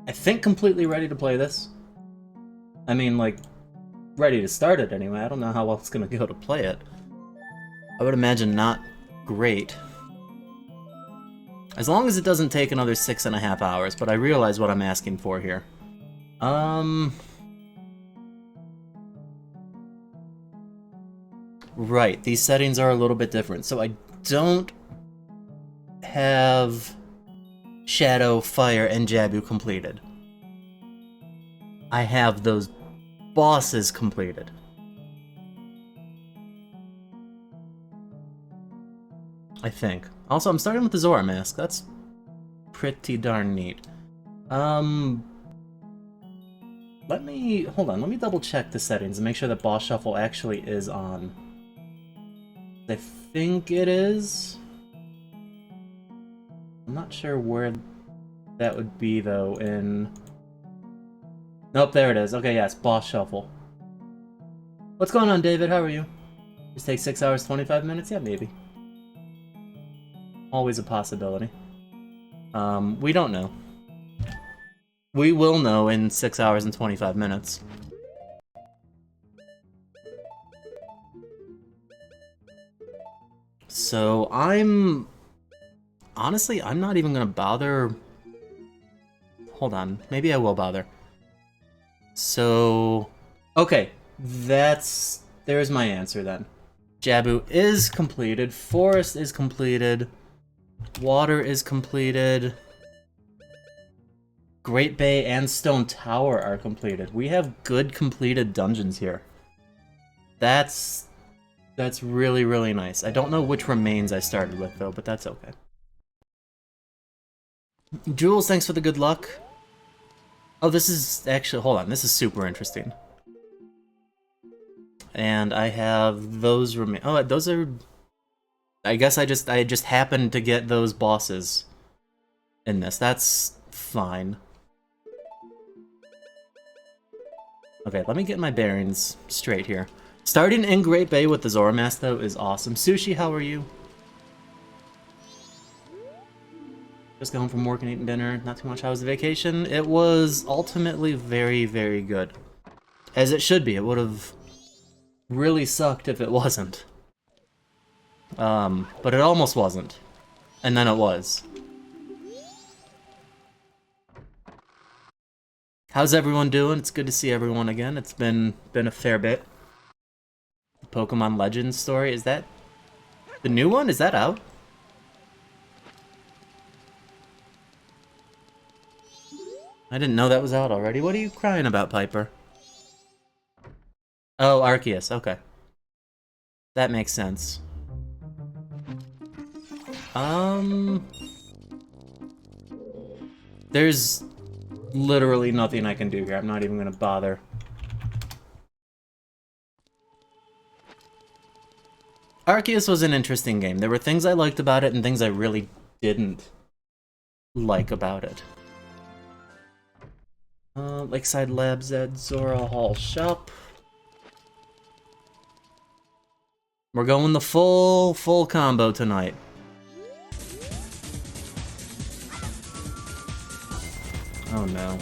I think, completely ready to play this. I mean, like, ready to start it anyway. I don't know how well it's gonna go to play it. I would imagine not great. As long as it doesn't take another 6.5 hours, but I realize what I'm asking for here. Right, these settings are a little bit different. So I don't have Shadow, Fire, and Jabu completed. I have those bosses completed. I think. Also, I'm starting with the Zora mask. That's pretty darn neat. Let me double check the settings and make sure that boss shuffle actually is on. I think it is. I'm not sure where that would be though in... Nope, there it is. Okay, yes, boss shuffle. What's going on, David? How are you? Just take 6 hours, 25 minutes? Yeah, maybe. Always a possibility. We don't know. We will know in 6 hours and 25 minutes. So honestly, I'm not even gonna bother... Hold on, maybe I will bother. So... Okay, there's my answer then. Jabu is completed, Forest is completed, Water is completed, Great Bay and Stone Tower are completed. We have good completed dungeons here. That's really, really nice. I don't know which remains I started with though, but that's okay. Jules, thanks for the good luck. Oh, this is actually, hold on, this is super interesting. And I have those those are... I guess I just happened to get those bosses in this. That's fine. Okay, let me get my bearings straight here. Starting in Great Bay with the Zora mask, though, is awesome. Sushi, how are you? Just got home from work and eating dinner. Not too much. How was the vacation? It was ultimately very, very good. As it should be. It would have really sucked if it wasn't. But it almost wasn't. And then it was. How's everyone doing? It's good to see everyone again. It's been a fair bit. The Pokemon Legends story, is that the new one? Is that out? I didn't know that was out already. What are you crying about, Piper? Oh, Arceus, okay. That makes sense. There's literally nothing I can do here. I'm not even gonna bother. Arceus was an interesting game. There were things I liked about it and things I really didn't like about it. Lakeside Labs at Zora Hall Shop. We're going the full combo tonight. Oh no.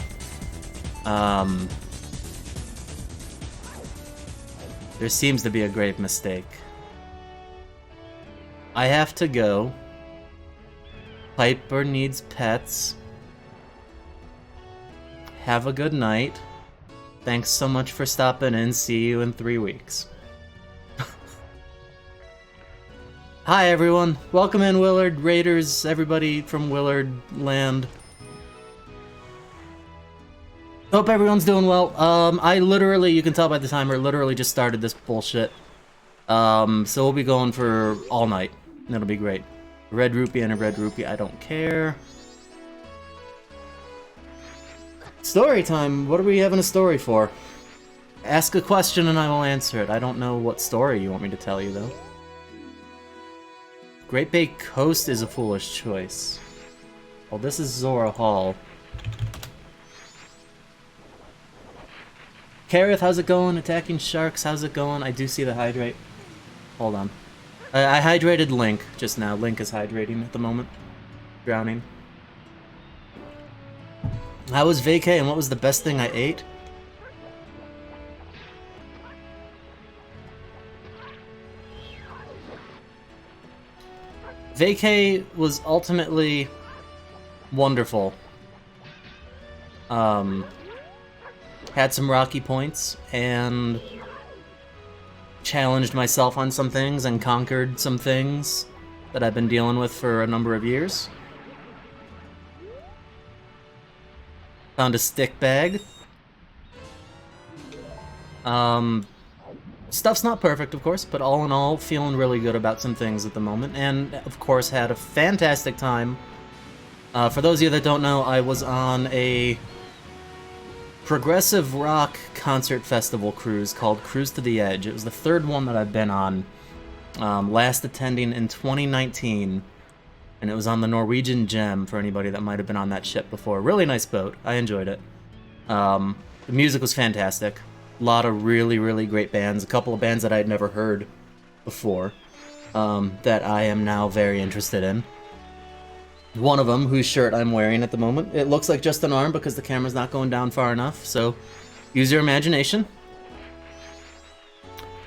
There seems to be a grave mistake. I have to go. Piper needs pets. Have a good night. Thanks so much for stopping in. See you in 3 weeks. Hi everyone. Welcome in, Willard, Raiders, everybody from Willard land. Hope everyone's doing well. I literally, you can tell by the timer, literally just started this bullshit. So we'll be going for all night. It'll be great. A red rupee and a red rupee, I don't care. Story time! What are we having a story for? Ask a question and I will answer it. I don't know what story you want me to tell you, though. Great Bay Coast is a foolish choice. Well, this is Zora Hall. Kareth, how's it going? Attacking sharks, how's it going? I do see the hydrate. Hold on. I hydrated Link just now. Link is hydrating at the moment. Drowning. How was vacay and what was the best thing I ate? Vacay was ultimately wonderful. Had some rocky points and challenged myself on some things and conquered some things that I've been dealing with for a number of years. Found a stick bag. Stuff's not perfect, of course, but all in all, feeling really good about some things at the moment, and of course had a fantastic time. For those of you that don't know, I was on a progressive rock concert festival cruise called Cruise to the Edge. It was the third one that I've been on, last attending in 2019, and it was on the Norwegian Gem, for anybody that might have been on that ship before. Really nice boat. I enjoyed it. The music was fantastic. A lot of really, really great bands. A couple of bands that I had never heard before, that I am now very interested in. One of them, whose shirt I'm wearing at the moment, it looks like just an arm because the camera's not going down far enough, so use your imagination.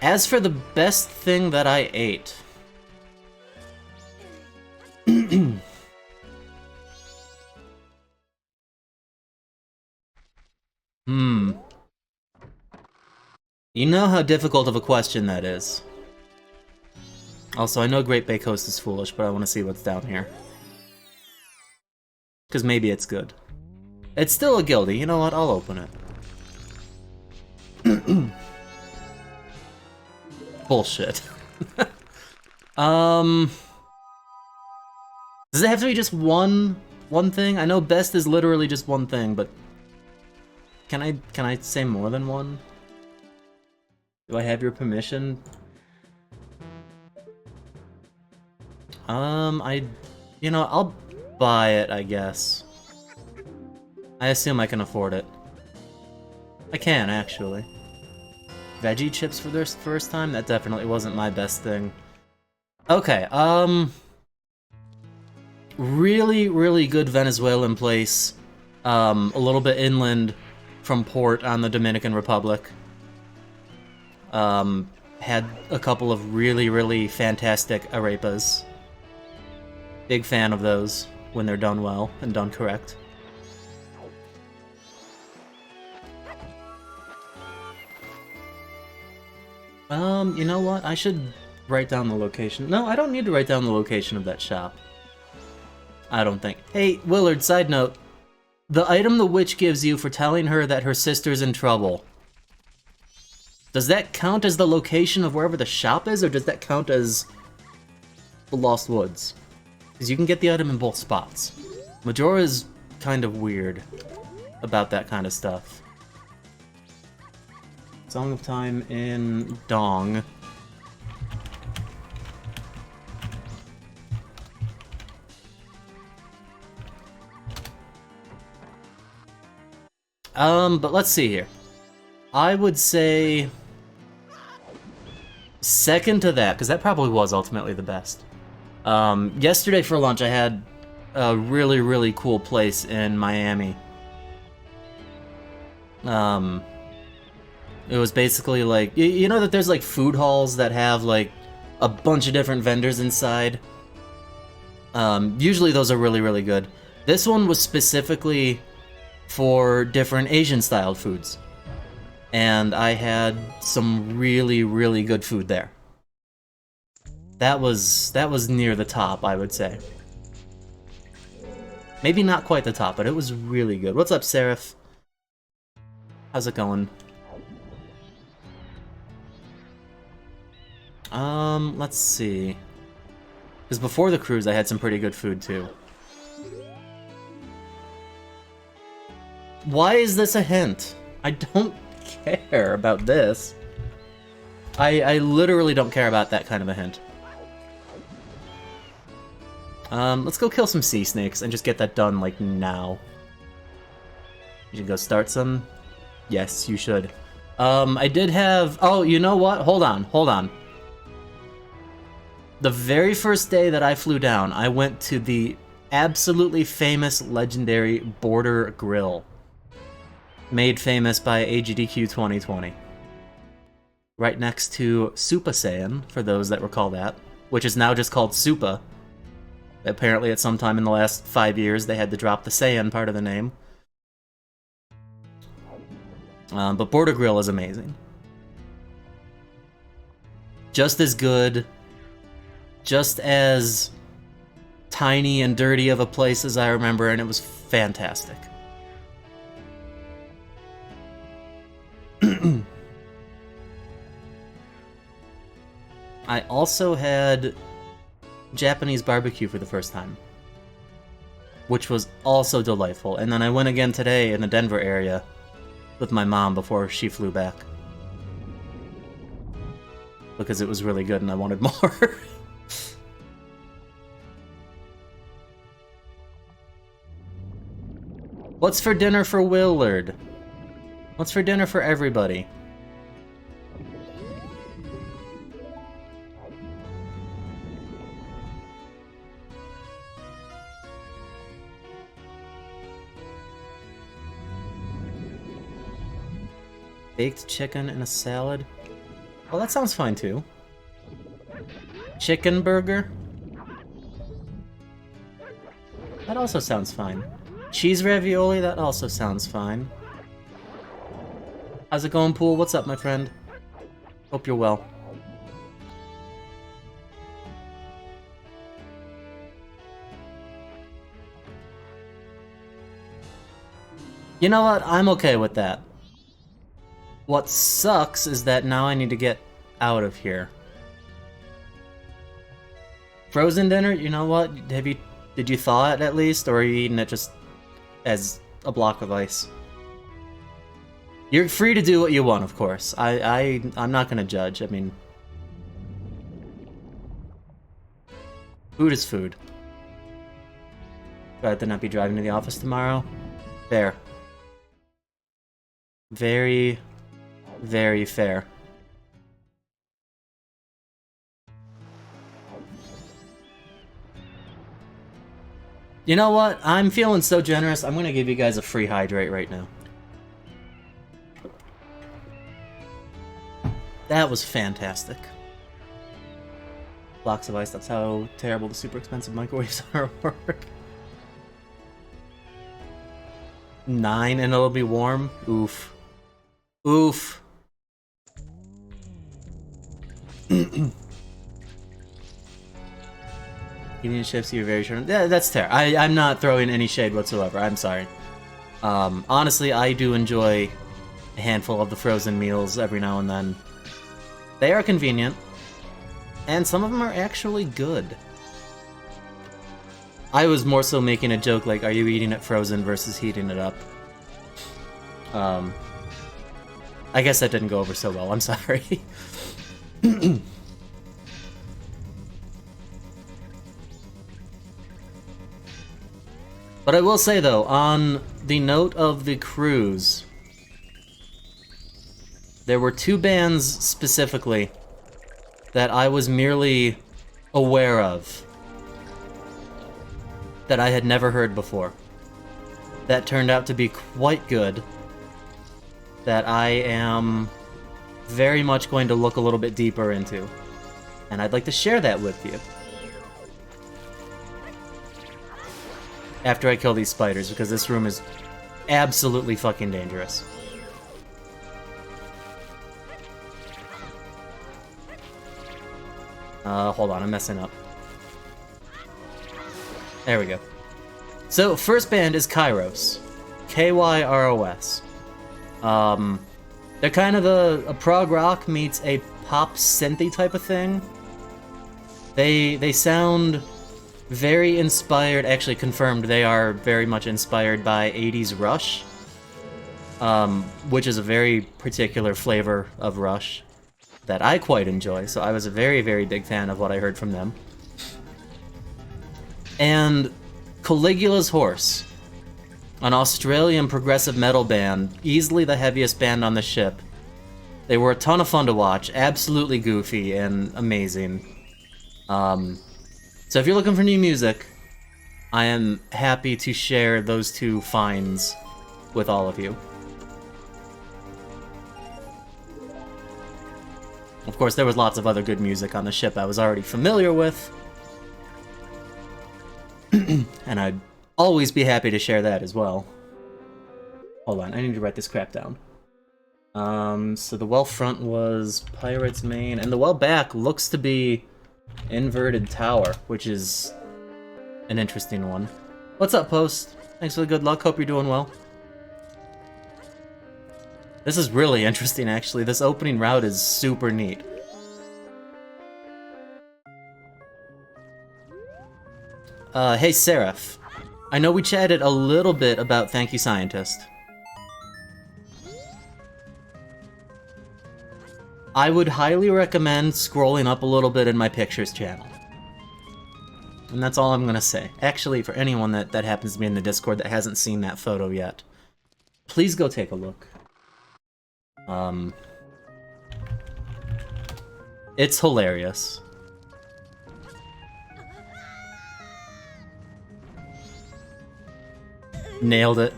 As for the best thing that I ate... You know how difficult of a question that is. Also, I know Great Bay Coast is foolish, but I want to see what's down here. Because maybe it's good. It's still a guildie. You know what? I'll open it. Bullshit. Does it have to be just one thing? I know best is literally just one thing, but can I say more than one? Do I have your permission? You know, I'll buy it, I guess. I assume I can afford it. I can, actually. Veggie chips for their first time? That definitely wasn't my best thing. Okay, really, really good Venezuelan place. A little bit inland from port on the Dominican Republic. Had a couple of really, really fantastic arepas. Big fan of those when they're done well and done correct. You know what? I should write down the location. No, I don't need to write down the location of that shop. I don't think. Hey, Willard, side note. The item the witch gives you for telling her that her sister's in trouble. Does that count as the location of wherever the shop is, or does that count as the Lost Woods? Because you can get the item in both spots. Majora is kind of weird about that kind of stuff. Song of Time in Dong. But let's see here. I would say second to that, because that probably was ultimately the best. Yesterday for lunch I had a really, really cool place in Miami. It was basically like, you know that there's like food halls that have like a bunch of different vendors inside? Usually those are really, really good. This one was specifically for different Asian-styled foods. And I had some really, really good food there. That was near the top, I would say. Maybe not quite the top, but it was really good. What's up, Seraph? How's it going? Let's see. Because before the cruise, I had some pretty good food, too. Why is this a hint? I don't care about this. I literally don't care about that kind of a hint. Let's go kill some sea snakes and just get that done, like, now. You should go start some? Yes, you should. I did have... Oh, you know what? Hold on. The very first day that I flew down, I went to the absolutely famous, legendary Border Grill. made famous by AGDQ 2020. Right next to Super Saiyan, for those that recall that, which is now just called Supa. Apparently at some time in the last 5 years they had to drop the Saiyan part of the name. But Border Grill is amazing. Just as good, just as tiny and dirty of a place as I remember, and it was fantastic. I also had Japanese barbecue for the first time, which was also delightful. And then I went again today in the Denver area with my mom before she flew back, because it was really good and I wanted more. What's for dinner for Willard? What's for dinner for everybody? Baked chicken and a salad? Well, that sounds fine too. Chicken burger? That also sounds fine. Cheese ravioli? That also sounds fine. How's it going, Pool? What's up, my friend? Hope you're well. You know what? I'm okay with that. What sucks is that now I need to get out of here. Frozen dinner? You know what? Did you thaw it at least, or are you eating it just as a block of ice? You're free to do what you want, of course. I'm not gonna judge. I mean, food is food. I'd rather not be driving to the office tomorrow. Fair. Very, very fair. You know what? I'm feeling so generous, I'm gonna give you guys a free hydrate right now. That was fantastic. Blocks of ice, that's how terrible the super expensive microwaves are at work. 9 and it'll be warm? Oof. Oof. Eating chips, you're very sure. Yeah, that's fair. I'm not throwing any shade whatsoever. I'm sorry. Honestly, I do enjoy a handful of the frozen meals every now and then. They are convenient, and some of them are actually good. I was more so making a joke like, are you eating it frozen versus heating it up? I guess that didn't go over so well. I'm sorry. But I will say, though, on the note of the cruise, there were 2 bands specifically that I was merely aware of that I had never heard before. That turned out to be quite good, that I am very much going to look a little bit deeper into. And I'd like to share that with you after I kill these spiders, because this room is absolutely fucking dangerous. Hold on, I'm messing up. There we go. So, first band is Kairos. K-Y-R-O-S. They're kind of a prog rock meets a pop synthy type of thing. They sound very inspired, actually confirmed, they are very much inspired by 80s Rush, which is a very particular flavor of Rush that I quite enjoy, so I was a very, very big fan of what I heard from them. And Caligula's Horse, an Australian progressive metal band, easily the heaviest band on the ship. They were a ton of fun to watch, absolutely goofy and amazing. So if you're looking for new music, I am happy to share those 2 finds with all of you. Of course, there was lots of other good music on the ship I was already familiar with. And I'd always be happy to share that as well. Hold on, I need to write this crap down. So the well front was Pirate's Main, and the well back looks to be Inverted Tower, which is an interesting one. What's up, Post? Thanks for the good luck, hope you're doing well. This is really interesting, actually. This opening route is super neat. Hey, Seraph. I know we chatted a little bit about Thank You, Scientist. I would highly recommend scrolling up a little bit in my Pictures channel. And that's all I'm gonna say. Actually, for anyone that happens to be in the Discord that hasn't seen that photo yet, please go take a look. It's hilarious. Nailed it.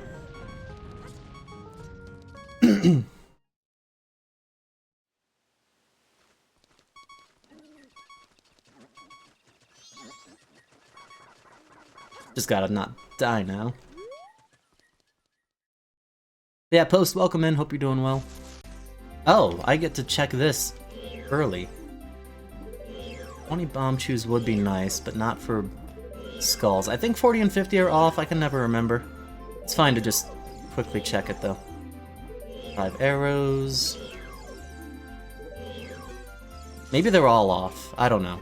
Just gotta not die now. Yeah, Post, welcome in. Hope you're doing well. Oh, I get to check this early. 20 bomb chews would be nice, but not for skulls. I think 40 and 50 are off. I can never remember. It's fine to just quickly check it, though. 5 arrows. Maybe they're all off. I don't know.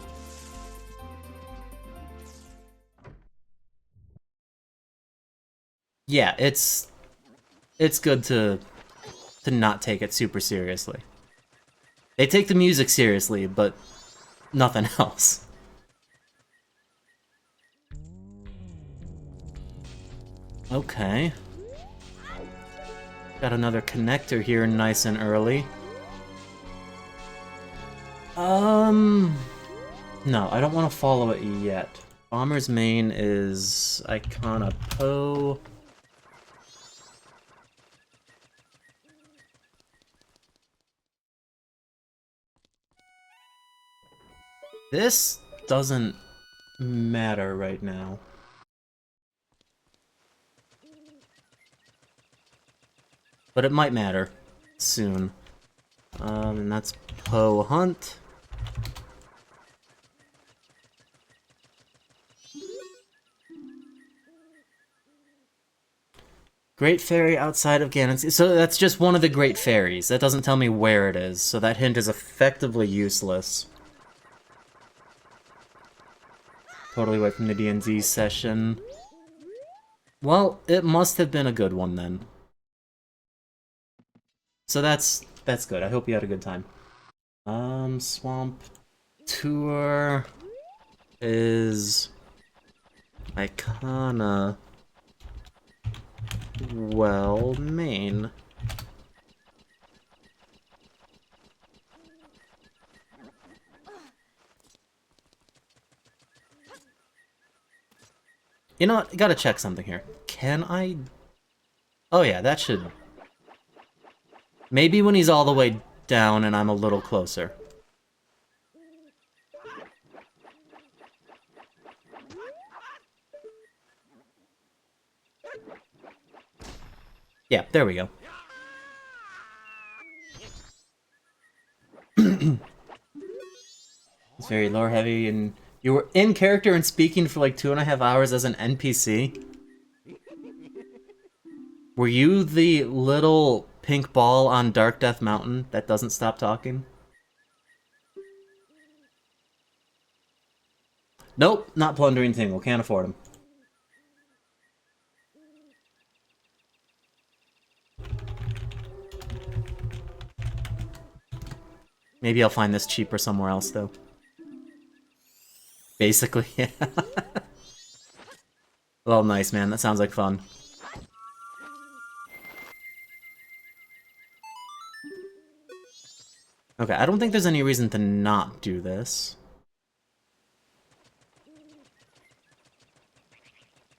Yeah, it's good to not take it super seriously. They take the music seriously, but nothing else. Okay. Got another connector here nice and early. No, I don't want to follow it yet. Bomber's Main is Icona Poe. This doesn't matter right now. But it might matter soon. And that's Poe Hunt. Great Fairy outside of Ganon. So that's just one of the Great Fairies. That doesn't tell me where it is, so that hint is effectively useless. Totally away from the D&D session. Well, it must have been a good one then. So that's good. I hope you had a good time. Swamp Tour is Icona. Well, Main. You know what? I gotta check something here. Can I... Oh yeah, that should... Maybe when he's all the way down and I'm a little closer. Yeah, there we go. It's very lore heavy, and you were in character and speaking for like 2.5 hours as an NPC? Were you the little pink ball on Dark Death Mountain that doesn't stop talking? Nope, not Plundering Tingle. Can't afford him. Maybe I'll find this cheaper somewhere else, though. Basically, yeah. Well, nice, man. That sounds like fun. Okay, I don't think there's any reason to not do this.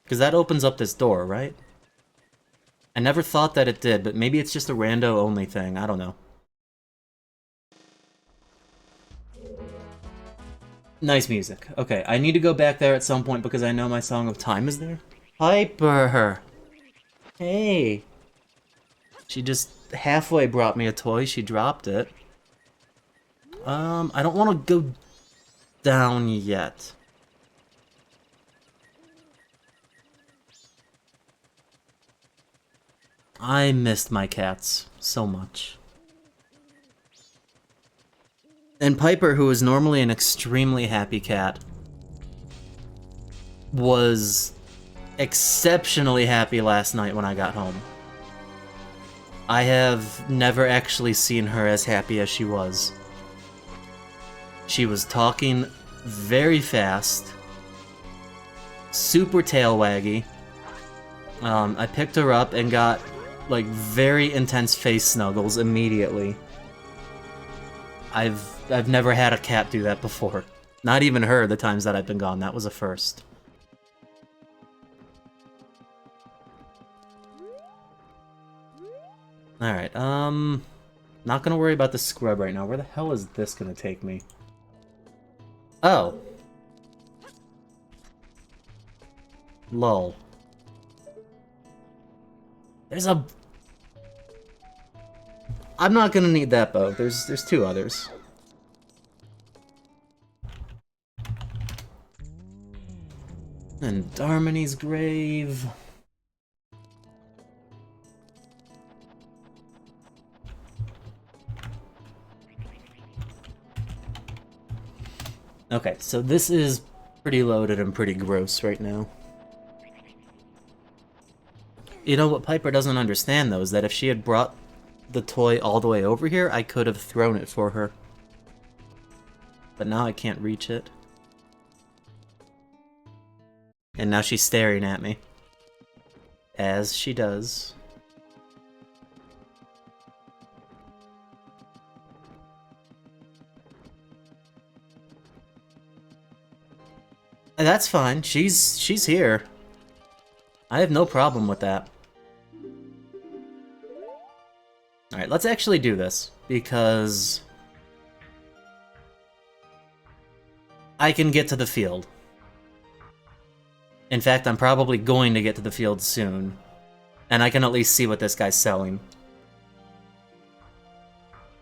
Because that opens up this door, right? I never thought that it did, but maybe it's just a rando-only thing. I don't know. Nice music. Okay, I need to go back there at some point because I know my Song of Time is there. Piper! Hey! She just halfway brought me a toy, she dropped it. I don't want to go down yet. I missed my cats so much. And Piper, who is normally an extremely happy cat, was exceptionally happy last night when I got home. I have never actually seen her as happy as she was. She was talking very fast, super tail waggy. I picked her up and got like very intense face snuggles immediately. I've never had a cat do that before. Not even her the times that I've been gone. That was a first. Alright, not gonna worry about the scrub right now. Where the hell is this gonna take me? Oh. Lol. There's a... I'm not gonna need that bow. There's two others. And Darmony's grave. Okay, so this is pretty loaded and pretty gross right now. You know what Piper doesn't understand, though, is that if she had brought the toy all the way over here, I could have thrown it for her. But now I can't reach it. And now she's staring at me. As she does. That's fine. She's here. I have no problem with that. Alright, let's actually do this, because I can get to the field. In fact, I'm probably going to get to the field soon, and I can at least see what this guy's selling.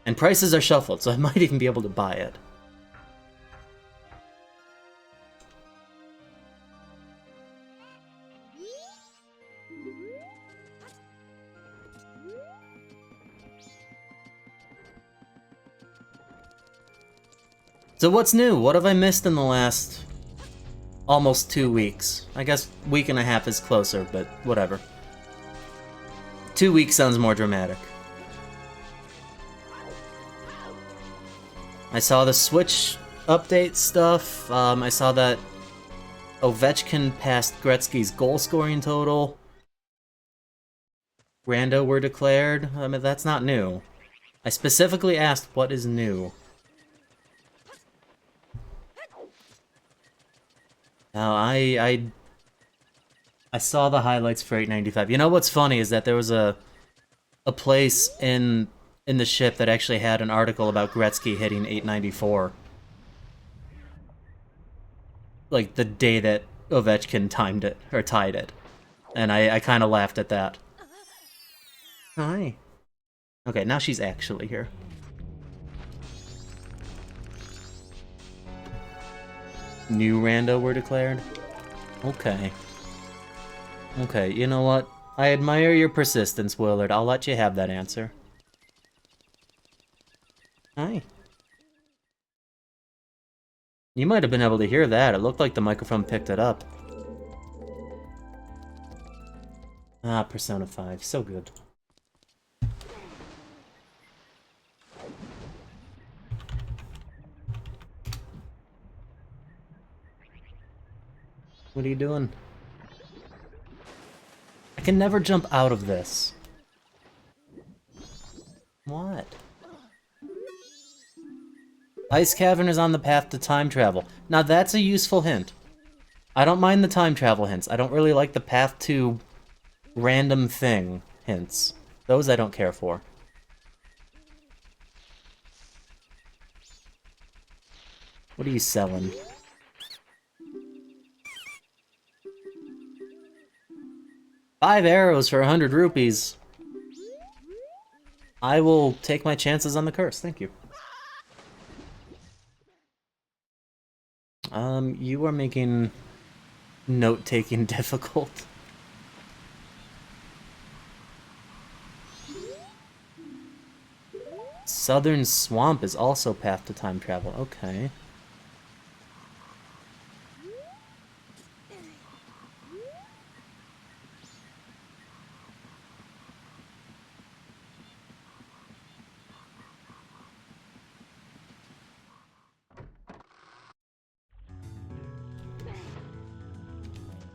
And prices are shuffled, so I might even be able to buy it. So what's new? What have I missed in the last almost 2 weeks? I guess week and a half is closer, but whatever. 2 weeks sounds more dramatic. I saw the Switch update stuff. I saw that Ovechkin passed Gretzky's goal scoring total. Rando were declared. I mean, that's not new. I specifically asked what is new. Now, I saw the highlights for 895. You know what's funny is that there was a place in the ship that actually had an article about Gretzky hitting 894. Like, the day that Ovechkin timed it, or tied it. And I kind of laughed at that. Hi. Okay, now she's actually here. New rando were declared? Okay. Okay, you know what? I admire your persistence, Willard. I'll let you have that answer. Hi. You might have been able to hear that. It looked like the microphone picked it up. Ah, Persona 5. So good. What are you doing? I can never jump out of this. What? Ice Cavern is on the path to time travel. Now that's a useful hint. I don't mind the time travel hints. I don't really like the path to random thing hints. Those I don't care for. What are you selling? Five arrows for 100 rupees. I will take my chances on the curse, thank you. You are making note-taking difficult. Southern Swamp is also path to time travel, okay.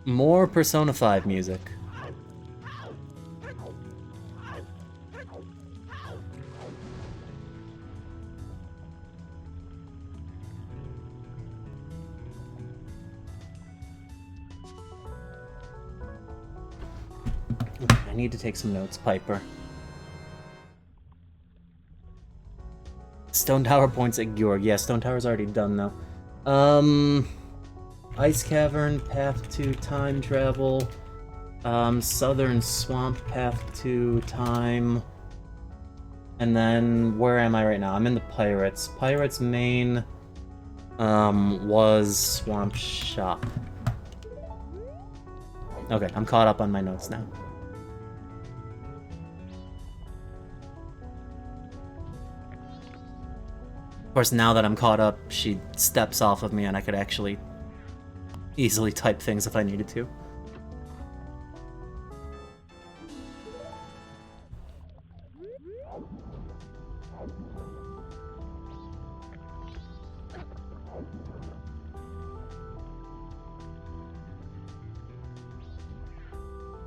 More Persona 5 music. I need to take some notes, Piper. Stone Tower points at Georg. Yeah, Stone Tower's already done, though. Ice Cavern, path to time travel. Southern Swamp, path to time. And then, where am I right now? I'm in the Pirates. Pirates main, was Swamp Shop. Okay, I'm caught up on my notes now. Of course, now that I'm caught up, she steps off of me and I could actually easily type things if I needed to.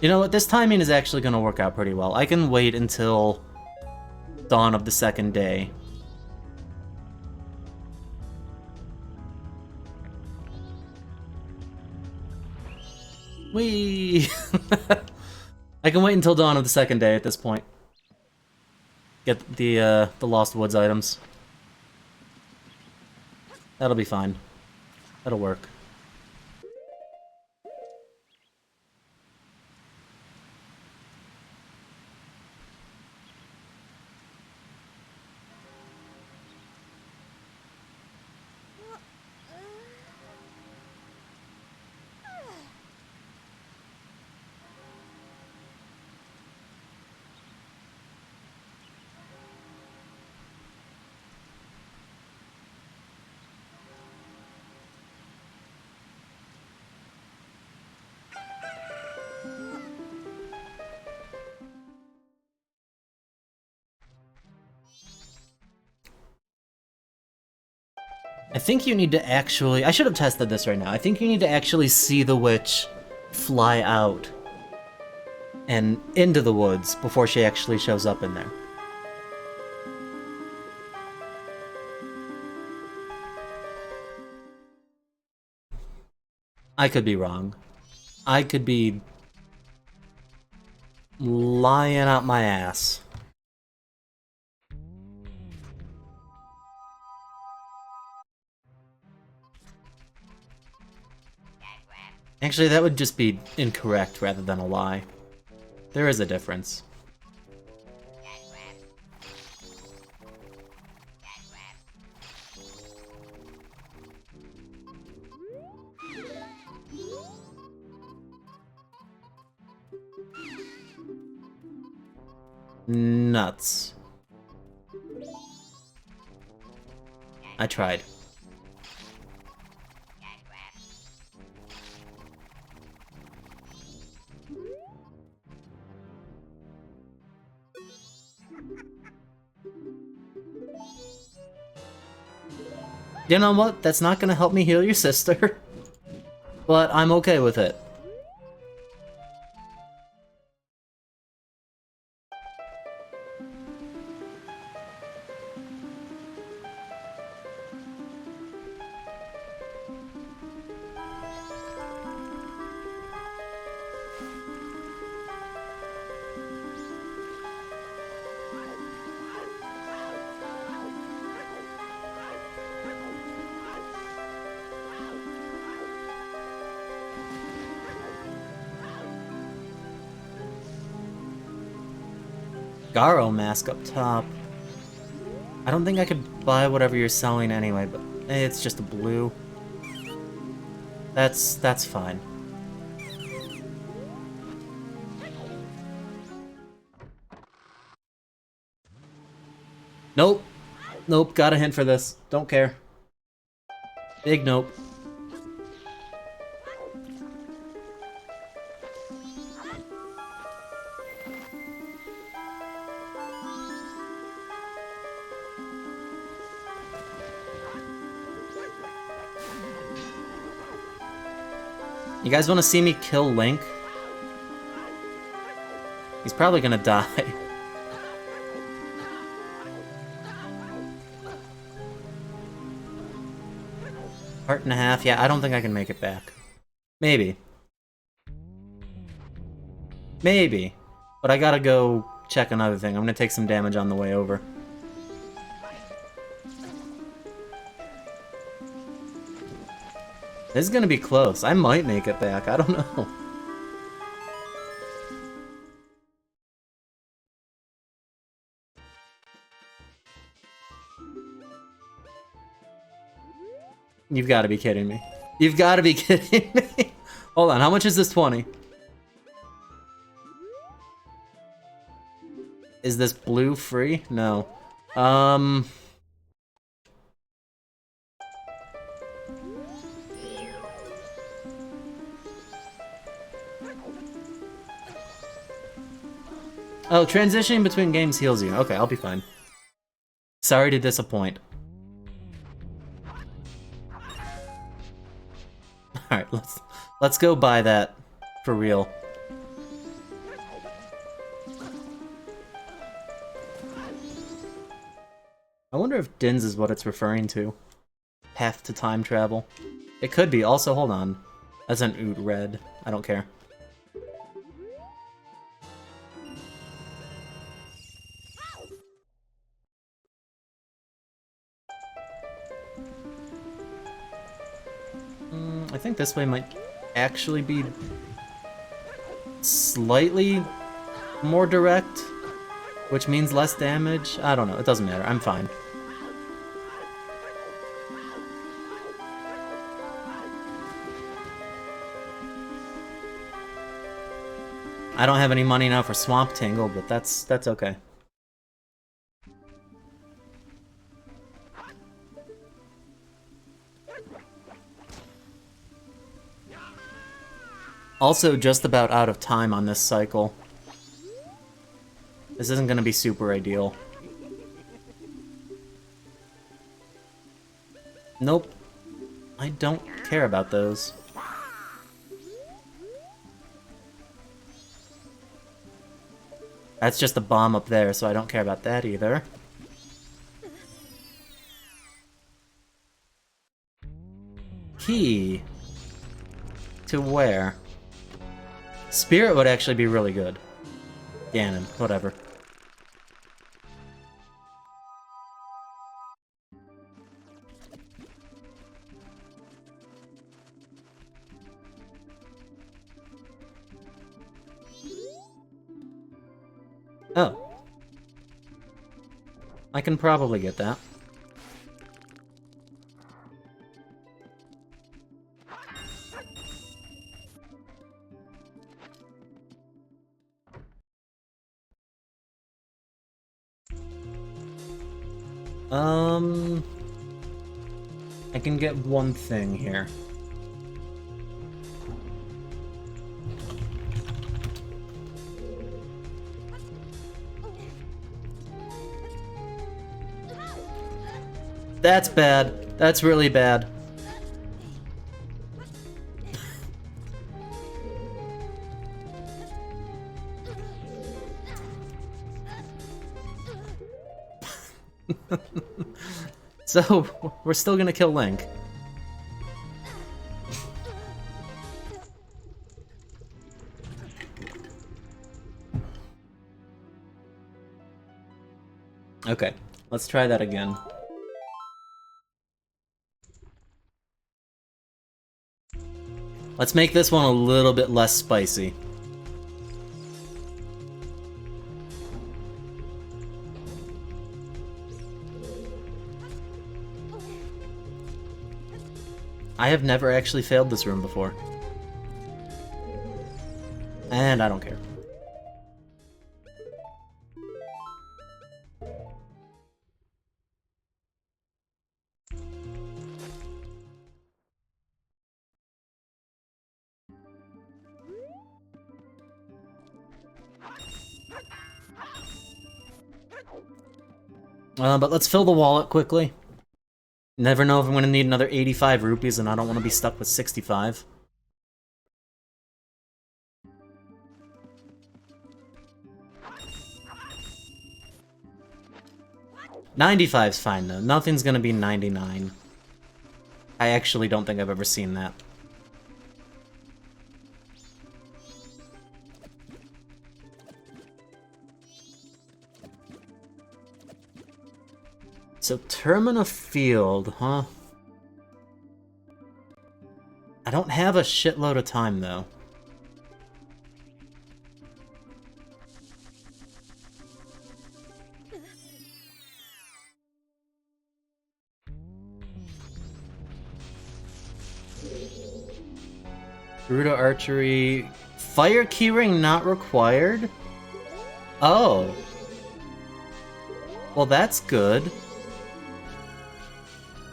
You know what, this timing is actually going to work out pretty well. I can wait until dawn of the second day. Whee! I can wait until dawn of the second day at this point. Get the Lost Woods items. That'll be fine. That'll work. I think you need to actually... I should have tested this right now. I think you need to actually see the witch fly out and into the woods before she actually shows up in there. I could be wrong. I could be lying out my ass. Actually, that would just be incorrect rather than a lie. There is a difference. Nuts. I tried. You know what? That's not gonna help me heal your sister. But I'm okay with it. Garo mask up top. I don't think I could buy whatever you're selling anyway, but it's just a blue. That's fine. Nope. Nope, got a hint for this. Don't care. Big nope. You guys want to see me kill Link? He's probably gonna die. Heart and a half. Yeah, I don't think I can make it back. Maybe. Maybe. But I gotta go check another thing. I'm gonna take some damage on the way over. This is gonna be close. I might make it back. I don't know. You've got to be kidding me. You've got to be kidding me. Hold on, how much is this 20? Is this blue free? No. Oh, transitioning between games heals you. Okay, I'll be fine. Sorry to disappoint. Alright, let's go buy that for real. I wonder if Dins is what it's referring to. Path to time travel. It could be. Also, hold on. That's an Oot red. I don't care. I think this way might actually be slightly more direct, which means less damage. I don't know, it doesn't matter, I'm fine. I don't have any money now for Swamp Tingle, but that's okay. Also, just about out of time on this cycle. This isn't gonna be super ideal. Nope. I don't care about those. That's just a bomb up there, so I don't care about that either. Key. To where? Spirit would actually be really good. Ganon, whatever. Oh. I can probably get that. I can get one thing here. That's bad. That's really bad. So, we're still gonna kill Link. Okay, let's try that again. Let's make this one a little bit less spicy. I have never actually failed this room before. And I don't care. But let's fill the wallet quickly. Never know if I'm going to need another 85 rupees, and I don't want to be stuck with 65. $95's fine, though. Nothing's going to be 99. I actually don't think I've ever seen that. So, Termina Field, huh? I don't have a shitload of time, though. Garuda Archery... Fire keyring not required? Oh. Well, that's good.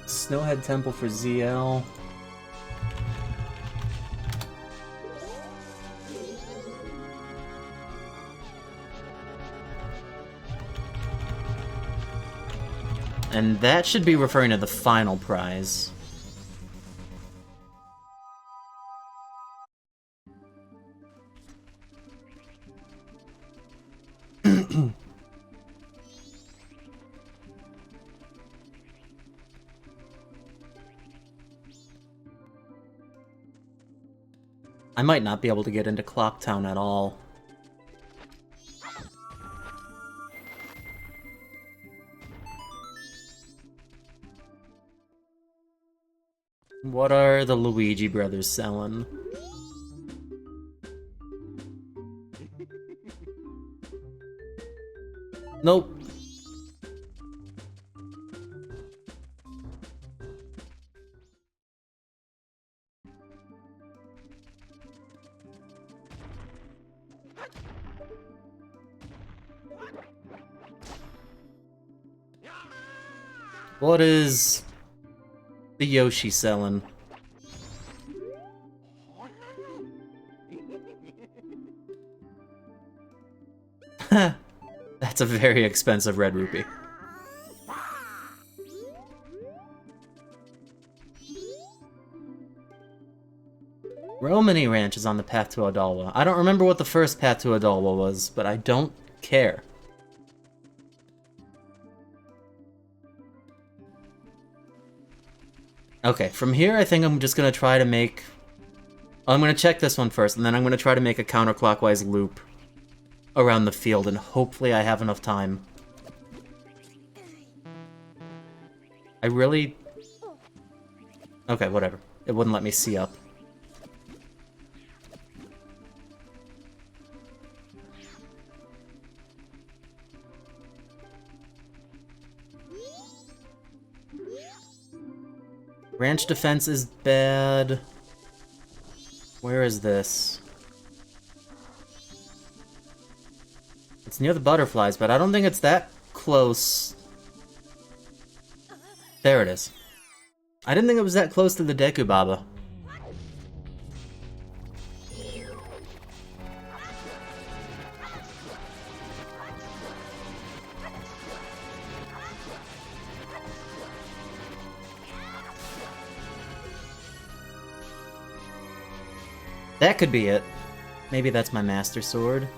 Snowhead Temple for ZL. And that should be referring to the final prize. I might not be able to get into Clocktown at all. What are the Luigi brothers selling? Nope. What is the Yoshi selling? That's a very expensive red rupee. Romany Ranch is on the path to Odalwa. I don't remember what the first path to Odalwa was, but I don't care. Okay, from here I think I'm just gonna try to make... I'm gonna check this one first, and then I'm gonna try to make a counterclockwise loop around the field, and hopefully I have enough time. I really... Okay, whatever. It wouldn't let me see up. Ranch defense is bad. Where is this? It's near the butterflies, but I don't think it's that close. There it is. I didn't think it was that close to the Deku Baba. That could be it. Maybe that's my Master Sword.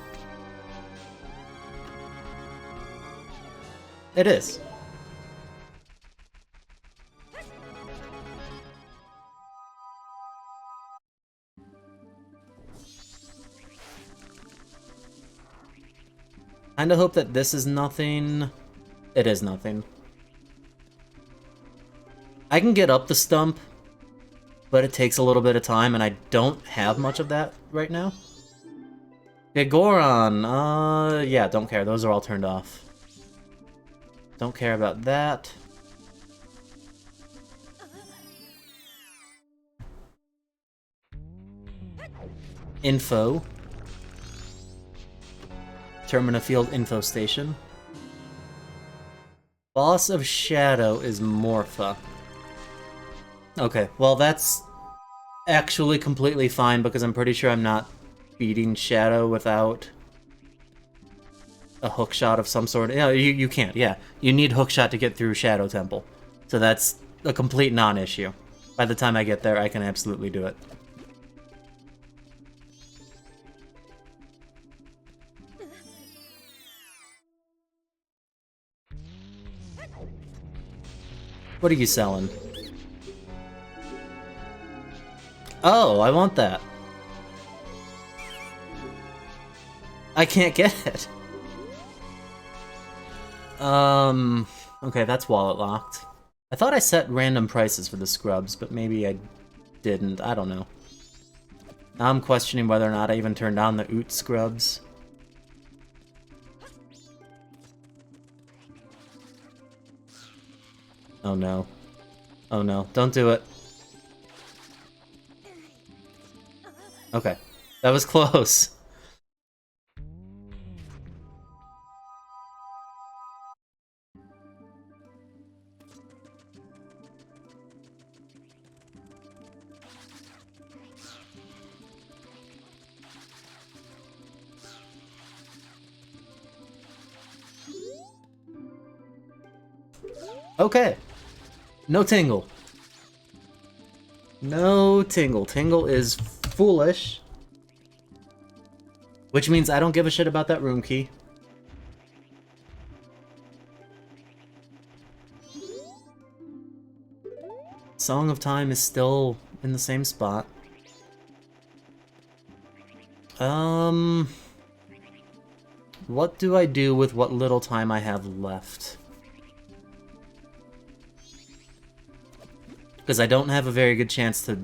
It is. Kinda hope that this is nothing. It is nothing. I can get up the stump, but it takes a little bit of time, and I don't have much of that right now. Okay, Goron, yeah, don't care. Those are all turned off. Don't care about that. Info. Termina Field Info Station. Boss of Shadow is Morpha. Okay, well that's actually completely fine because I'm pretty sure I'm not beating Shadow without a hookshot of some sort. Yeah, you can't, yeah. You need hookshot to get through Shadow Temple. So that's a complete non-issue. By the time I get there, I can absolutely do it. What are you selling? Oh, I want that. I can't get it. Okay, that's wallet locked. I thought I set random prices for the scrubs, but maybe I didn't. I don't know. Now I'm questioning whether or not I even turned on the Oot scrubs. Oh no. Oh no, don't do it. Okay, that was close. Okay. No tingle. No tingle. Tingle is foolish. Which means I don't give a shit about that room key. Song of Time is still in the same spot. What do I do with what little time I have left? Because I don't have a very good chance to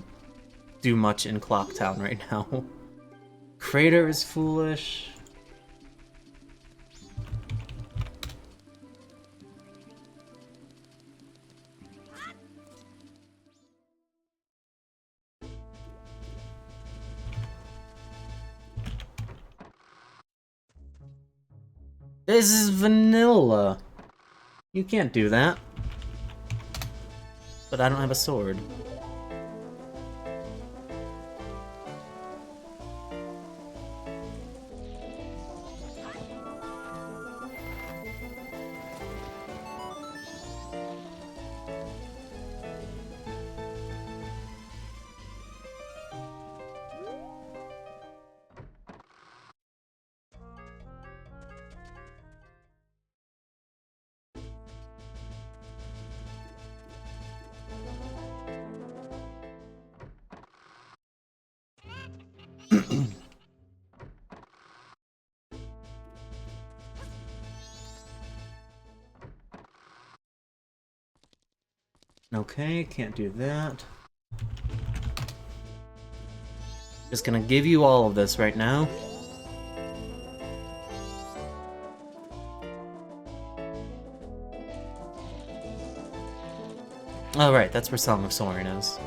do much in Clocktown right now. Crater is foolish. This is vanilla. You can't do that. But I don't have a sword. Okay, can't do that. Just gonna give you all of this right now. Oh right, that's where Song of Soaring is.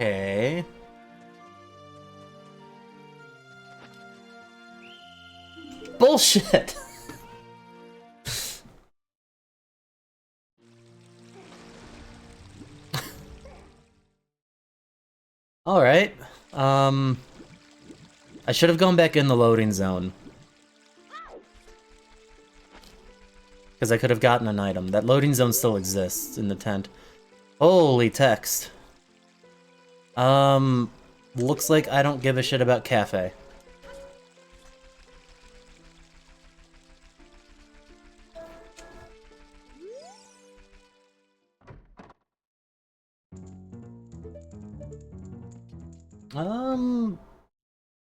Okay. Bullshit! Alright. I should have gone back in the loading zone. Because I could have gotten an item. That loading zone still exists in the tent. Holy text. Looks like I don't give a shit about cafe.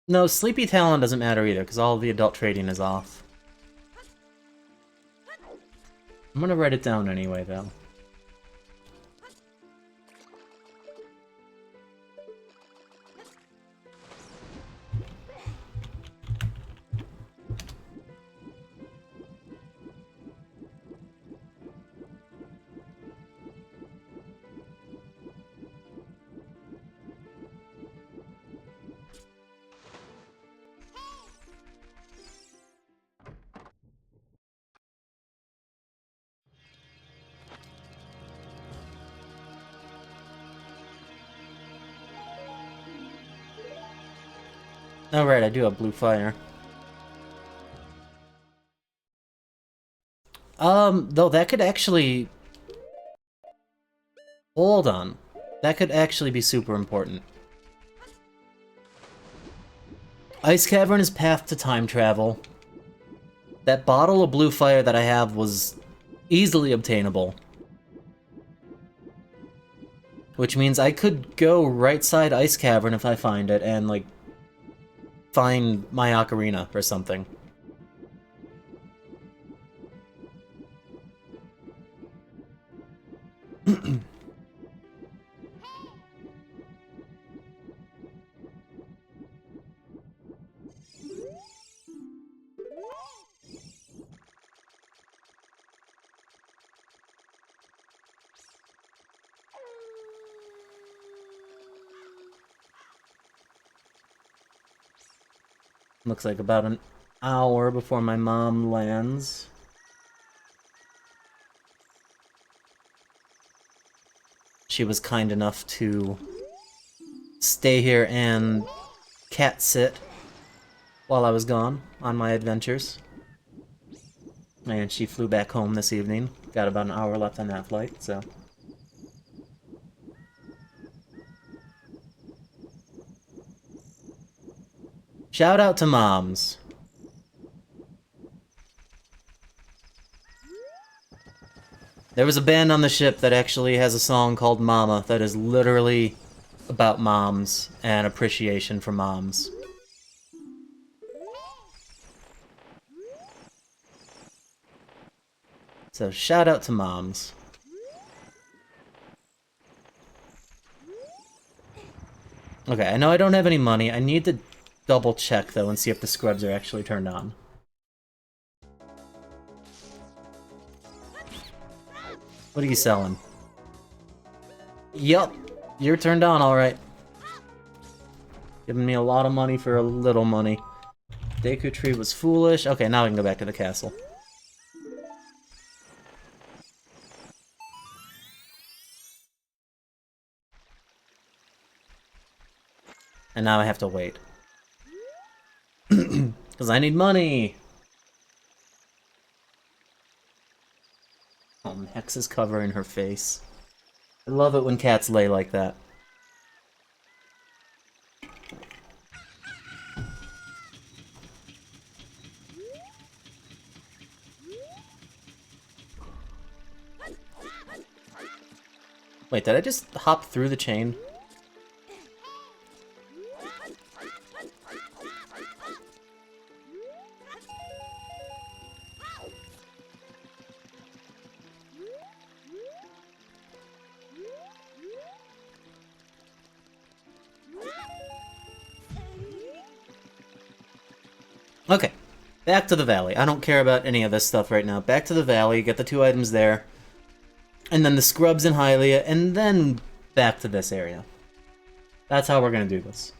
No, Sleepy Talon doesn't matter either, because all the adult trading is off. I'm gonna write it down anyway, though. Oh right, I do have blue fire. Though that could actually... Hold on. That could actually be super important. Ice Cavern is path to time travel. That bottle of blue fire that I have was easily obtainable. Which means I could go right side Ice Cavern if I find it and, like, find my Ocarina or something. Looks like about an hour before my mom lands. She was kind enough to stay here and cat sit while I was gone on my adventures. And she flew back home this evening. Got about an hour left on that flight, so... Shout out to moms. There was a band on the ship that actually has a song called Mama that is literally about moms and appreciation for moms. So shout out to moms. Okay, I know I don't have any money. I need to double check though and see if the scrubs are actually turned on. What are you selling? Yup, you're turned on, alright. Giving me a lot of money for a little money. Deku Tree was foolish. Okay, now we can go back to the castle. And now I have to wait. Because I need money! Oh, Hex is covering her face. I love it when cats lay like that. Wait, did I just hop through the chain? Okay, back to the valley. I don't care about any of this stuff right now. Back to the valley, get the 2 items there. And then the scrubs in Hylia, and then back to this area. That's how we're gonna do this.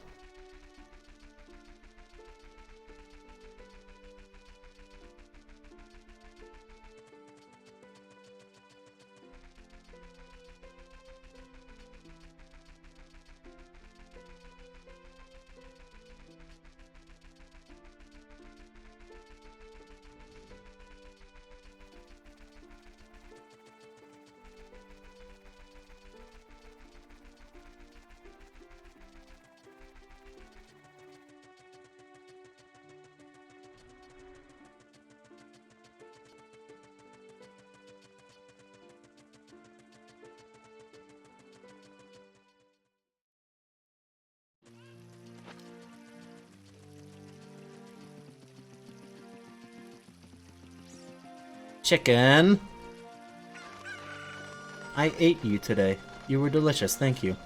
Chicken! I ate you today. You were delicious, thank you.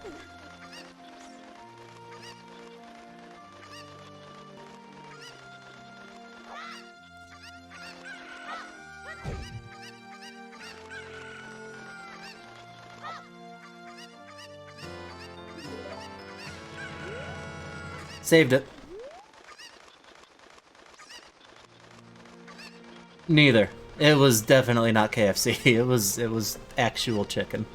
Saved it. Neither. It was definitely not KFC. It was actual chicken.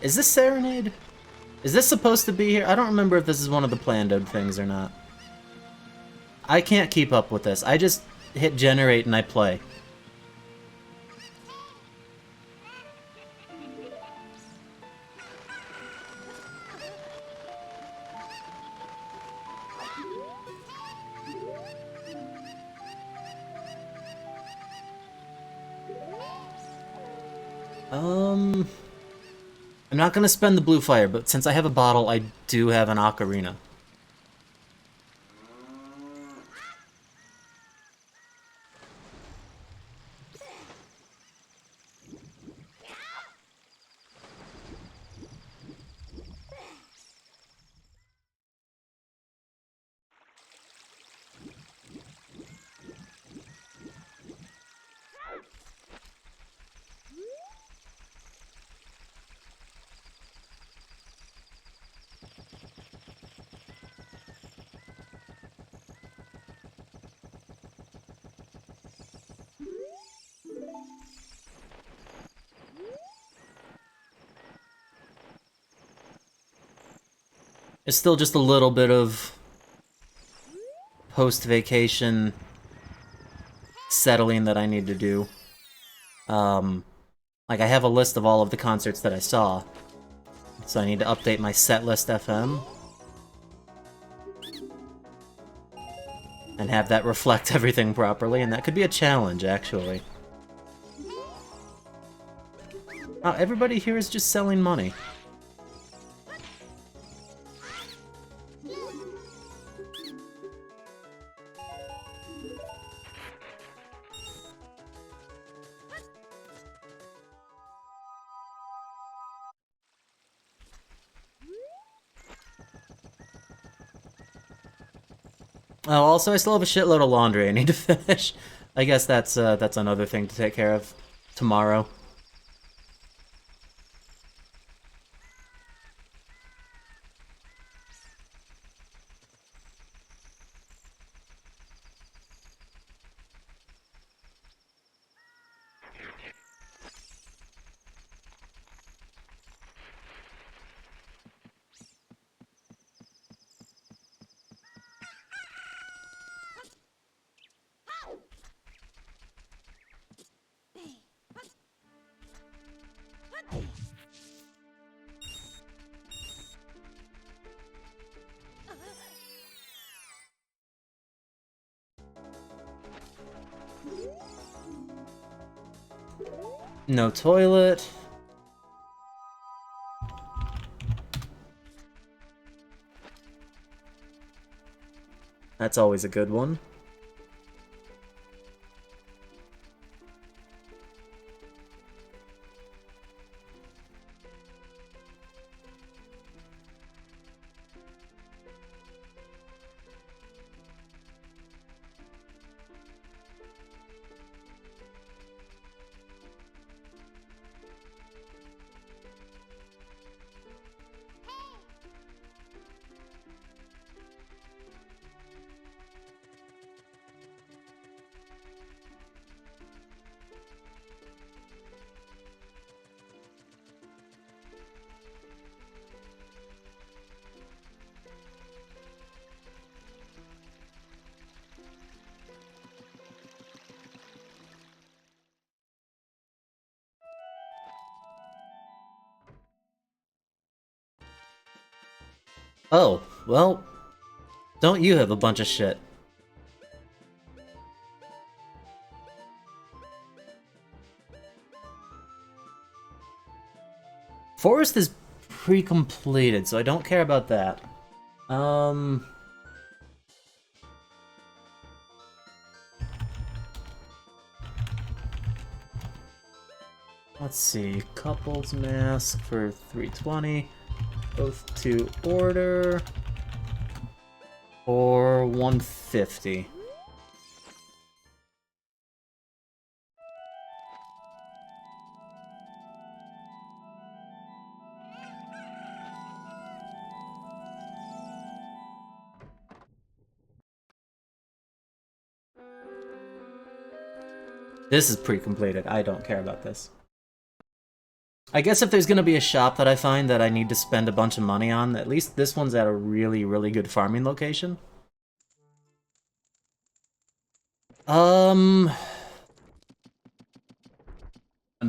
Is this Serenade? Is this supposed to be here? I don't remember if this is one of the planned things or not. I can't keep up with this. I just hit generate and I play. I'm not gonna spend the blue fire, but since I have a bottle, I do have an Ocarina. There's still just a little bit of post-vacation settling that I need to do. Like I have a list of all of the concerts that I saw, so I need to update my setlist FM and have that reflect everything properly, and that could be a challenge, actually. Oh, everybody here is just selling money. Oh, also, I still have a shitload of laundry I need to finish. I guess that's another thing to take care of tomorrow. No toilet. That's always a good one. Oh, well, don't you have a bunch of shit? Forest is pre-completed, so I don't care about that. Let's see, couples mask for 320, oath to order, or 150. This is pre-completed. I don't care about this. I guess if there's gonna be a shop that I find that I need to spend a bunch of money on, at least this one's at a really, really good farming location. I'm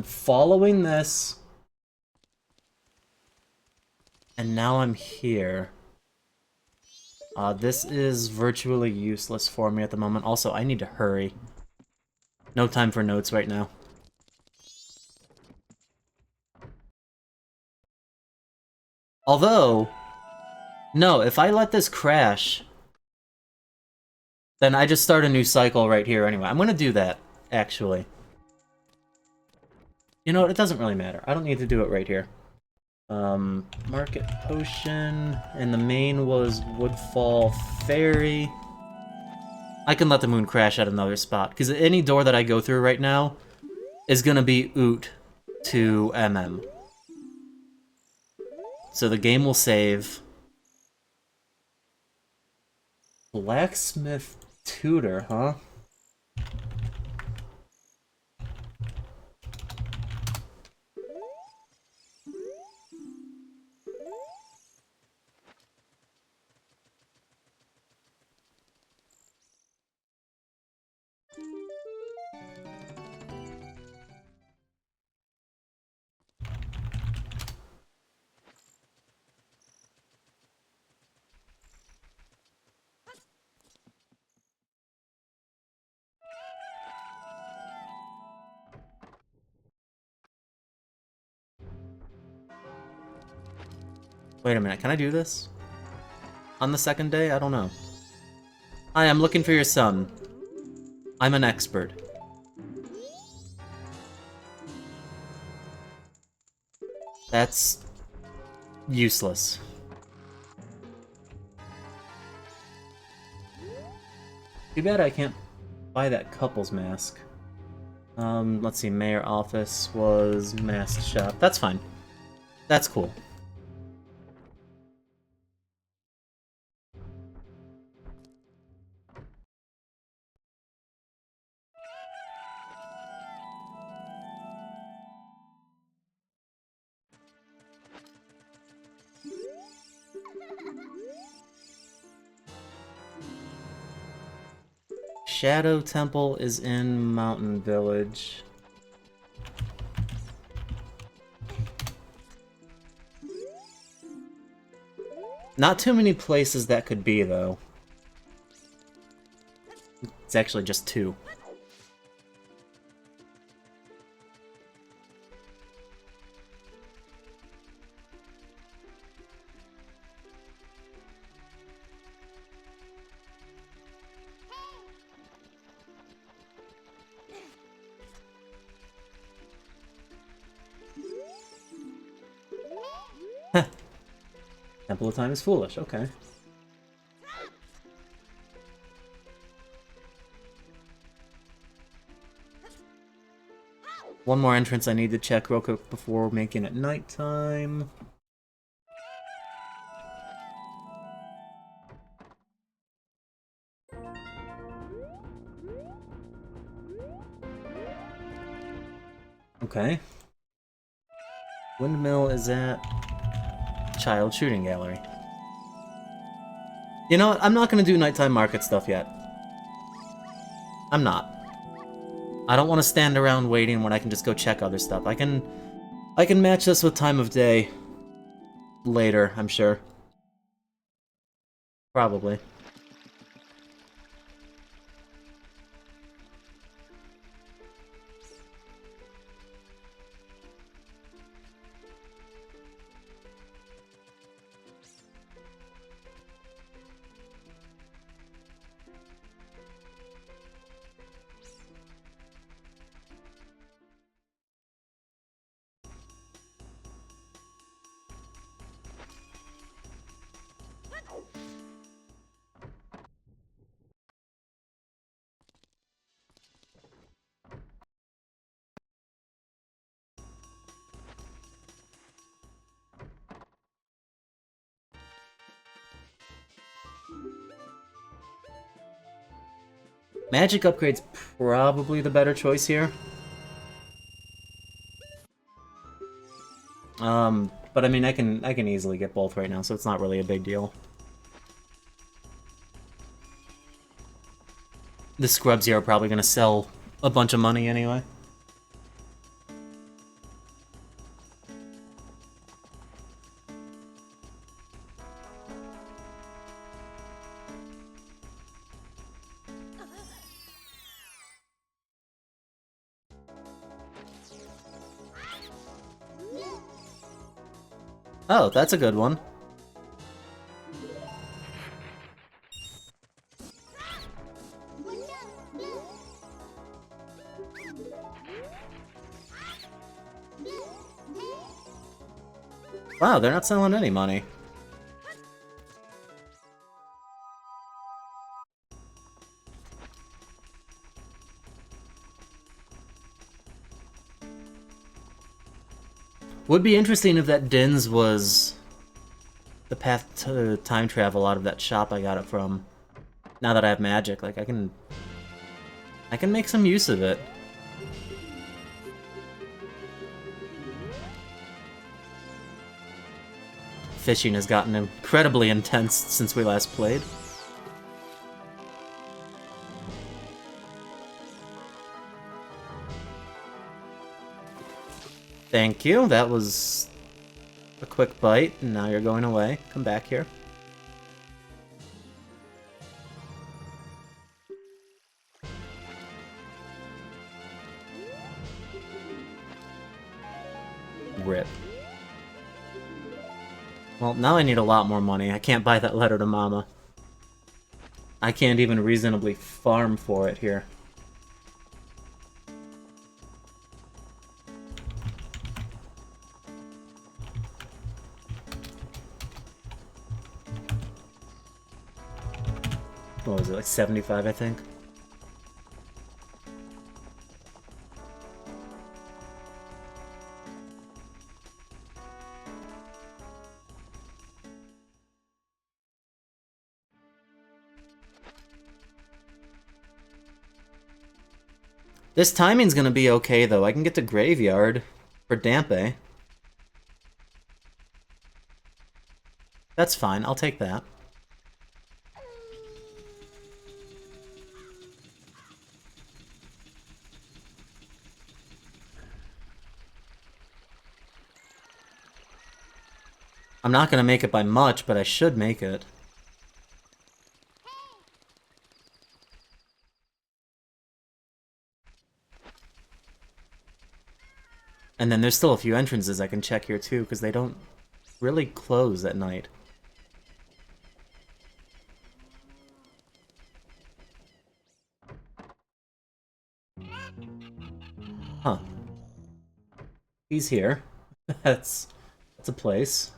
following this. And now I'm here. This is virtually useless for me at the moment. Also, I need to hurry. No time for notes right now. Although, no, if I let this crash, then I just start a new cycle right here anyway. I'm gonna do that, actually. You know what, it doesn't really matter. I don't need to do it right here. Market Potion, and the main was Woodfall Ferry. I can let the moon crash at another spot, because any door that I go through right now is gonna be oot to MM. So the game will save. Blacksmith Tutor, huh? Wait a minute, can I do this? On the second day? I don't know. Hi, I'm looking for your son. I'm an expert. That's useless. Too bad I can't buy that couple's mask. Let's see, mayor office was mask shop. That's fine. That's cool. Shadow Temple is in Mountain Village. Not too many places that could be, though. It's actually just two. Temple of Time is foolish, okay. One more entrance I need to check real quick before making it nighttime. Okay. Windmill is at Child Shooting Gallery. You know what? I'm not gonna do nighttime market stuff yet. I'm not. I don't want to stand around waiting when I can just go check other stuff. I can match this with time of day later, I'm sure. Probably. Magic upgrade's probably the better choice here. But I mean, I can easily get both right now, so it's not really a big deal. The scrubs here are probably gonna sell a bunch of money anyway. Oh, that's a good one. Wow, they're not selling any money. Would be interesting if that Din's was the path to time travel out of that shop I got it from. Now that I have magic, like I can make some use of it. Fishing has gotten incredibly intense since we last played. Thank you, that was a quick bite, and now you're going away. Come back here. Rip. Well, now I need a lot more money. I can't buy that letter to Mama. I can't even reasonably farm for it here. What was it, like 75, I think? This timing's gonna be okay, though. I can get to Graveyard for Dampe. That's fine, I'll take that. I'm not gonna make it by much, but I should make it. And then there's still a few entrances I can check here too, because they don't really close at night. Huh. He's here. That's a place.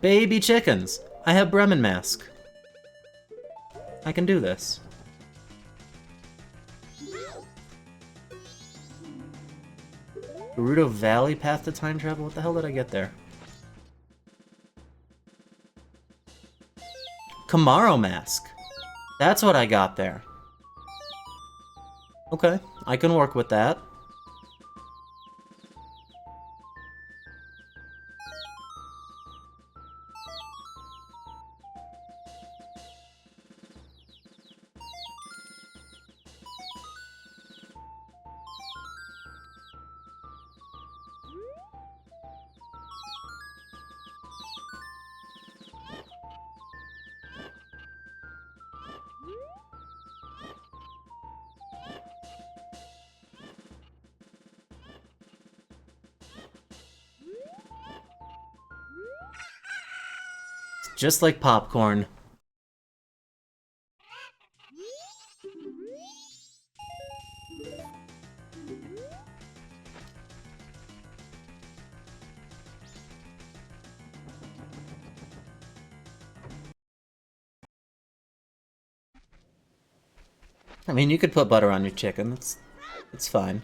Baby chickens! I have Bremen Mask. I can do this. Gerudo Valley path to time travel? What the hell did I get there? Camaro Mask. That's what I got there. Okay, I can work with that. Just like popcorn. I mean, you could put butter on your chicken. It's fine.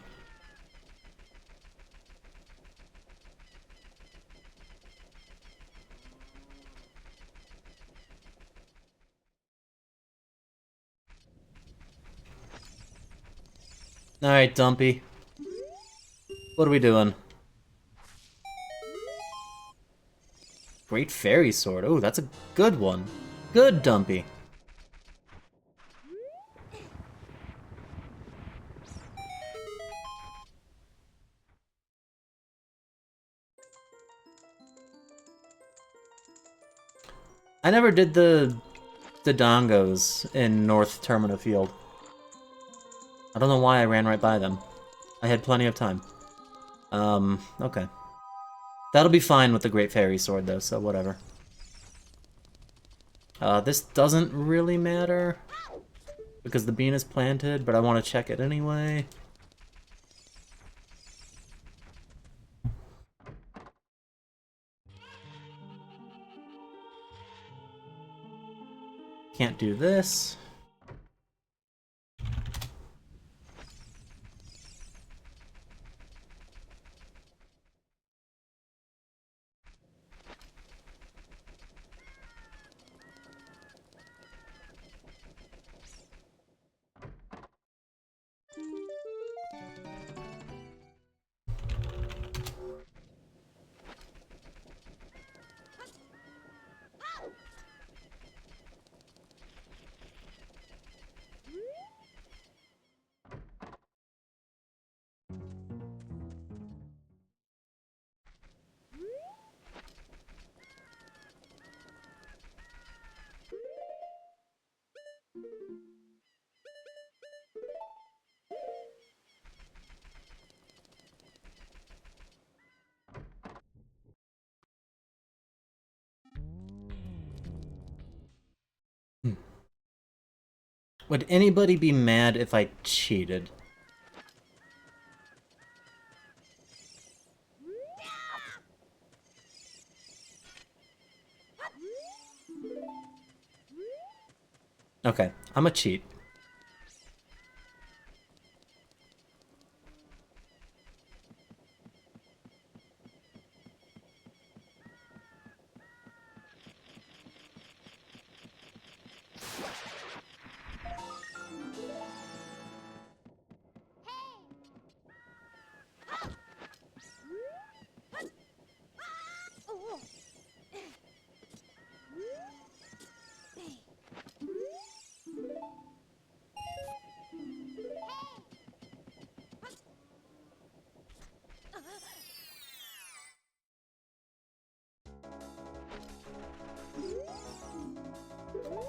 Alright, Dumpy. What are we doing? Great Fairy Sword. Oh, that's a good one. Good, Dumpy. I never did the dongos in North Termina Field. I don't know why I ran right by them. I had plenty of time. Okay. That'll be fine with the Great Fairy Sword, though, so whatever. This doesn't really matter, because the bean is planted, but I want to check it anyway. Can't do this. Would anybody be mad if I cheated? Okay, I'm a cheat.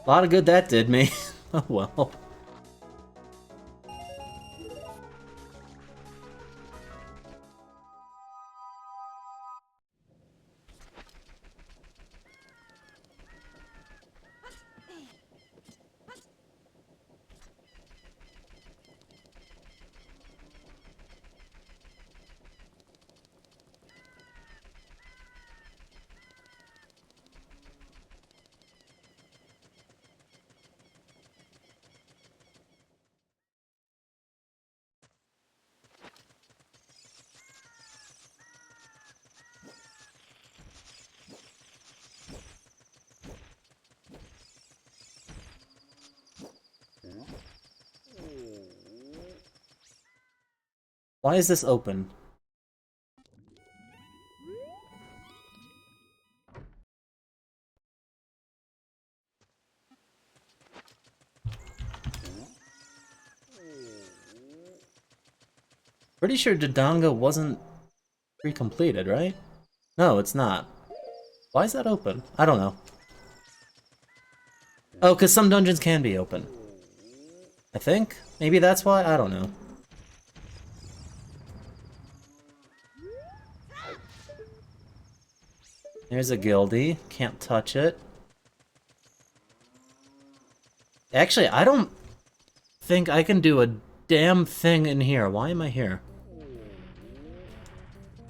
A lot of good that did me. Oh well. Why is this open? Pretty sure Dodongo wasn't pre-completed, right? No, it's not. Why is that open? I don't know. Oh, because some dungeons can be open. I think? Maybe that's why? I don't know. There's a guildie. Can't touch it. Actually, I don't think I can do a damn thing in here. Why am I here?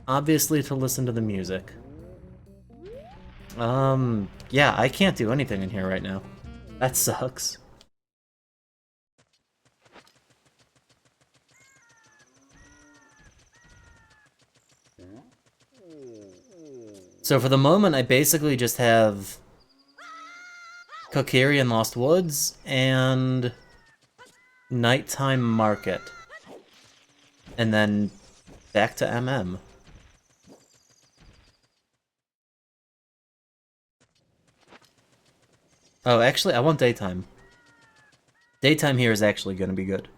Obviously to listen to the music. Yeah, I can't do anything in here right now. That sucks. So for the moment, I basically just have Kokiri and Lost Woods and Nighttime Market. And then back to MM. Oh, actually, I want daytime. Daytime here is actually going to be good.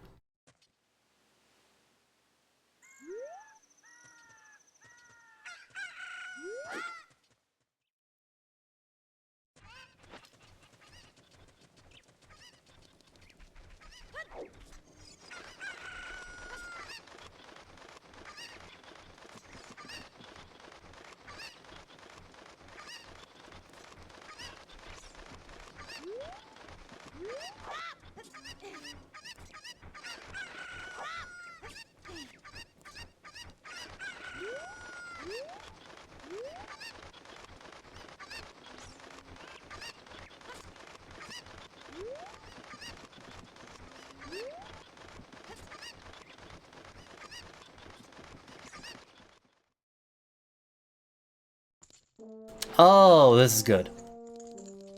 Oh, this is good.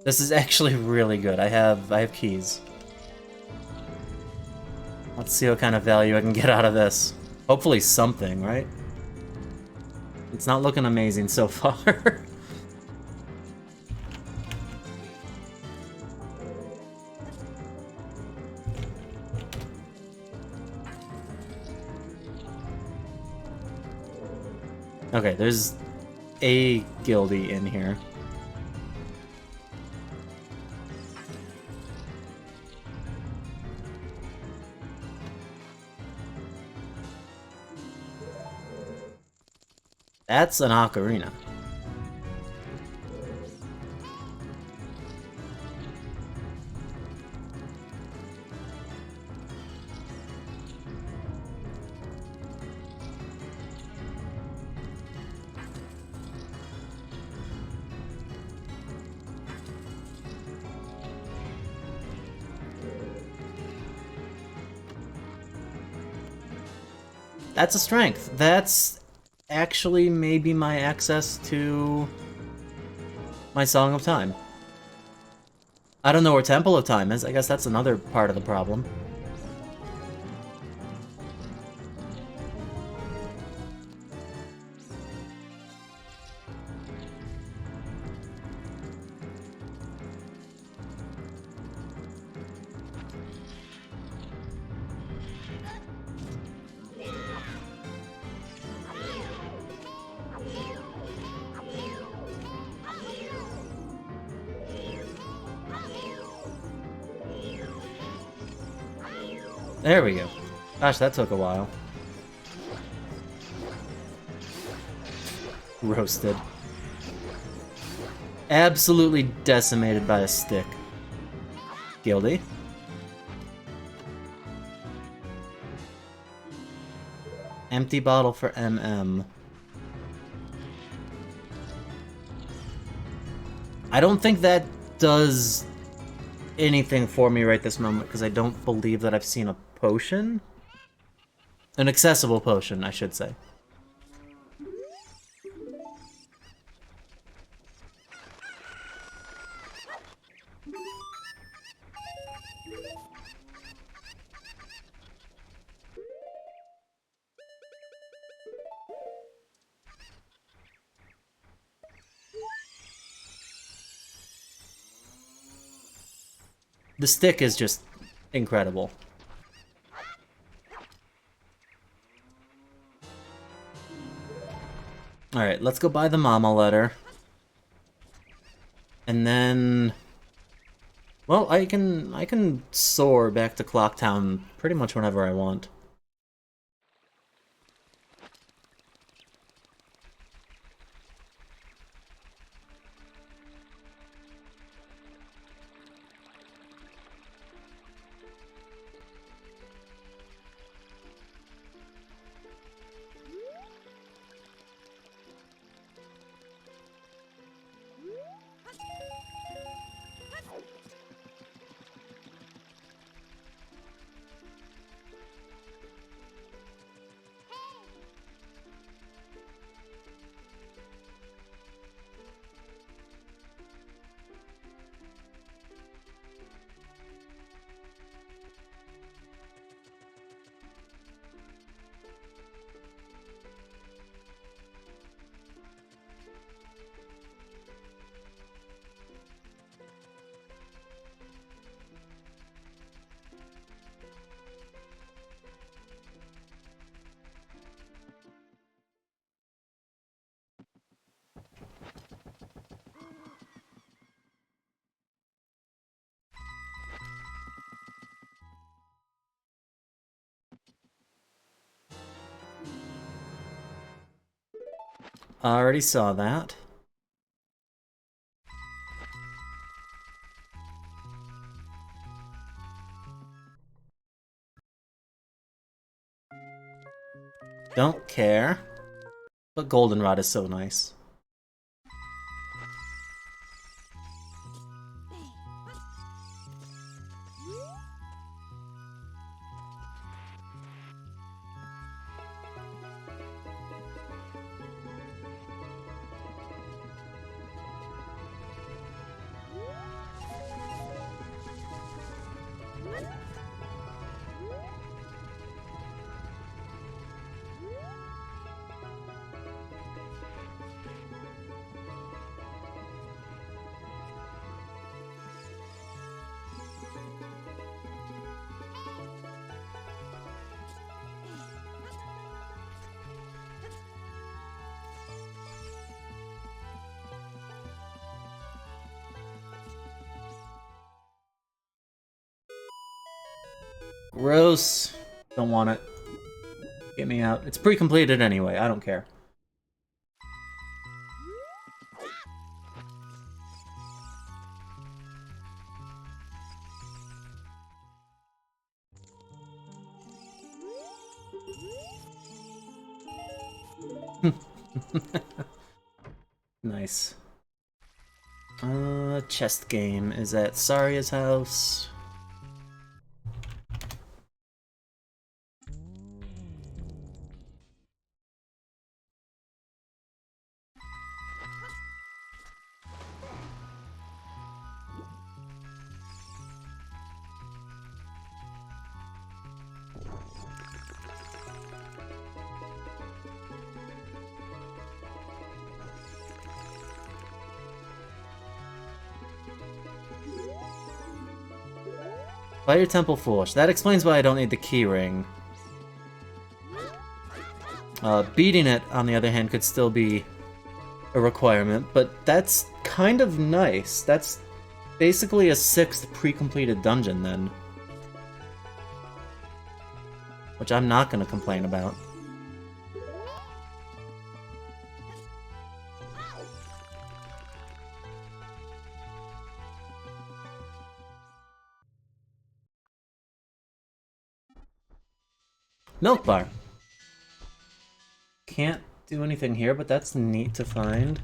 This is actually really good. I have keys. Let's see what kind of value I can get out of this. Hopefully something, right? It's not looking amazing so far. Okay, there's a guildie in here. That's an ocarina. That's a strength. That's actually maybe my access to my Song of Time. I don't know where Temple of Time is. I guess that's another part of the problem. There we go. Gosh, that took a while. Roasted. Absolutely decimated by a stick. Guilty. Empty bottle for MM. I don't think that does anything for me right this moment, because I don't believe that I've seen a potion. An accessible potion, I should say. The stick is just incredible. Alright, let's go buy the mama letter. And then... well, I can soar back to Clocktown pretty much whenever I want. I already saw that. Don't care. But goldenrod is so nice. Gross. Don't want it. Get me out. It's pre-completed anyway. I don't care. Nice. Chest game is at Saria's house. Fire Temple Foolish. That explains why I don't need the keyring. Beating it, on the other hand, could still be a requirement, but that's kind of nice. That's basically a 6th pre-completed dungeon, then. Which I'm not gonna complain about. Milk bar. Can't do anything here, but that's neat to find.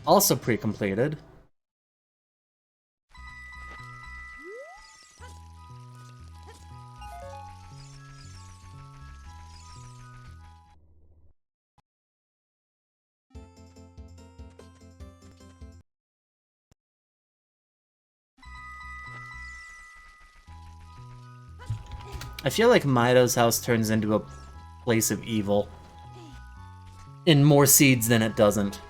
Also pre-completed. I feel like Mido's house turns into a place of evil in more seeds than it doesn't.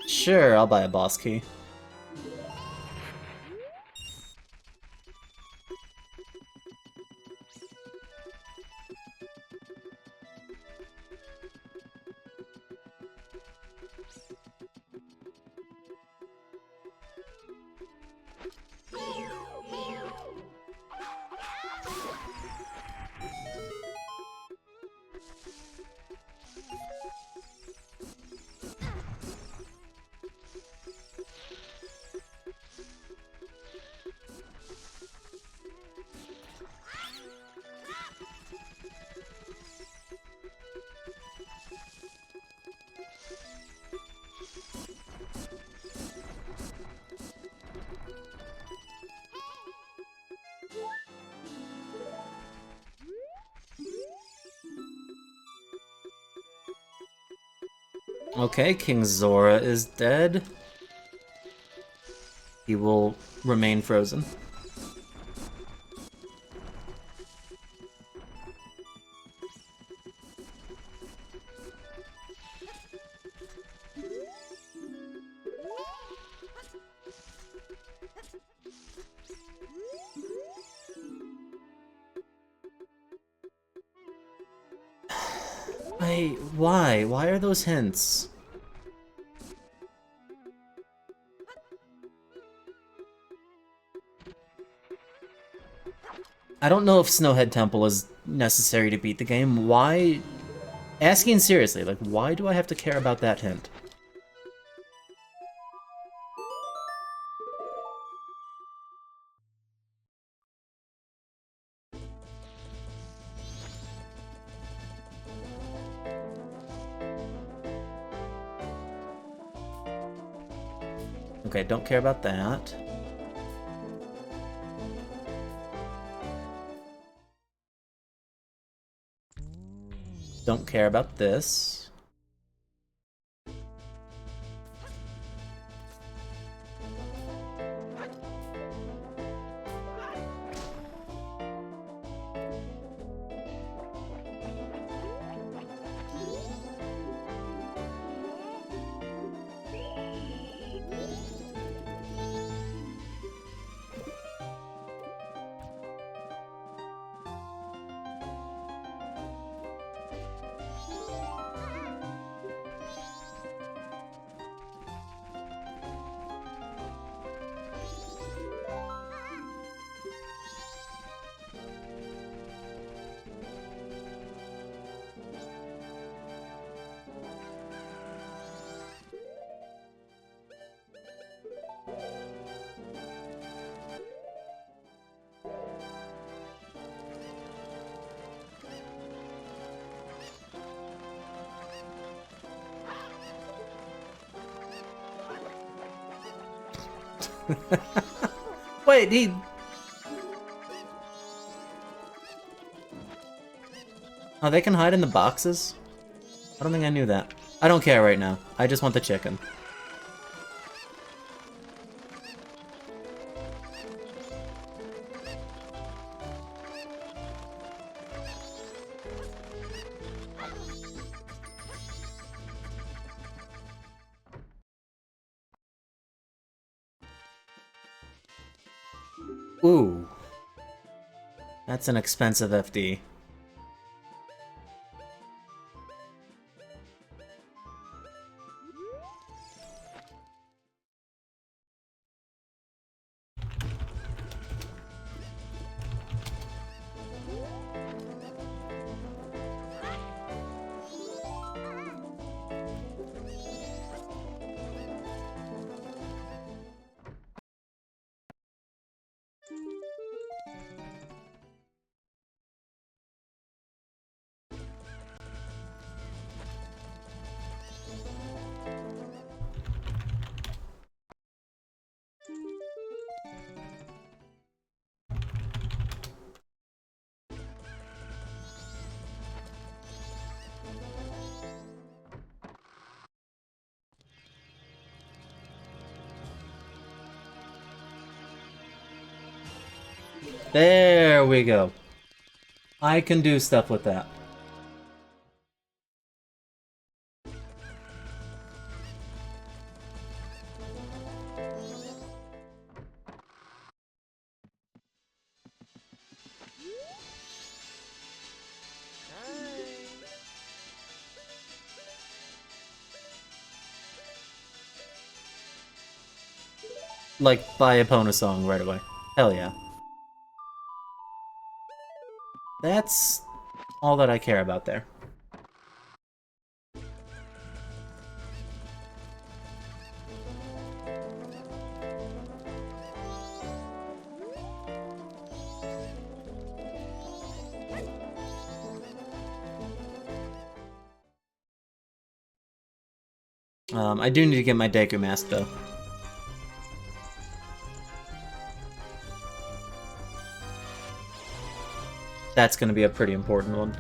Sure, I'll buy a boss key. Okay, King Zora is dead. He will remain frozen. Wait, why? Why are those hints? I don't know if Snowhead Temple is necessary to beat the game. Why? Asking seriously, like, why do I have to care about that hint? Okay, don't care about that. Don't care about this. Wait, he... Oh, they can hide in the boxes? I don't think I knew that. I don't care right now. I just want the chicken. Ooh. That's an expensive FD. There we go. I can do stuff with that. Like, buy Epona song right away. Hell yeah. That's all that I care about there. I do need to get my Deku Mask, though. That's gonna be a pretty important one.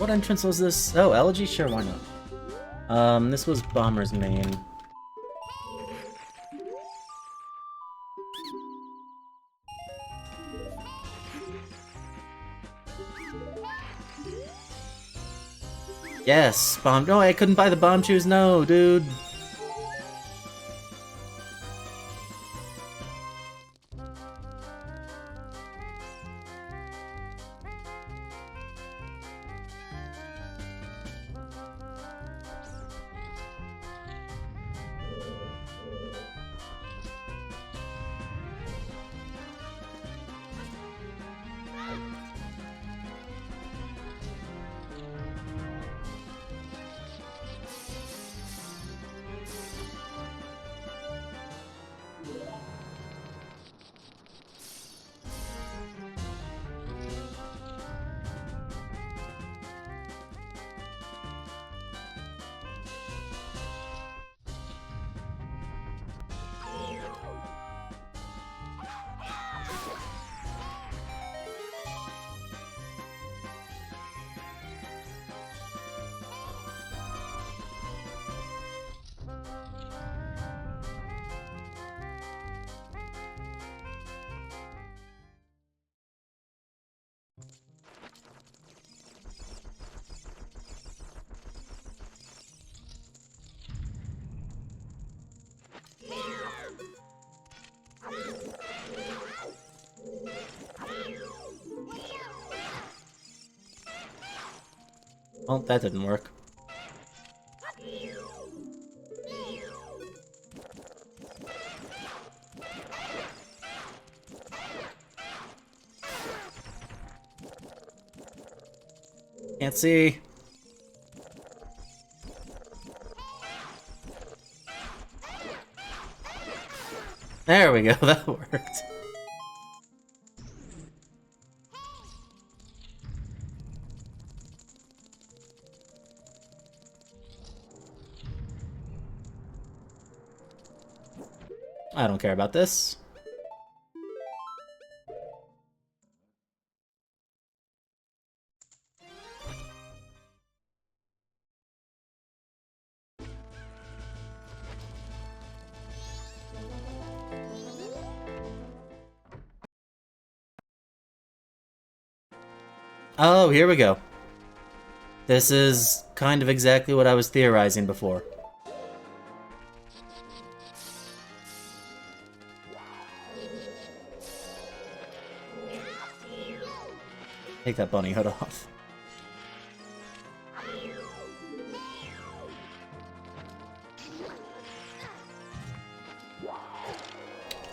What entrance was this? Oh, Elegy? Sure, why not? This was Bomber's main. Yes, bomb. No, I couldn't buy the bomb shoes. No, dude. Oh, that didn't work. Can't see. There we go, that worked. I don't care about this. Oh, here we go. This is kind of exactly what I was theorizing before. Take that bunny hood off.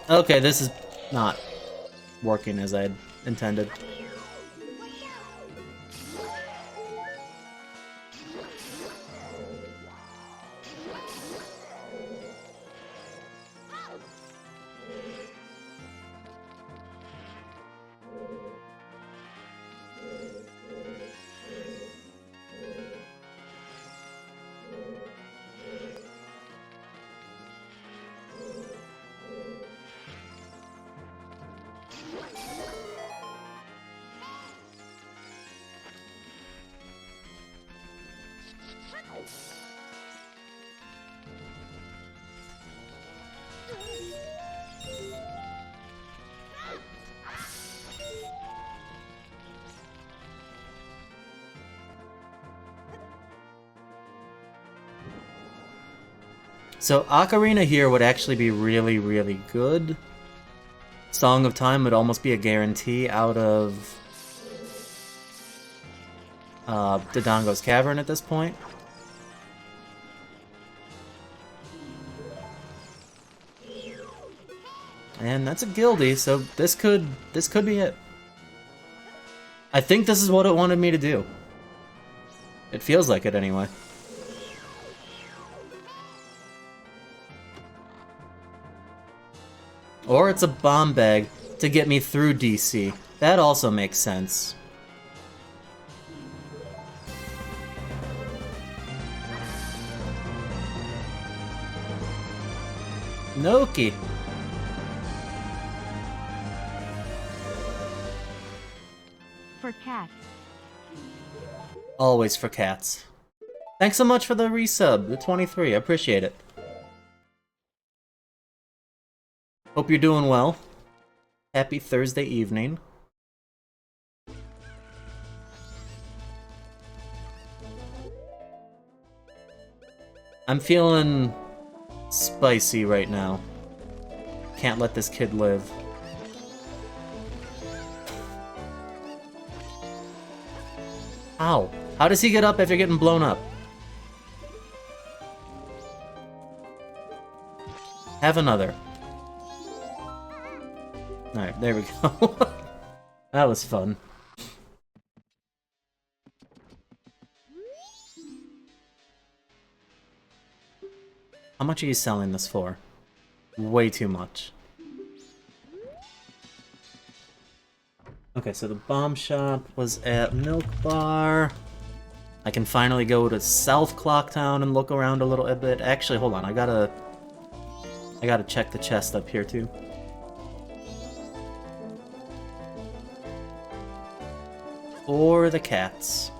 Okay, this is not working as I had intended. So Ocarina here would actually be really, really good. Song of Time would almost be a guarantee out of Dodongo's Cavern at this point. And that's a guildie, so this could be it. I think this is what it wanted me to do. It feels like it anyway. Or it's a bomb bag to get me through DC. That also makes sense. Noki. For cat. Always for cats. Thanks so much for the resub, the 23. I appreciate it. Hope you're doing well. Happy Thursday evening. I'm feeling spicy right now. Can't let this kid live. Ow. How does he get up after getting blown up? Have another. Alright, there we go. That was fun. How much are you selling this for? Way too much. Okay, so the bomb shop was at Milk Bar. I can finally go to South Clocktown and look around a little bit. Actually, hold on, I gotta check the chest up here too. For the cats.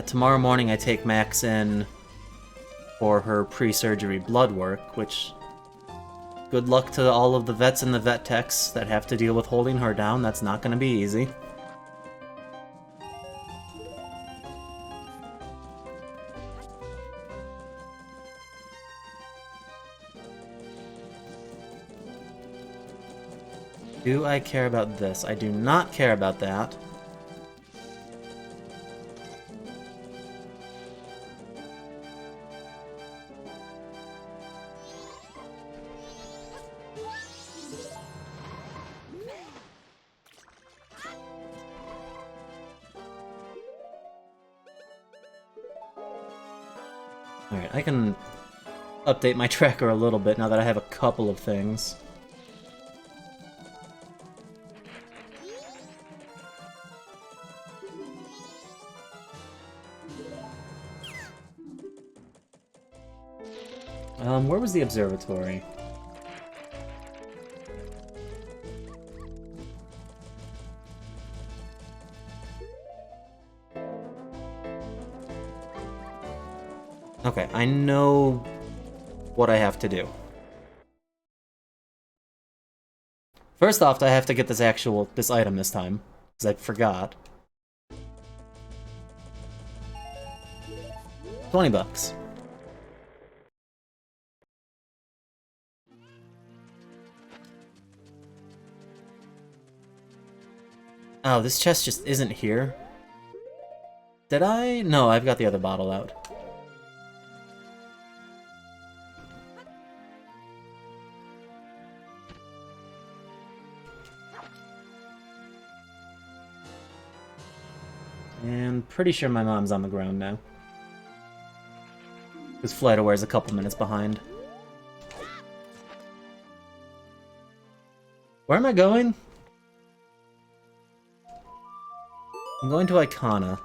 Tomorrow morning I take Max in for her pre-surgery blood work, which... Good luck to all of the vets and the vet techs that have to deal with holding her down. That's not gonna be easy. Do I care about this? I do not care about that. Alright, I can update my tracker a little bit now that I have a couple of things. Where was the observatory? Okay, I know what I have to do. First off, I have to get this item this time, because I forgot. 20 bucks. Oh, this chest just isn't here. Did I? No, I've got the other bottle out. And pretty sure my mom's on the ground now. Because FlightAware's a couple minutes behind. Where am I going? I'm going to Icona.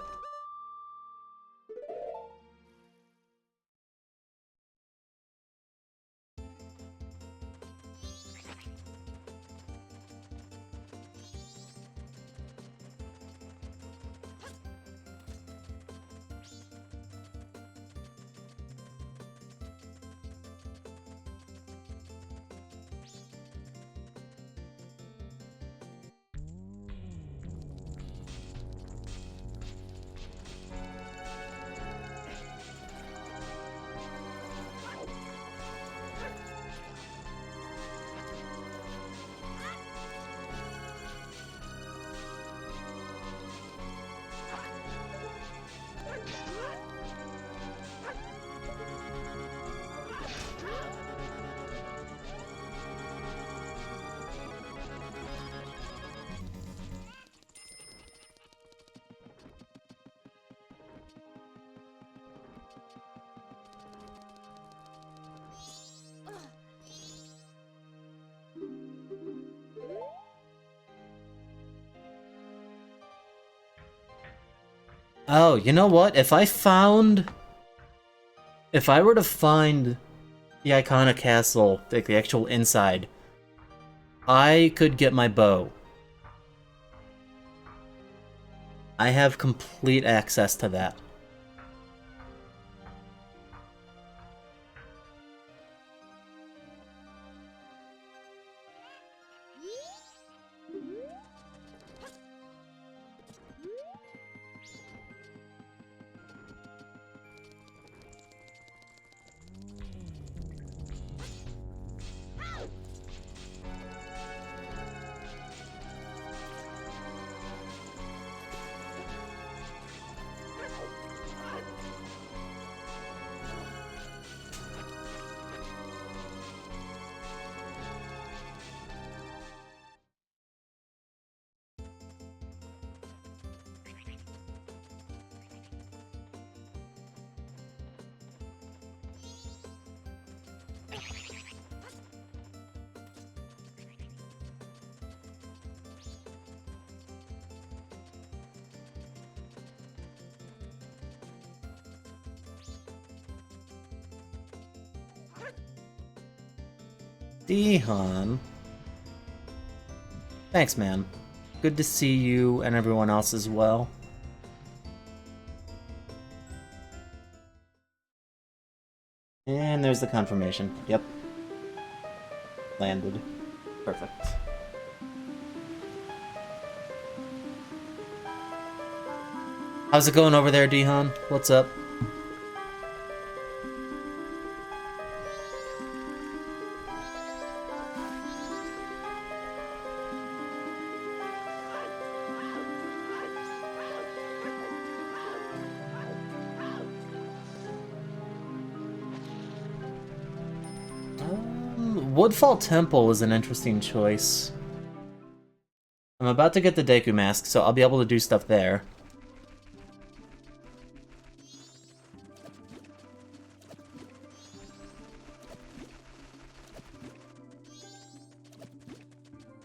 Oh, you know what? If I were to find the Icona Castle, like the actual inside, I could get my bow. I have complete access to that. Dihan. Thanks, man. Good to see you and everyone else as well. And there's the confirmation. Yep. Landed. Perfect. How's it going over there, Dihan? What's up? Woodfall Temple is an interesting choice. I'm about to get the Deku Mask, so I'll be able to do stuff there.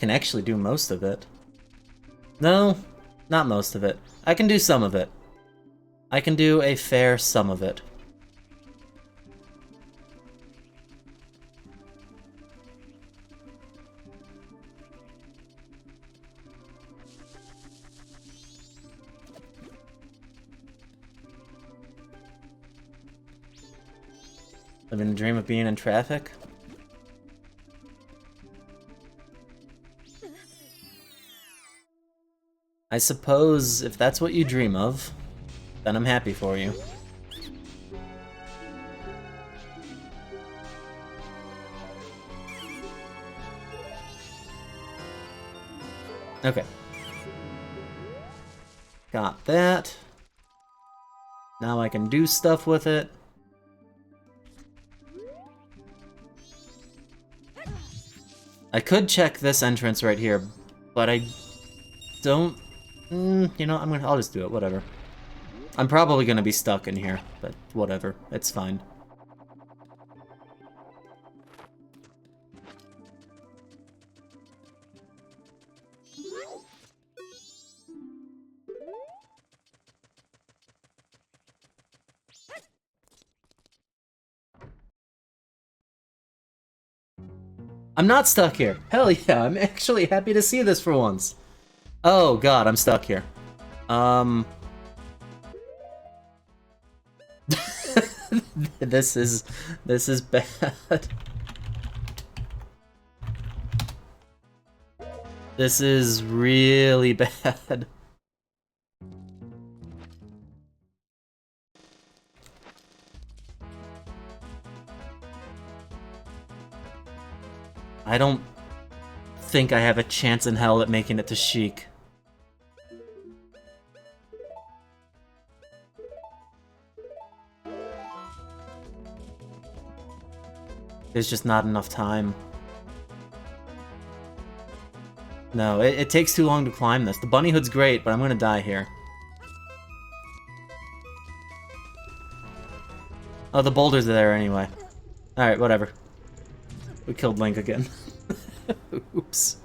Can actually do most of it. No, not most of it. I can do some of it. I can do a fair sum of it. Living a dream of being in traffic? I suppose if that's what you dream of, then I'm happy for you. Okay. Got that. Now I can do stuff with it. I could check this entrance right here, but I don't... you know, I'll just do it, whatever. I'm probably gonna be stuck in here, but whatever, it's fine. I'm not stuck here. Hell yeah, I'm actually happy to see this for once. Oh god, I'm stuck here. This is bad. This is really bad. I don't think I have a chance in hell at making it to Sheik. There's just not enough time. No, it takes too long to climb this. The bunny hood's great, but I'm gonna die here. Oh, the boulders are there anyway. Alright, whatever. We killed Link again. Oops.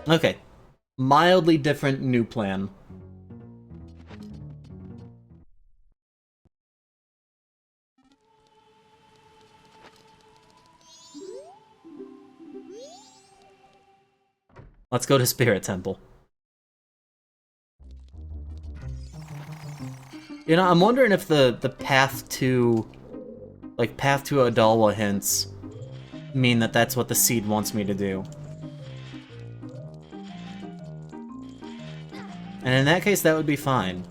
Okay. Mildly different new plan. Let's go to Spirit Temple. You know, I'm wondering if the path to... like, path to Adalwa hints mean that that's what the seed wants me to do. And in that case, that would be fine.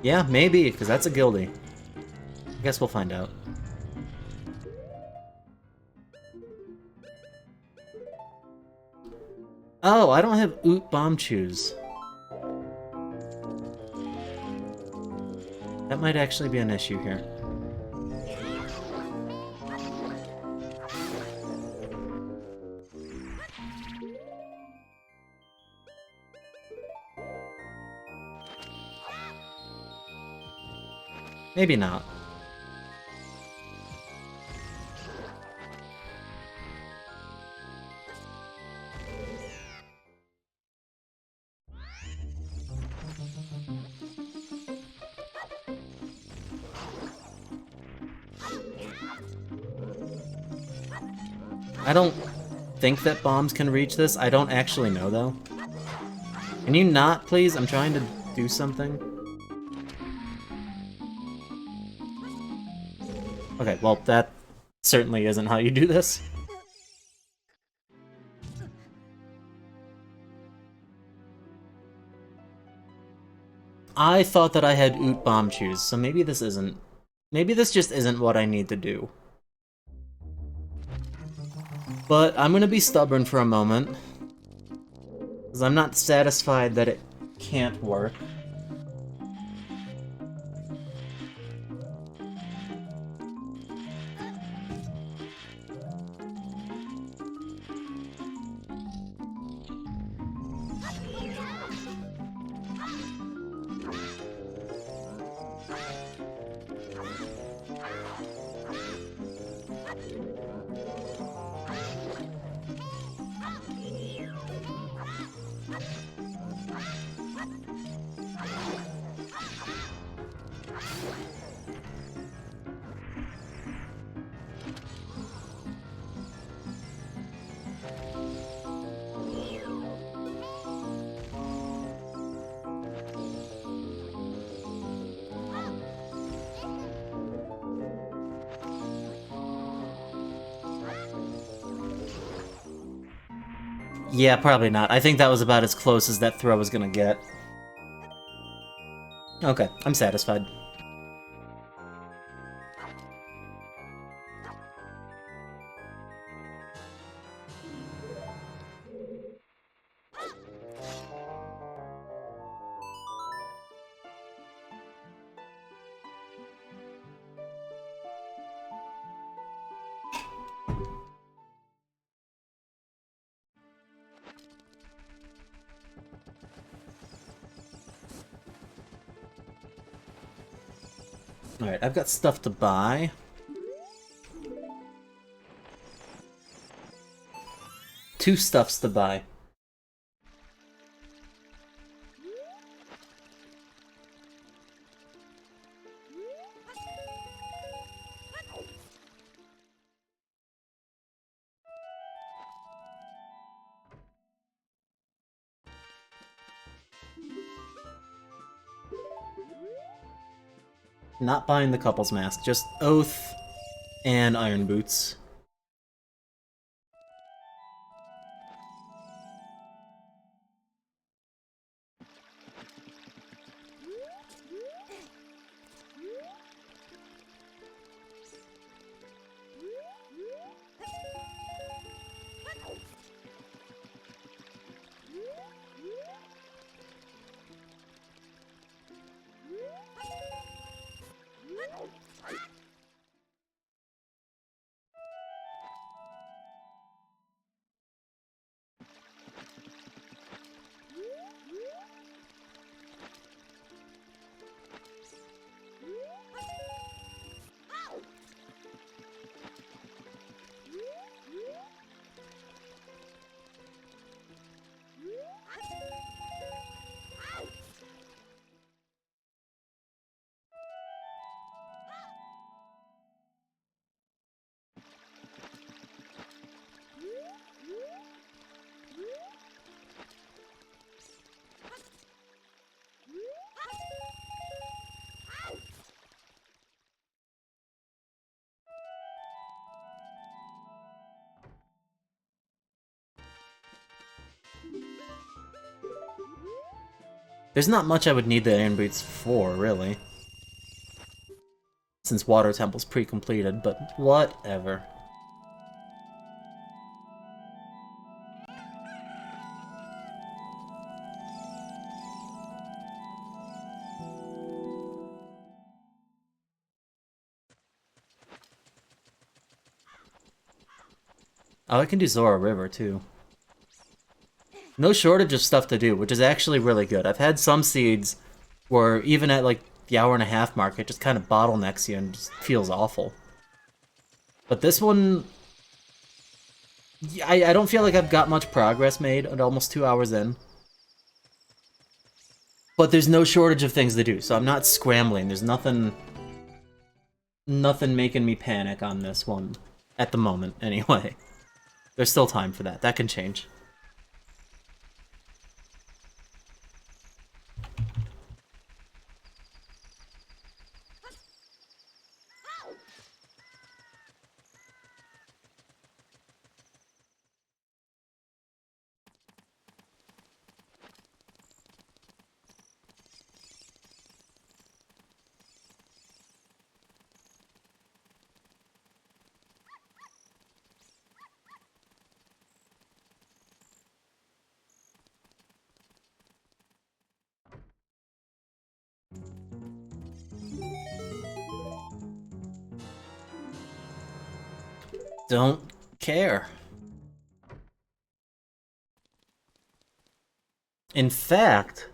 Yeah, maybe, because that's a guildie. I guess we'll find out. Oh, I don't have Oot Bomb Chews. That might actually be an issue here. Maybe not. I don't think that bombs can reach this. I don't actually know, though. Can you not, please? I'm trying to do something. Okay, well, that certainly isn't how you do this. I thought that I had Oot Bomb Chews, so maybe this isn't... maybe this just isn't what I need to do. But I'm gonna be stubborn for a moment, because I'm not satisfied that it can't work. Yeah, probably not. I think that was about as close as that throw was gonna get. Okay, I'm satisfied. Alright, I've got stuff to buy. Two stuffs to buy. Not buying the couple's mask, just Oath and Iron Boots. There's not much I would need the Iron Boots for, really. Since Water Temple's pre-completed, but whatever. Oh, I can do Zora River, too. No shortage of stuff to do, which is actually really good. I've had some seeds where even at, like, the hour-and-a-half mark, it just kind of bottlenecks you and just feels awful. But this one... I don't feel like I've got much progress made at almost 2 hours in. But there's no shortage of things to do, so I'm not scrambling. There's nothing making me panic on this one. At the moment, anyway. There's still time for that. That can change. Don't care. In fact...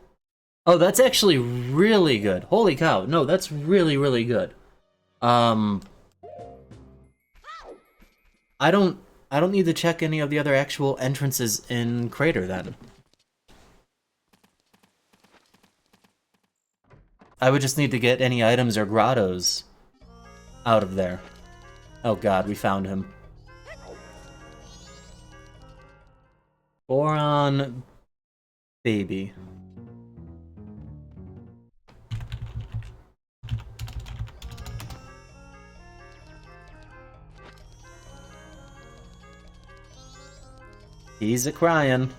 Oh, that's actually really good. Holy cow. No, that's really, really good. I don't need to check any of the other actual entrances in Crater, then. I would just need to get any items or grottos out of there. Oh god, we found him. Boron... baby. He's a-crying.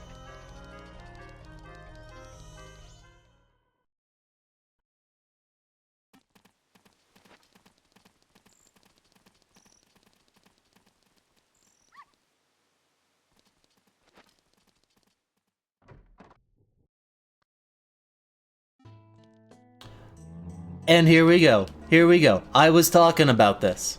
And here we go. Here we go. I was talking about this.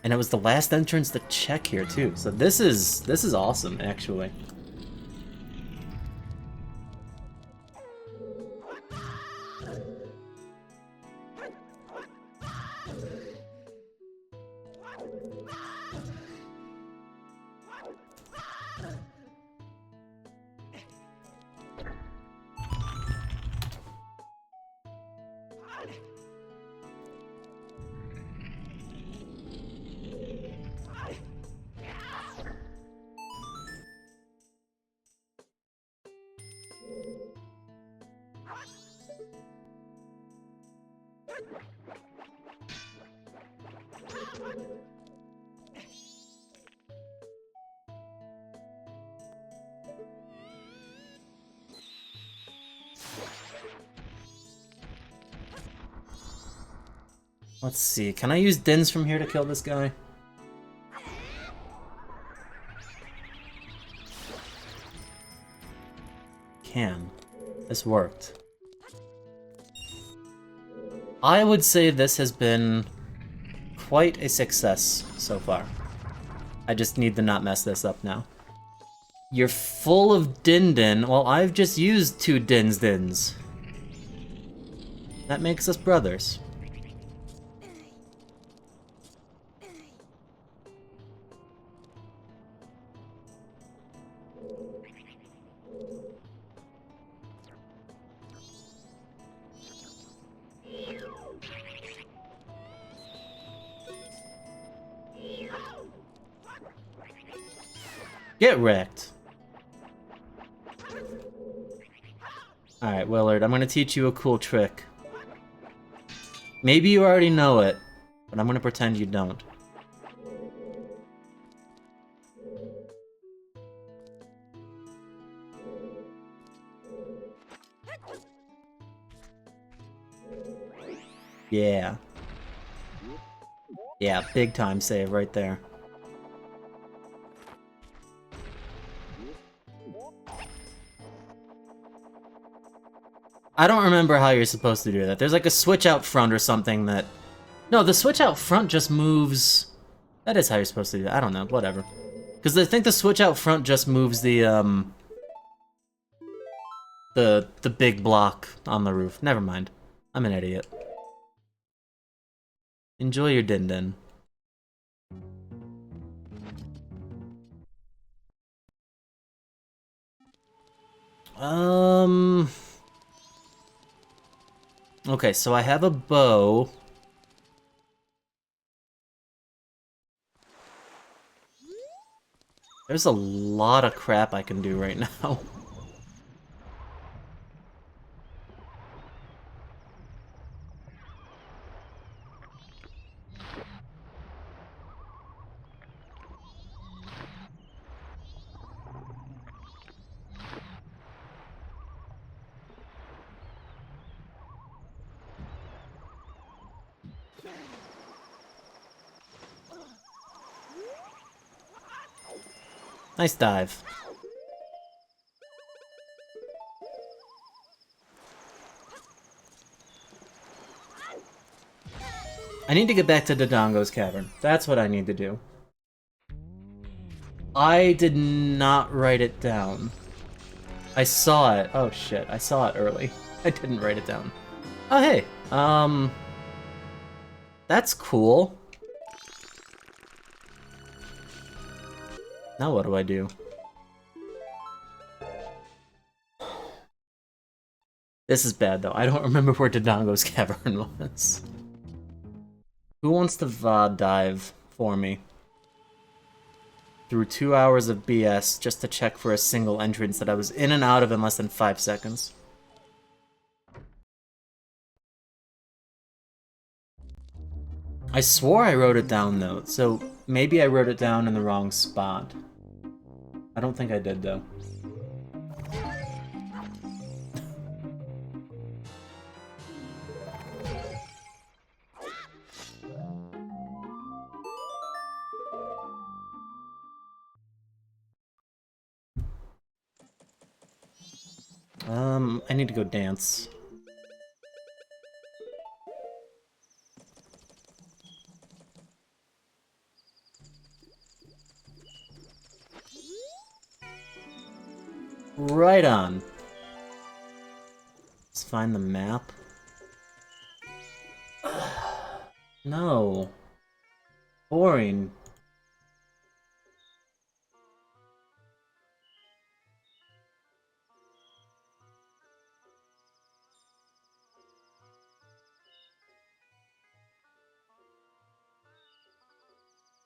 And it was the last entrance to check here too. So this is awesome, actually. Let's see, can I use Dins from here to kill this guy? Can. This worked. I would say this has been quite a success so far. I just need to not mess this up now. You're full of Din. Well, I've just used 2 Dins. That makes us brothers. Get wrecked. Alright, Willard, I'm gonna teach you a cool trick. Maybe you already know it, but I'm gonna pretend you don't. Yeah. Yeah, big time save right there. I don't remember how you're supposed to do that. There's like a switch out front or something that... No, the switch out front just moves... That is how you're supposed to do that. I don't know, whatever. Because I think the switch out front just moves the big block on the roof. Never mind. I'm an idiot. Enjoy your din-din. Okay, so I have a bow. There's a lot of crap I can do right now. Nice dive. I need to get back to Dodongo's cavern. That's what I need to do. I did not write it down. I saw it. Oh shit, I saw it early. I didn't write it down. Oh hey, that's cool. Now what do I do? This is bad though. I don't remember where Dodongo's cavern was. Who wants to VOD dive for me? Through 2 hours of BS just to check for a single entrance that I was in and out of in less than 5 seconds. I swore I wrote it down though, so maybe I wrote it down in the wrong spot. I don't think I did though. I need to go dance. Right on. Let's find the map. No. Boring.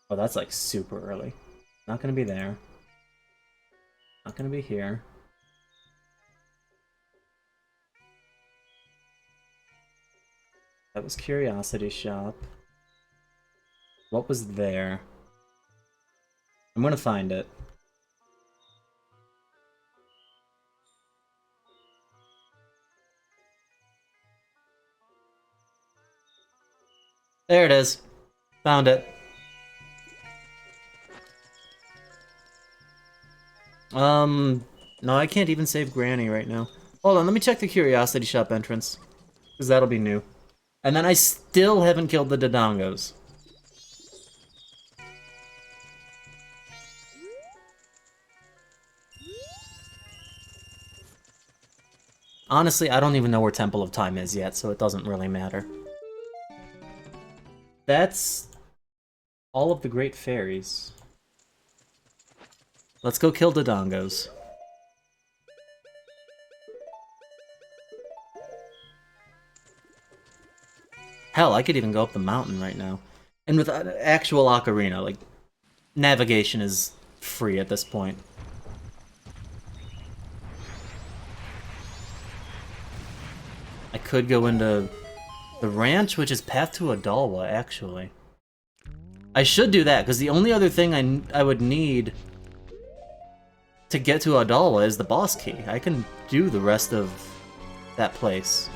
Oh, that's like super early. Not gonna be there. Not gonna be here. That was Curiosity Shop. What was there? I'm gonna find it. There it is. Found it. No, I can't even save Granny right now. Hold on, let me check the Curiosity Shop entrance. Because that'll be new. And then I still haven't killed the Dodongos. Honestly, I don't even know where Temple of Time is yet, so it doesn't really matter. That's all of the great fairies. Let's go kill Dodongos. Hell, I could even go up the mountain right now. And with actual Ocarina, like, navigation is free at this point. I could go into The ranch, which is path to Adalwa, actually. I should do that, because the only other thing I would need to get to Adalwa is the boss key. I can do the rest of that place.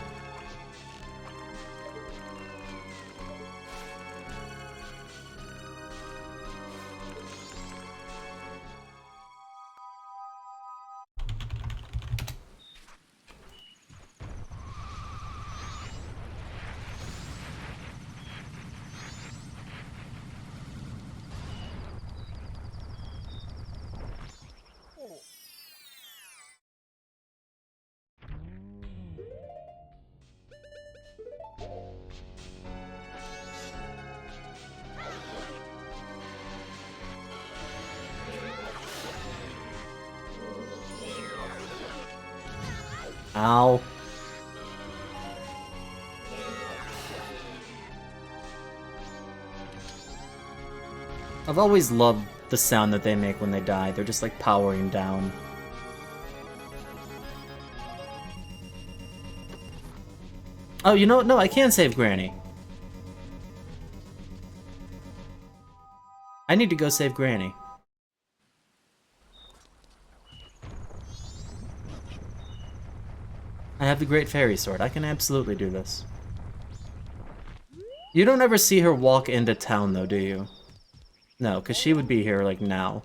Ow. I've always loved the sound that they make when they die. They're just like powering down. Oh, you know what? No, I can save Granny. I need to go save Granny. I have the Great Fairy Sword. I can absolutely do this. You don't ever see her walk into town, though, do you? No, because she would be here, like, now.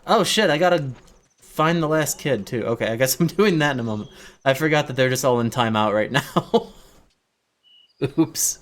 Oh, shit, I gotta find the last kid, too. Okay, I guess I'm doing that in a moment. I forgot that they're just all in timeout right now. Oops.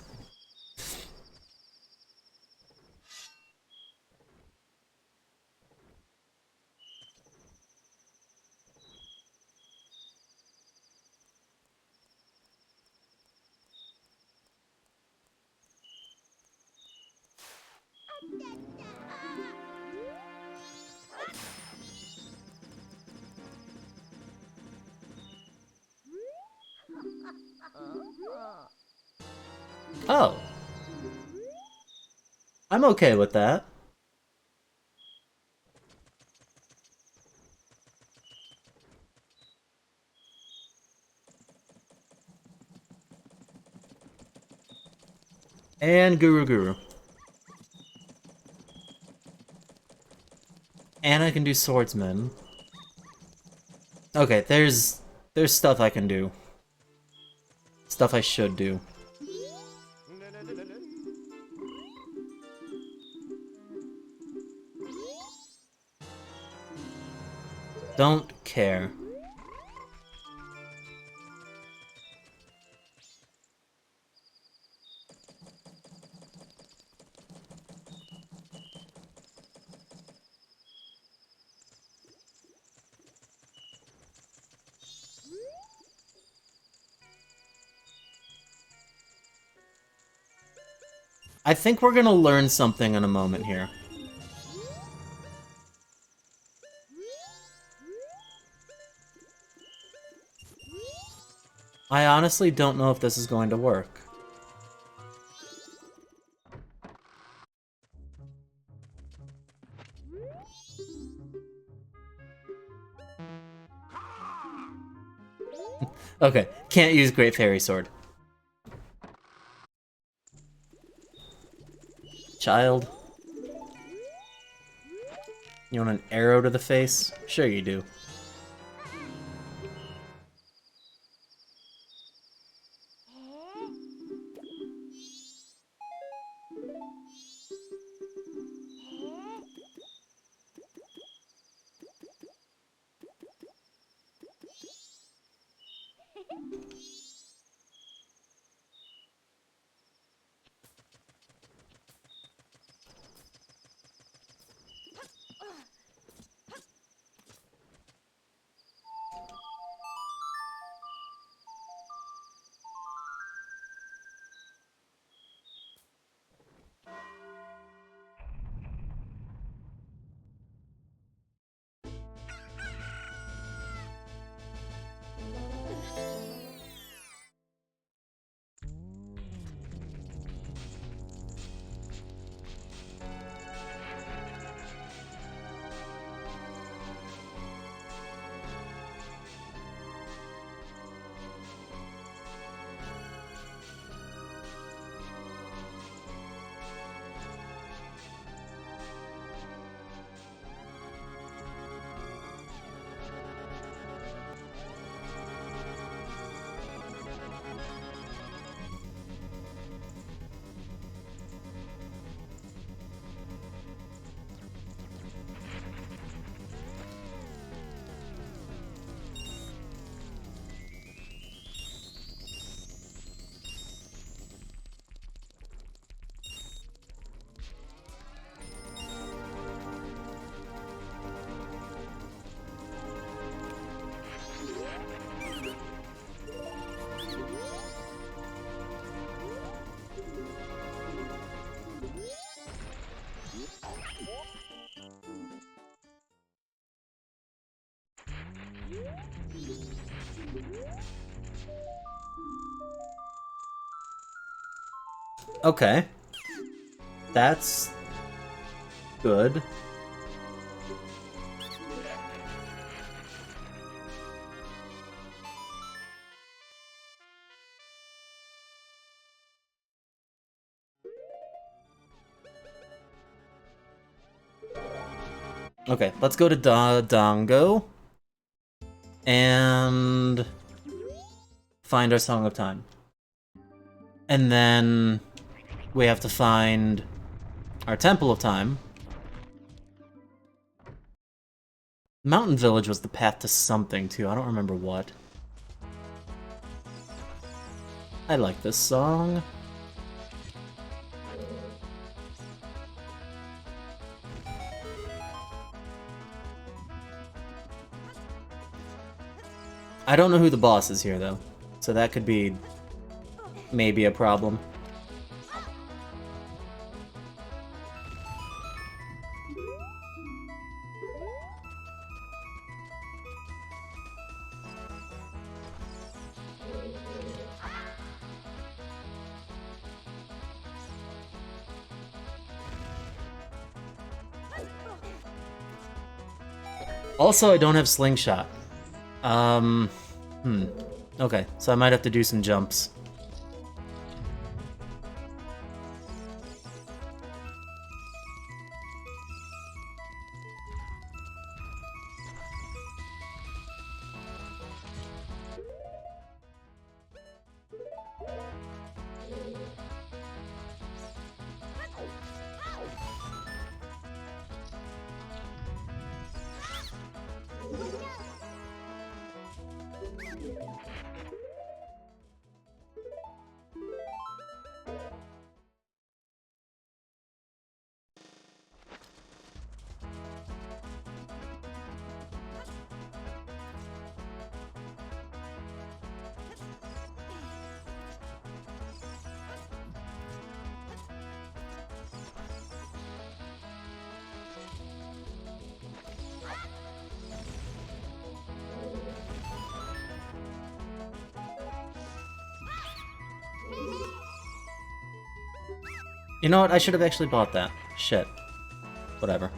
Oh. I'm okay with that. And Guru Guru. And I can do Swordsman. Okay, there's stuff I can do. Stuff I should do. Don't care. I think we're gonna learn something in a moment here. I honestly don't know if this is going to work. Okay, can't use Great Fairy Sword. Child. You want an arrow to the face? Sure you do. Okay. That's good. Okay, let's go to Dongo and find our Song of Time. And then we have to find our Temple of Time. Mountain Village was the path to something, too. I don't remember what. I like this song. I don't know who the boss is here, though. So that could be maybe a problem. Also, I don't have Slingshot. Okay, so I might have to do some jumps. You know what? I should have actually bought that. Shit. Whatever.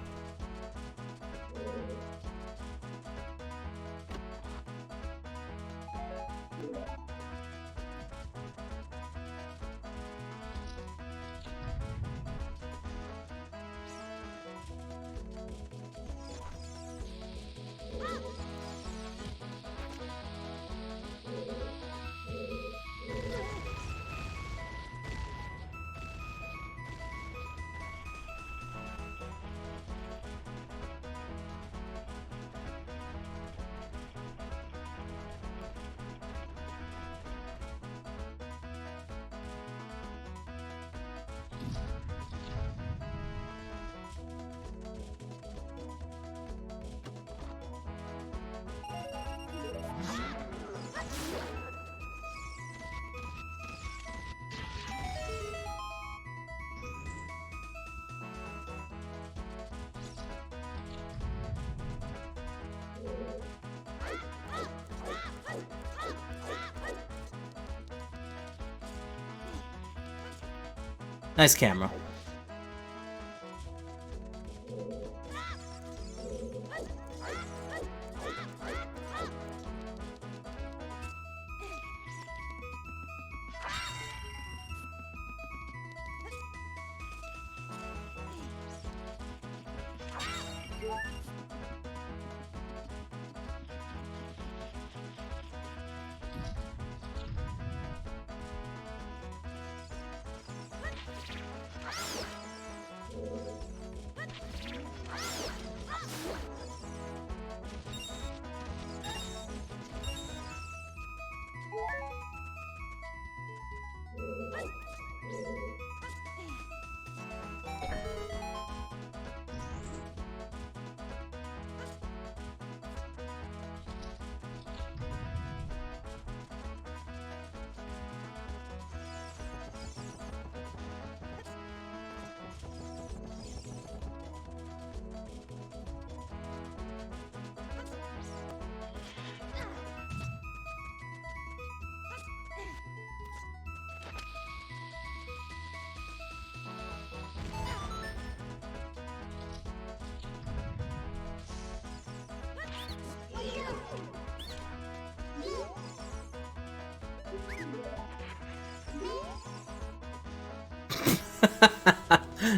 Nice camera.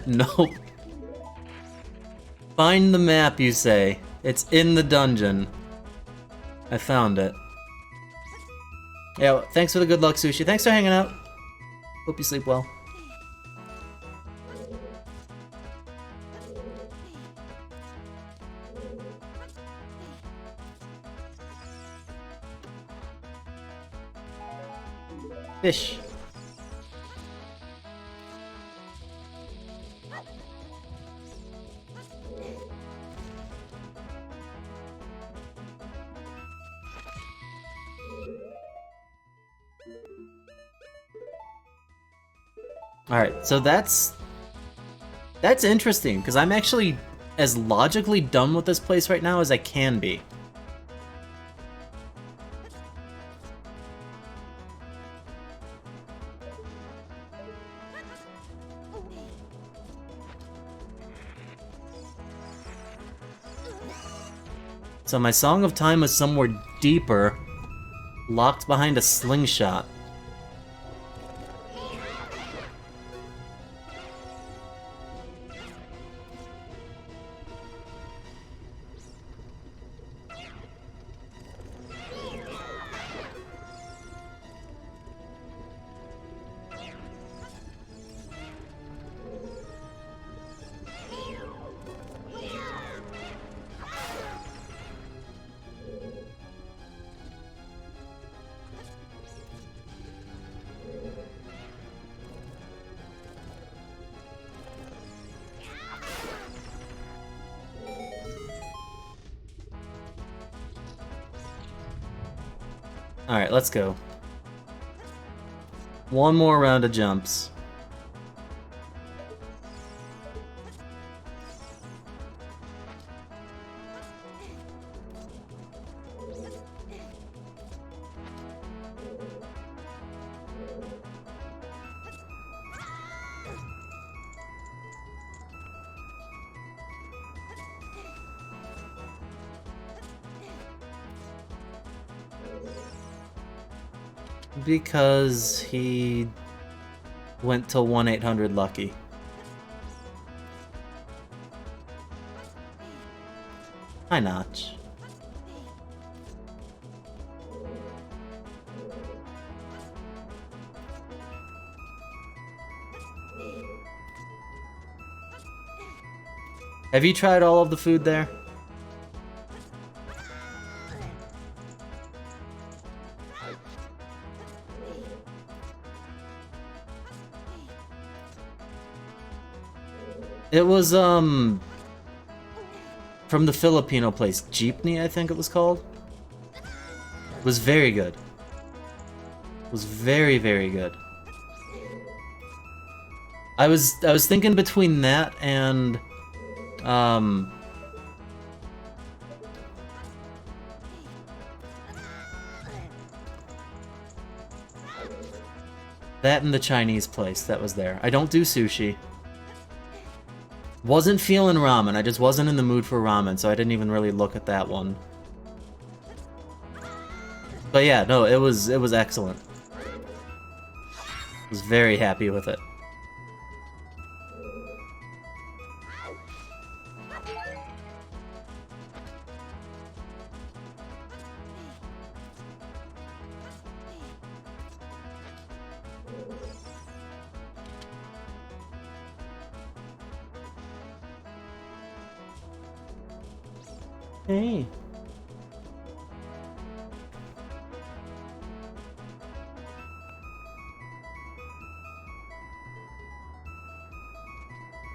Nope. Find the map, you say. It's in the dungeon. I found it. Yeah, well, thanks for the good luck, Sushi. Thanks for hanging out. Hope you sleep well. Fish. Alright, so that's interesting, because I'm actually as logically done with this place right now as I can be. So my Song of Time was somewhere deeper, locked behind a slingshot. Alright, let's go. One more round of jumps. Because he went to 1-800-LUCKY. Hi, Notch. Have you tried all of the food there? It was, from the Filipino place, Jeepney, I think it was called. It was very good. It was very, very good. I was thinking between that and, that and the Chinese place that was there. I don't do sushi. Wasn't feeling ramen. I just wasn't in the mood for ramen, so I didn't even really look at that one. But yeah, no, it was excellent. I was very happy with it. Hey.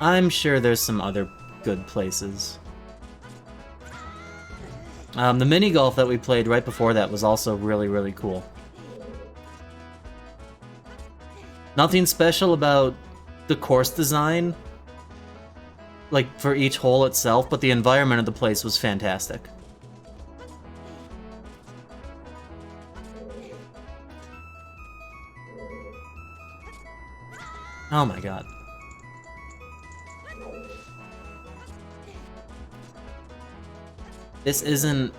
I'm sure there's some other good places. The mini golf that we played right before that was also really, really cool. Nothing special about the course design, like for each hole itself, but the environment of the place was fantastic. Oh my god. This isn't...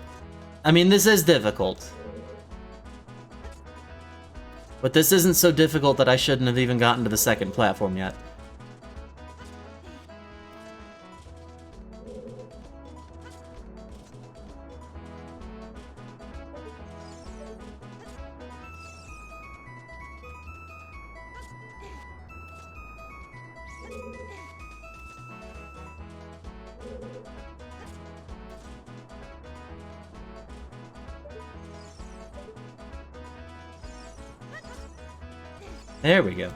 I mean, this is difficult. But this isn't so difficult that I shouldn't have even gotten to the second platform yet. There we go.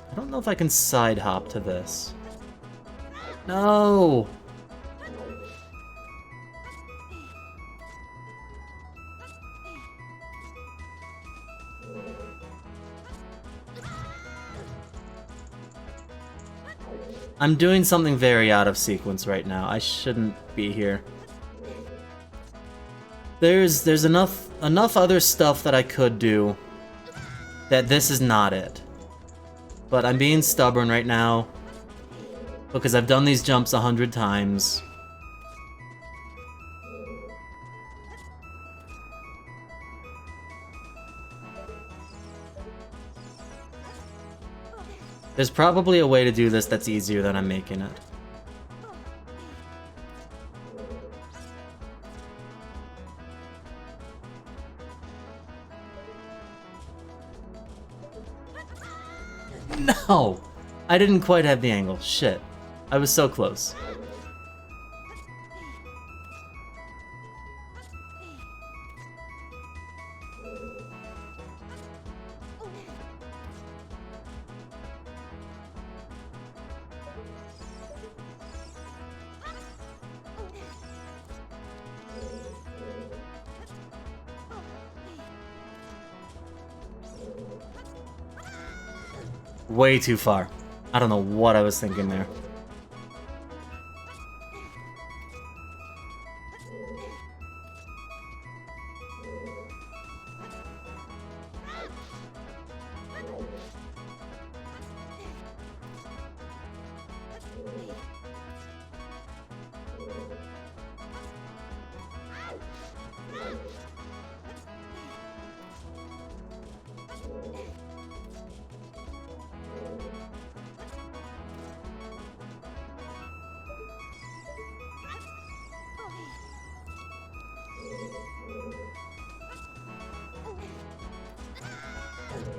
I don't know if I can side hop to this. No! I'm doing something very out of sequence right now. I shouldn't be here. There's enough other stuff that I could do that this is not it. But I'm being stubborn right now because I've done these jumps 100 times. There's probably a way to do this that's easier than I'm making it. No! I didn't quite have the angle. Shit. I was so close. Way too far. I don't know what I was thinking there.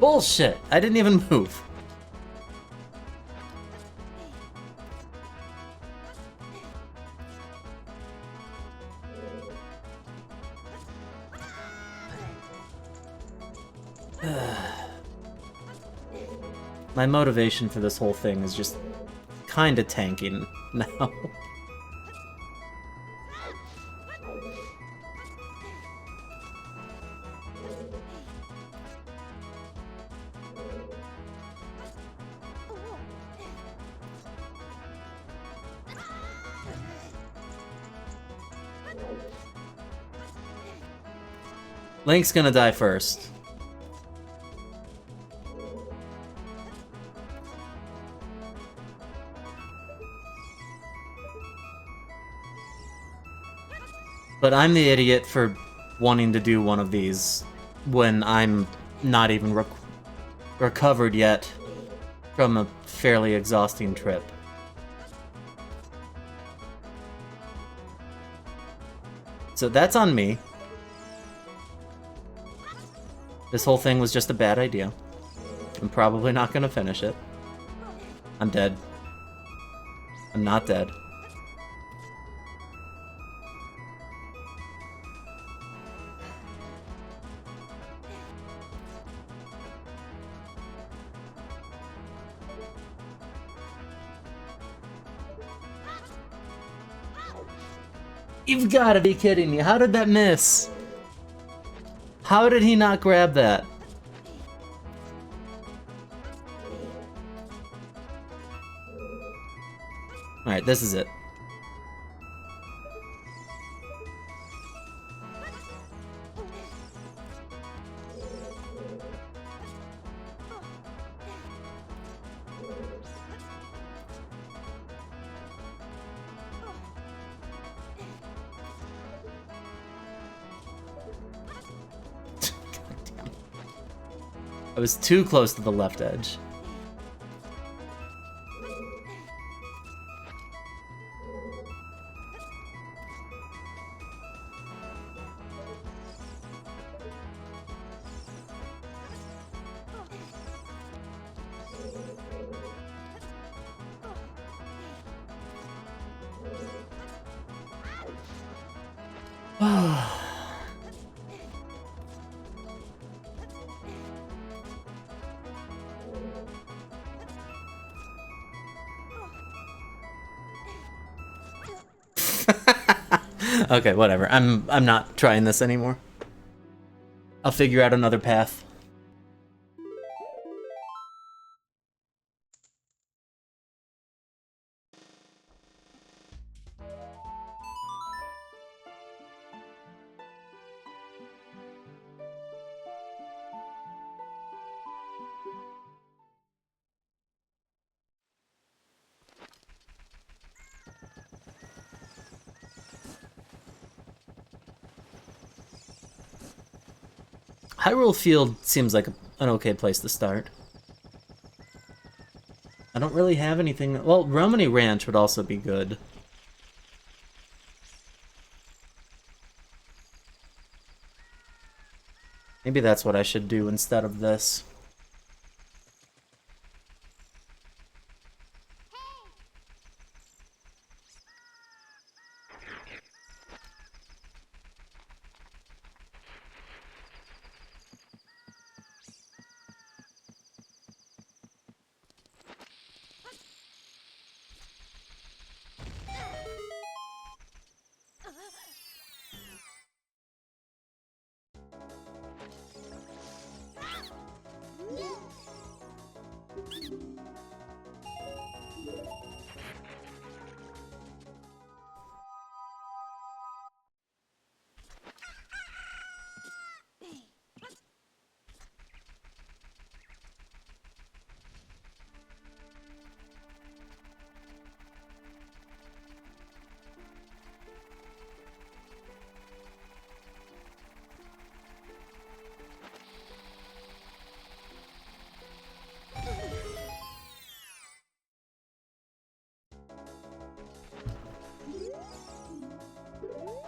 Bullshit! I didn't even move. My motivation for this whole thing is just kinda tanking now. Link's gonna die first. But I'm the idiot for wanting to do one of these when I'm not even recovered yet from a fairly exhausting trip. So that's on me. This whole thing was just a bad idea. I'm probably not gonna finish it. I'm dead. I'm not dead. You've gotta be kidding me. How did that miss? How did he not grab that? Alright, this is it. I was too close to the left edge. Okay, whatever. I'm not trying this anymore. I'll figure out another path. Hyrule Field seems like an okay place to start. I don't really have anything... Well, Romany Ranch would also be good. Maybe that's what I should do instead of this.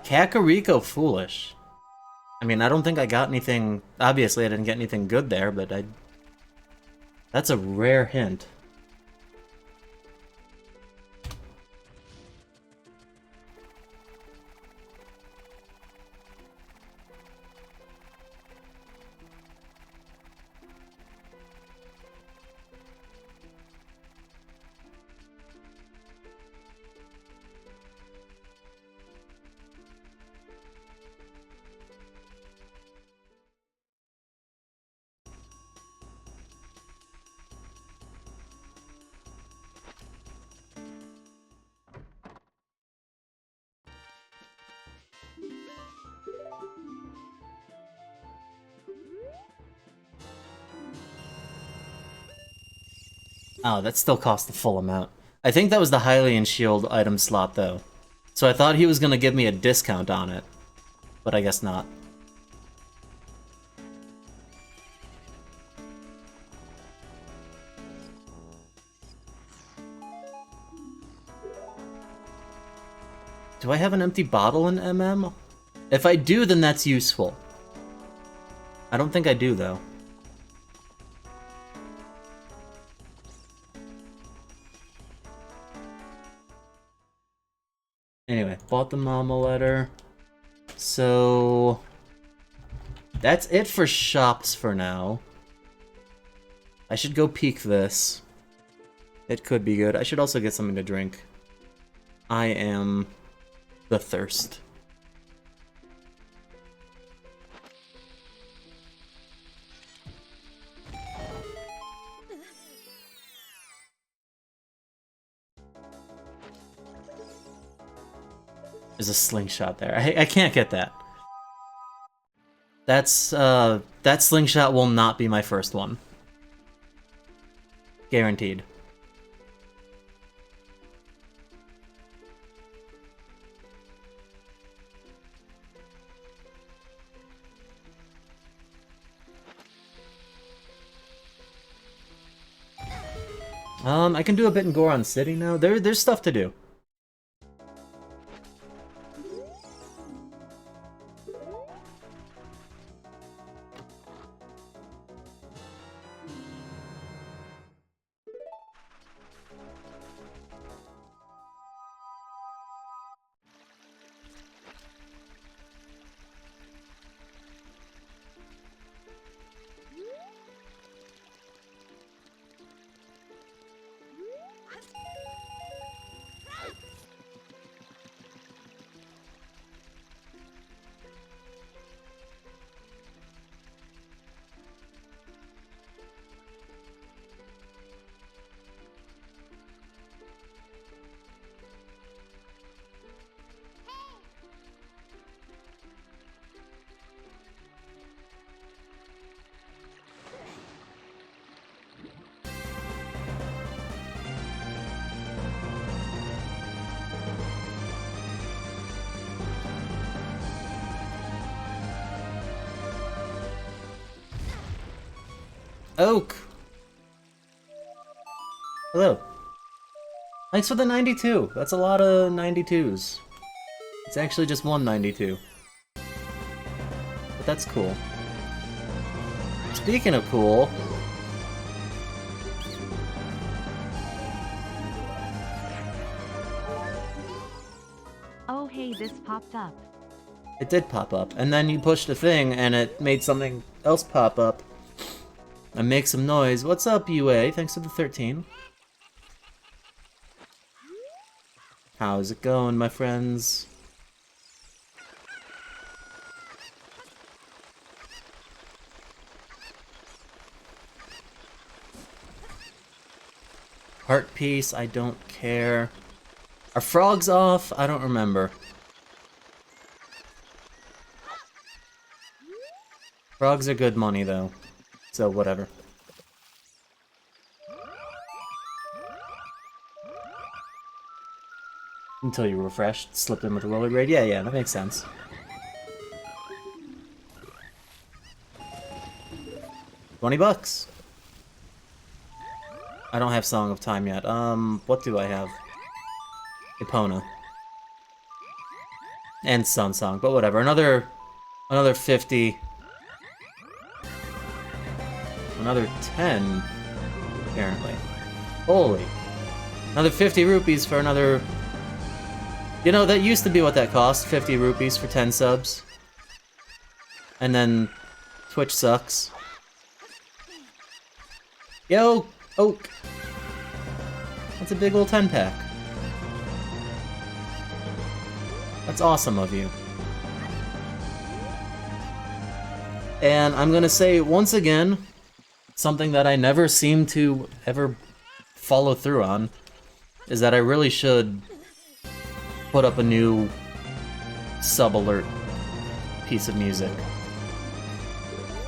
Kakariko Foolish. I mean, I don't think I got anything... Obviously, I didn't get anything good there, but I... That's a rare hint. Oh, that still cost the full amount. I think that was the Hylian Shield item slot, though. So I thought he was gonna give me a discount on it. But I guess not. Do I have an empty bottle in MM? If I do, then that's useful. I don't think I do, though. Anyway, bought the mama letter. So... that's it for shops for now. I should go peek this. It could be good. I should also get something to drink. I am... the thirst. There's a slingshot there. I can't get that. That slingshot will not be my first one. Guaranteed. I can do a bit in Goron City now. There's stuff to do. Oak! Hello. Thanks for the 92. That's a lot of 92s. It's actually just one 92. But that's cool. Speaking of cool... Oh hey, this popped up. It did pop up, and then you pushed a thing and it made something else pop up. And make some noise. What's up, UA? Thanks for the 13. How's it going, my friends? Heart piece, I don't care. Are frogs off? I don't remember. Frogs are good money, though. So, whatever. Until you refreshed, slipped in with a roller grade. Yeah, that makes sense. $20. I don't have Song of Time yet. What do I have? Epona. And Sun Song, but whatever. Another 50. Another 10, apparently. Holy. Another 50 rupees for another... You know, that used to be what that cost, 50 rupees for 10 subs. And then Twitch sucks. Yo, Oak. That's a big old 10-pack. That's awesome of you. And I'm gonna say, once again, something that I never seem to ever follow through on, is that I really should put up a new sub-alert piece of music.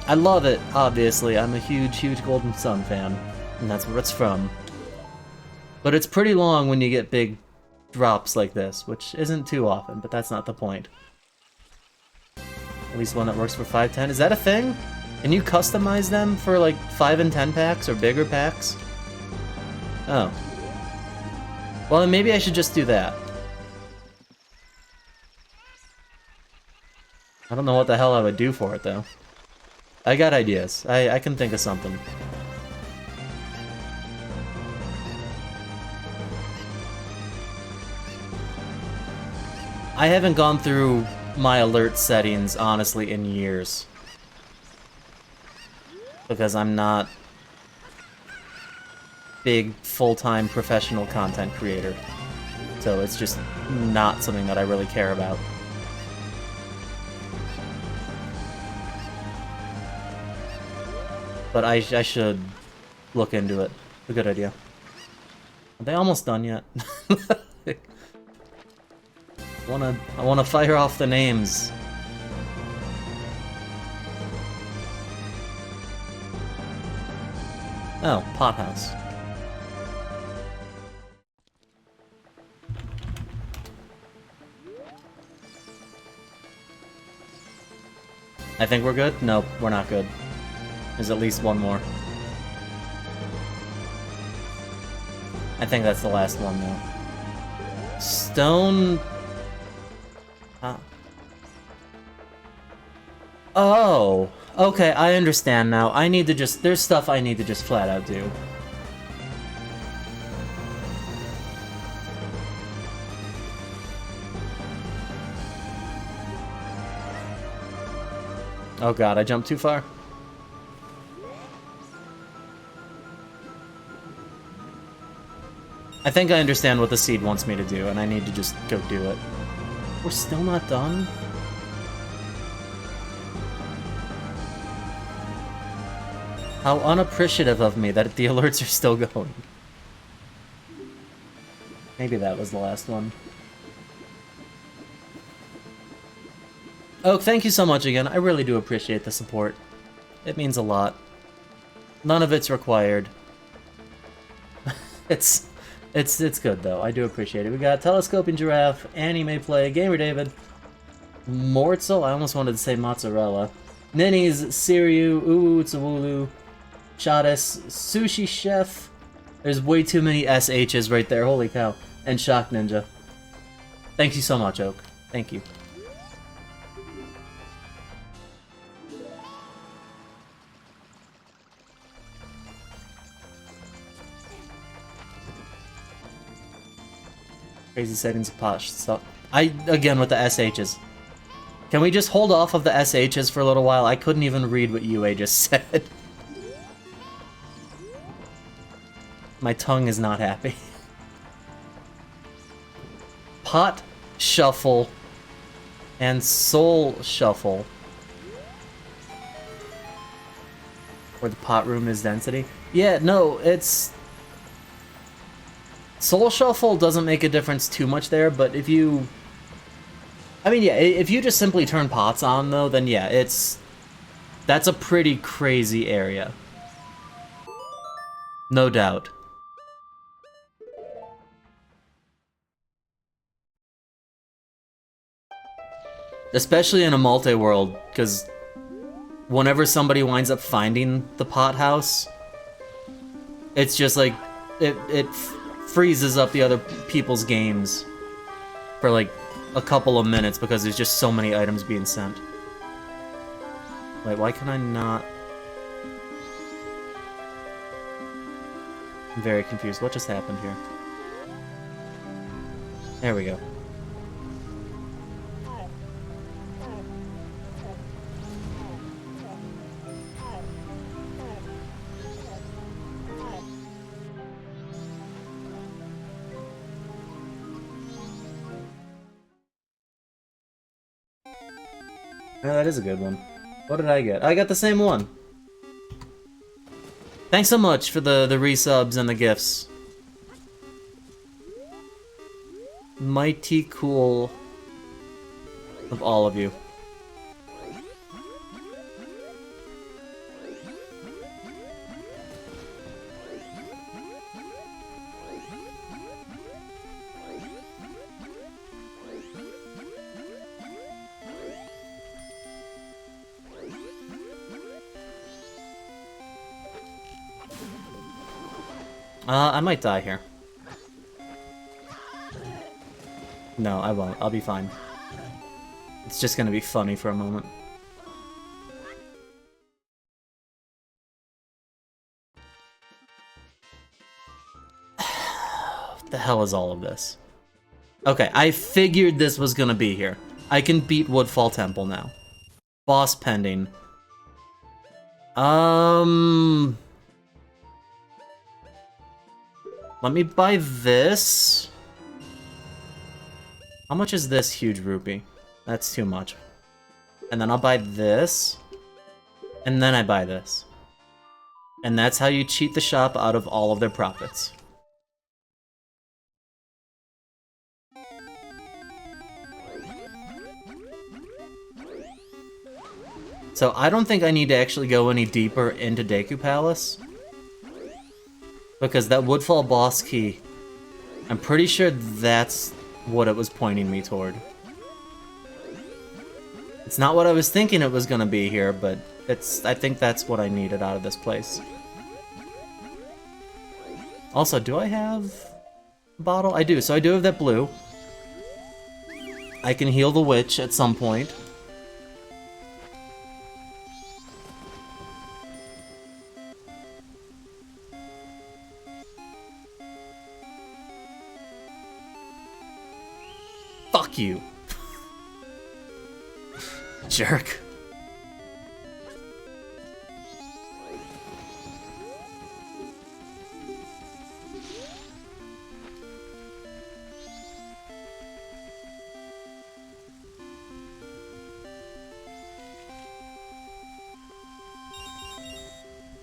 I love it, obviously. I'm a huge Golden Sun fan, and that's where it's from. But it's pretty long when you get big drops like this, which isn't too often, but that's not the point. At least one that works for 510. Is that a thing? Can you customize them for like 5 and 10 packs or bigger packs? Oh. Well, then maybe I should just do that. I don't know what the hell I would do for it, though. I got ideas. I can think of something. I haven't gone through my alert settings, honestly, in years. Because I'm not big, full-time professional content creator. So it's just not something that I really care about. But I should look into it. A good idea. Are they almost done yet? I wanna fire off the names. Oh, Pothouse. I think we're good? Nope, we're not good. There's at least one more. I think that's the last one, though. Stone... Oh! Okay, I understand now. I need to just... There's stuff I need to just flat out do. Oh god, I jumped too far. I think I understand what the seed wants me to do, and I need to just go do it. We're still not done? How unappreciative of me that the alerts are still going. Maybe that was the last one. Oh, thank you so much again. I really do appreciate the support. It means a lot. None of it's required. It's good though. I do appreciate it. We got Telescoping Giraffe, Anime Play, Gamer David, Mortzel, I almost wanted to say Mozzarella, Ninnies, Siriu, Uwu Tsawulu, Shadis, Sushi Chef. There's way too many SHs right there, holy cow. And Shock Ninja. Thank you so much, Oak. Thank you. Crazy settings of Posh stuff. Again, with the SHs. Can we just hold off of the SHs for a little while? I couldn't even read what UA just said. My tongue is not happy. Pot Shuffle and Soul Shuffle. Where the pot room is density. Yeah, no, it's... Soul Shuffle doesn't make a difference too much there, but if you... I mean, yeah, if you just simply turn pots on, though, then yeah, it's... That's a pretty crazy area. No doubt. Especially in a multi-world, because whenever somebody winds up finding the pot house, it's just like, it freezes up the other people's games for like a couple of minutes because there's just so many items being sent. Wait, why can I not? I'm very confused. What just happened here? There we go. Yeah, that is a good one. What did I get? I got the same one. Thanks so much for the resubs and the gifts. Mighty cool of all of you. I might die here. No, I won't. I'll be fine. It's just gonna be funny for a moment. What the hell is all of this? Okay, I figured this was gonna be here. I can beat Woodfall Temple now. Boss pending. Let me buy this. How much is this huge rupee? That's too much. And then I'll buy this. And then I buy this. And that's how you cheat the shop out of all of their profits. So I don't think I need to actually go any deeper into Deku Palace. Because that Woodfall boss key, I'm pretty sure that's what it was pointing me toward. It's not what I was thinking it was gonna be here, but I think that's what I needed out of this place. Also, do I have a bottle? I do, so I do have that blue. I can heal the witch at some point. Fuck you. Jerk.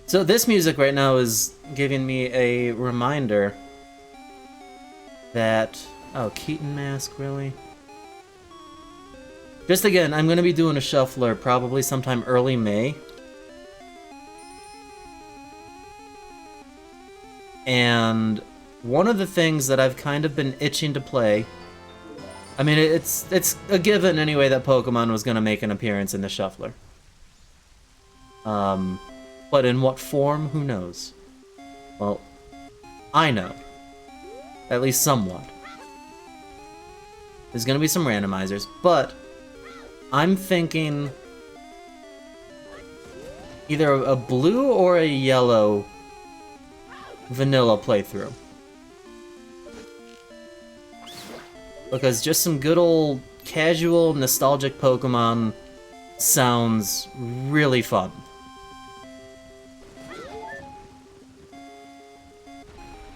So this music right now is giving me a reminder that... Oh, Keaton Mask, really? Just again, I'm gonna be doing a shuffler probably sometime early May. And one of the things that I've kind of been itching to play... I mean, it's a given anyway that Pokemon was gonna make an appearance in the shuffler. But in what form, who knows? Well, I know. At least somewhat. There's gonna be some randomizers, but I'm thinking either a blue or a yellow vanilla playthrough. Because just some good old casual, nostalgic Pokemon sounds really fun.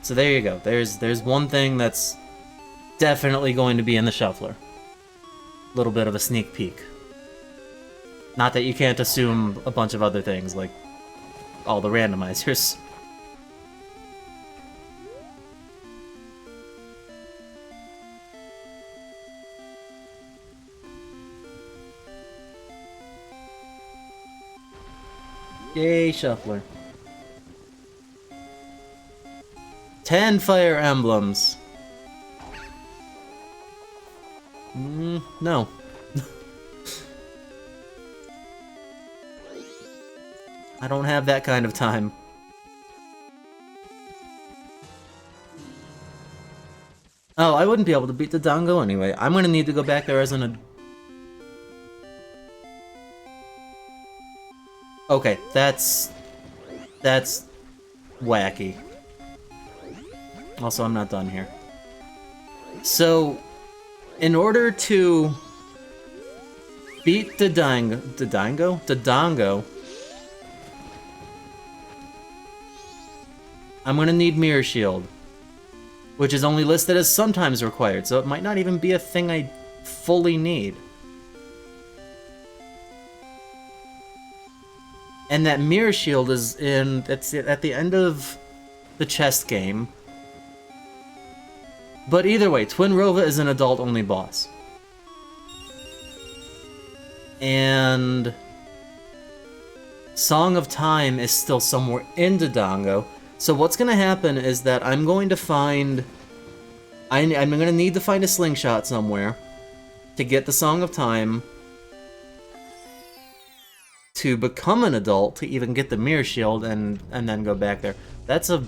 So there you go. There's one thing that's definitely going to be in the shuffler. Little bit of a sneak peek. Not that you can't assume a bunch of other things, like all the randomizers. Yay, shuffler. 10 Fire Emblems. No. I don't have that kind of time. Oh, I wouldn't be able to beat the Dongo anyway. I'm gonna need to go back there as an... Okay, that's wacky. Also, I'm not done here. So, in order to beat the Dongo, I'm gonna need Mirror Shield, which is only listed as sometimes required, so it might not even be a thing I fully need. And that Mirror Shield is it's at the end of the chest game. But either way, Twin Rova is an adult-only boss. And Song of Time is still somewhere in Dodongo. So what's gonna happen is that I'm going to find... I'm gonna need to find a slingshot somewhere to get the Song of Time, to become an adult, to even get the Mirror Shield, and then go back there. That's a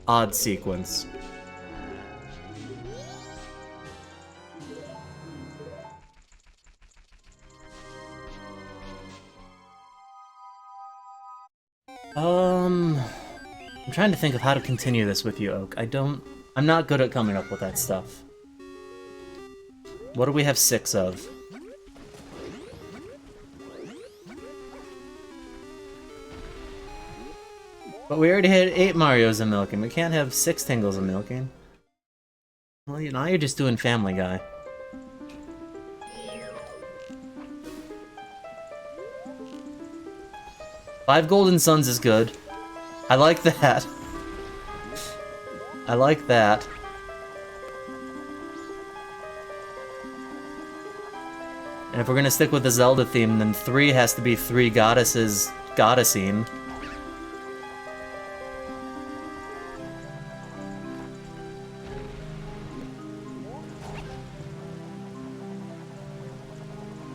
odd sequence. I'm trying to think of how to continue this with you, Oak. I'm not good at coming up with that stuff. What do we have 6 of? But we already had 8 Marios of milking. We can't have 6 Tingles of milking. Well, now you're just doing Family Guy. Five Golden Suns is good. I like that. I like that. And if we're gonna stick with the Zelda theme, then 3 has to be 3 goddesses goddessing.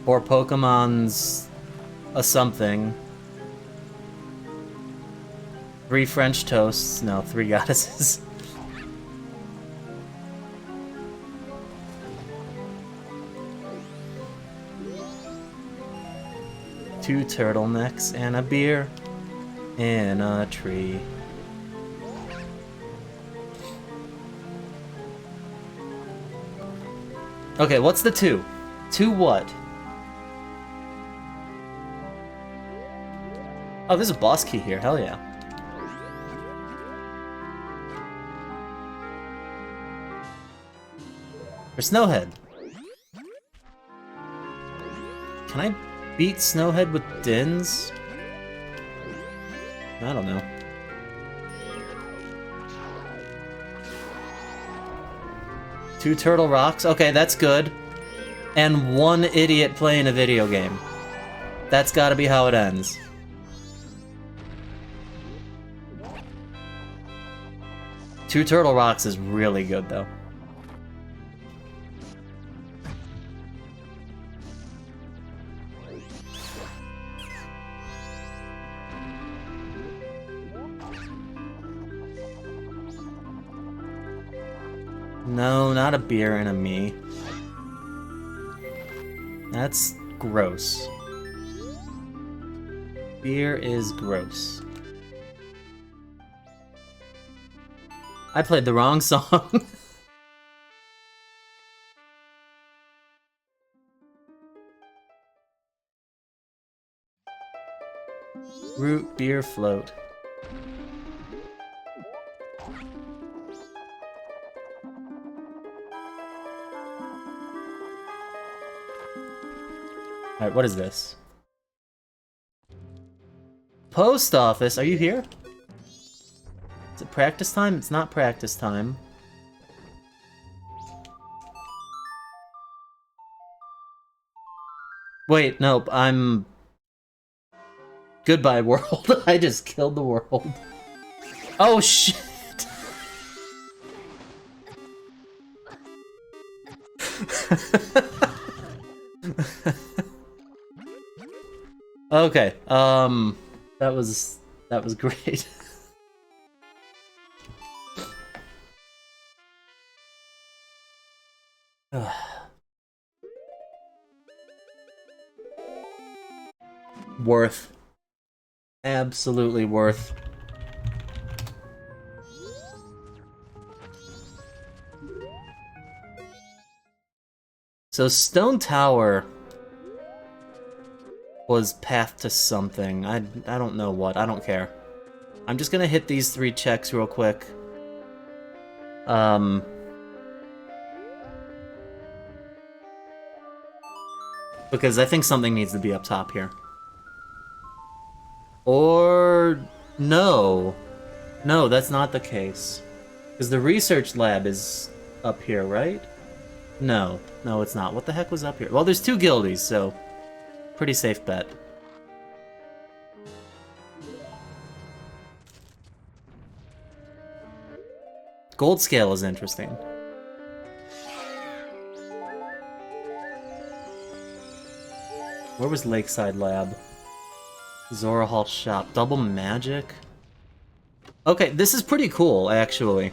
Or Pokemon's a something. 3 French toasts. No, 3 goddesses. Two turtlenecks and a beer in a tree. Okay, what's the 2? 2 what? Oh, there's a boss key here. Hell yeah. For Snowhead. Can I beat Snowhead with Dins? I don't know. Two Turtle Rocks? Okay, that's good. And 1 idiot playing a video game. That's gotta be how it ends. Two Turtle Rocks is really good, though. No, not a beer and a me. That's gross. Beer is gross. I played the wrong song. Root beer float. Alright, what is this? Post office, are you here? Is it practice time? It's not practice time. Wait, nope, I'm... Goodbye, world. I just killed the world. Oh, shit! Okay, that was great. Worth. Absolutely worth. So Stone Tower was path to something. I don't know what. I don't care. I'm just gonna hit these 3 checks real quick. Because I think something needs to be up top here. Or... no. No, that's not the case. Because the research lab is up here, right? No. No, it's not. What the heck was up here? Well, there's 2 guildies, so... pretty safe bet. Gold scale is interesting. Where was Lakeside Lab? Zora Hall Shop. Double Magic? Okay, this is pretty cool, actually.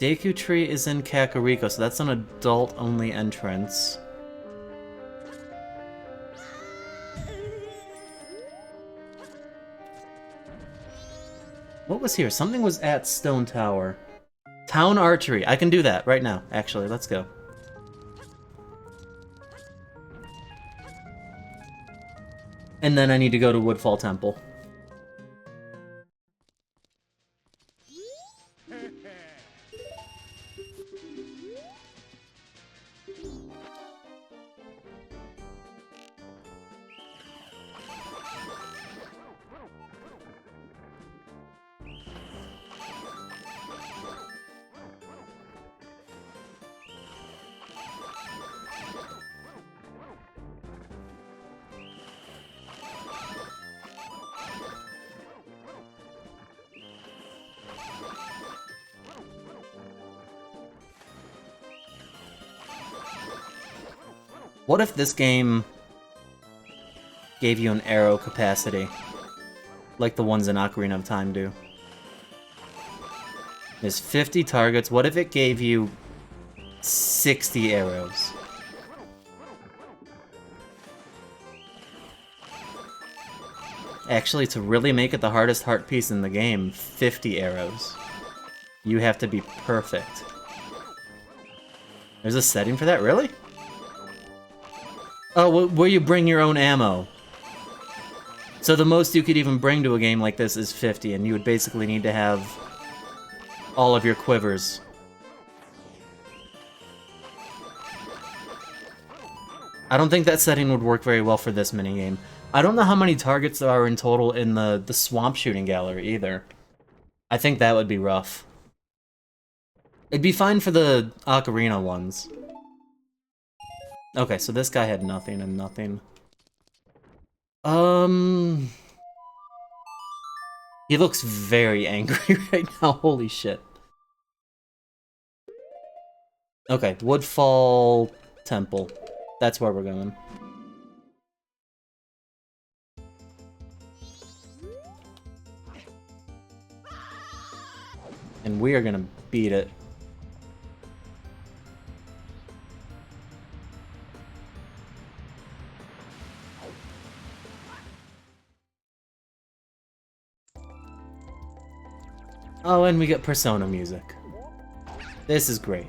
Deku Tree is in Kakariko, so that's an adult-only entrance. What was here? Something was at Stone Tower. Town Archery. I can do that right now, actually. Let's go. And then I need to go to Woodfall Temple. What if this game gave you an arrow capacity? Like the ones in Ocarina of Time do. There's 50 targets. What if it gave you 60 arrows? Actually, to really make it the hardest heart piece in the game, 50 arrows. You have to be perfect. There's a setting for that? Really? Oh, where you bring your own ammo. So the most you could even bring to a game like this is 50, and you would basically need to have all of your quivers. I don't think that setting would work very well for this minigame. I don't know how many targets there are in total in the swamp shooting gallery either. I think that would be rough. It'd be fine for the Ocarina ones. Okay, so this guy had nothing and nothing. He looks very angry right now, holy shit. Okay, Woodfall Temple. That's where we're going. And we are gonna beat it. Oh, and we get Persona music. This is great.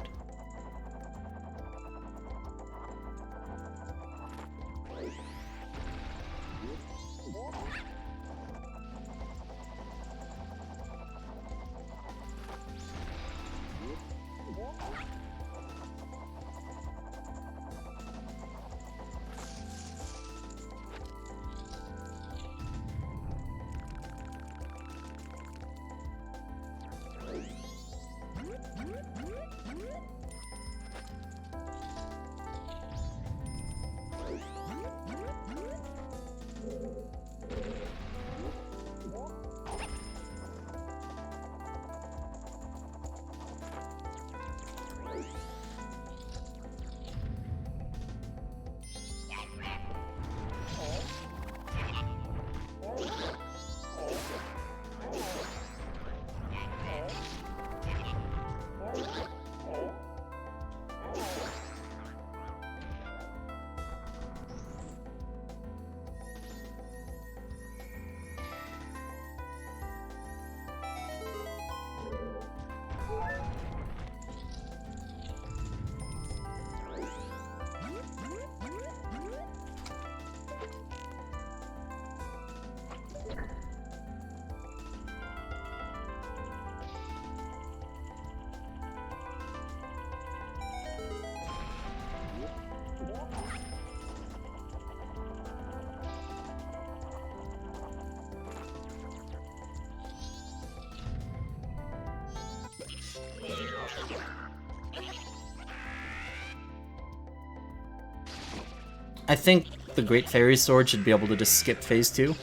I think the Great Fairy's Sword should be able to just skip phase 2.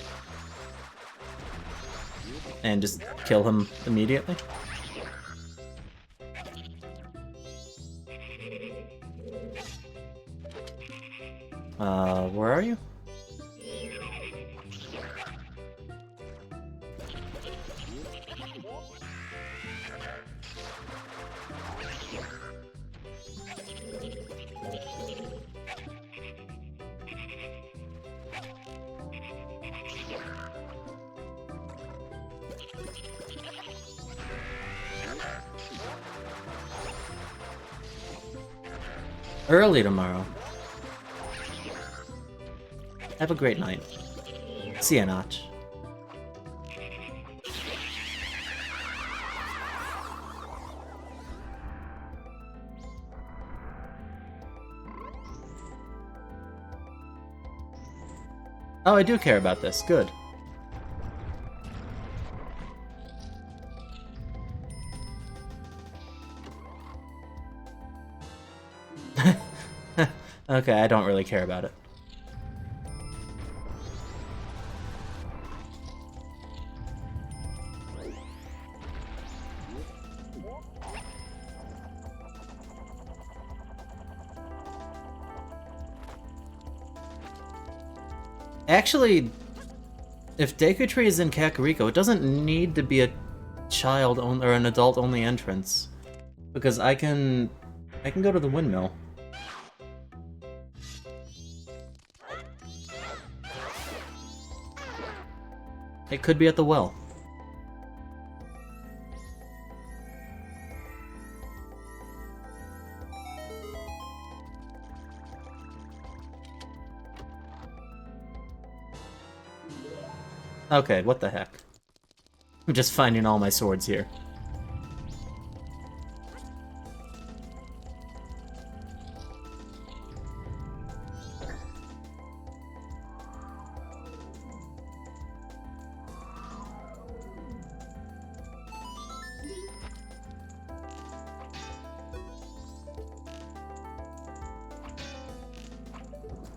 And just kill him immediately. Where are you? Early tomorrow. Have a great night. See ya, Notch. Oh, I do care about this. Good. Okay, I don't really care about it. Actually, if Deku Tree is in Kakariko, it doesn't need to be a child or an adult only entrance, because I can go to the windmill. It could be at the well. Okay, what the heck? I'm just finding all my swords here.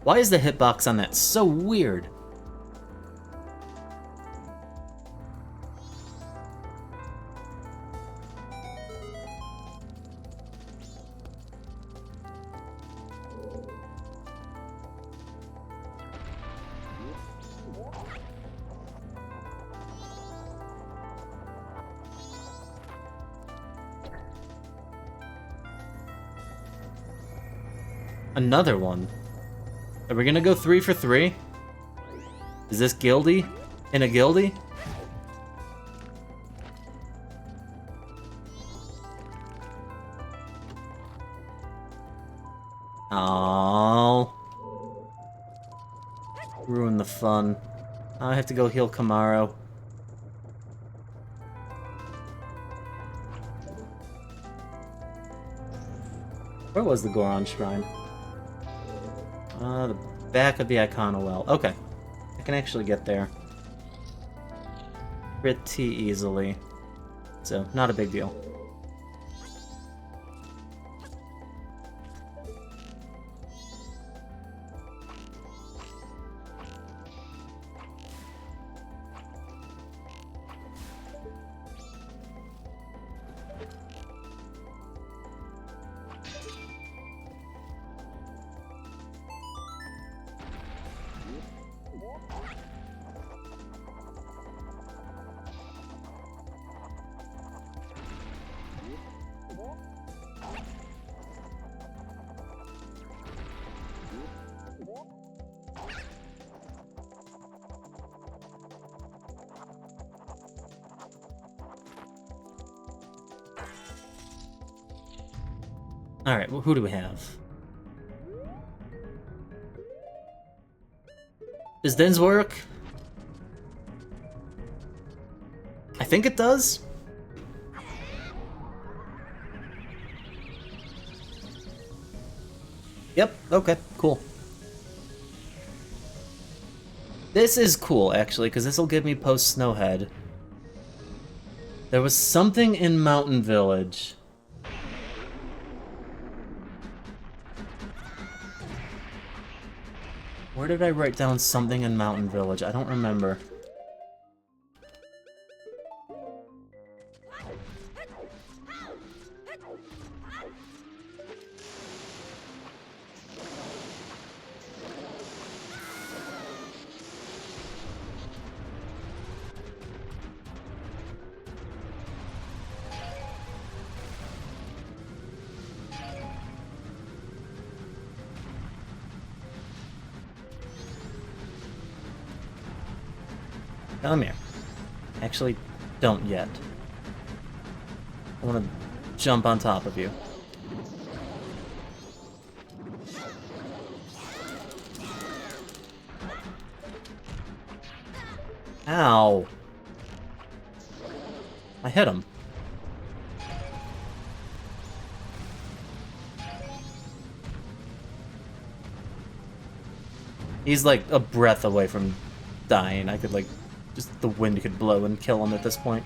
Why is the hitbox on that so weird? Another one. Are we gonna go 3 for 3? Is this guildy? In a guildy? Oh, ruin the fun. I have to go heal Kamaro. Where was the Goron Shrine? The back of the Icona Well. Okay. I can actually get there. Pretty easily. So, not a big deal. Alright, well, who do we have? Does Dens work? I think it does. Yep, okay, cool. This is cool, actually, because this will give me post-Snowhead. There was something in Mountain Village. Where did I write down something in Mountain Village? I don't remember. Come here. Actually, don't yet. I want to jump on top of you. Ow. I hit him. He's like a breath away from dying. I could like... Just the wind could blow and kill him at this point.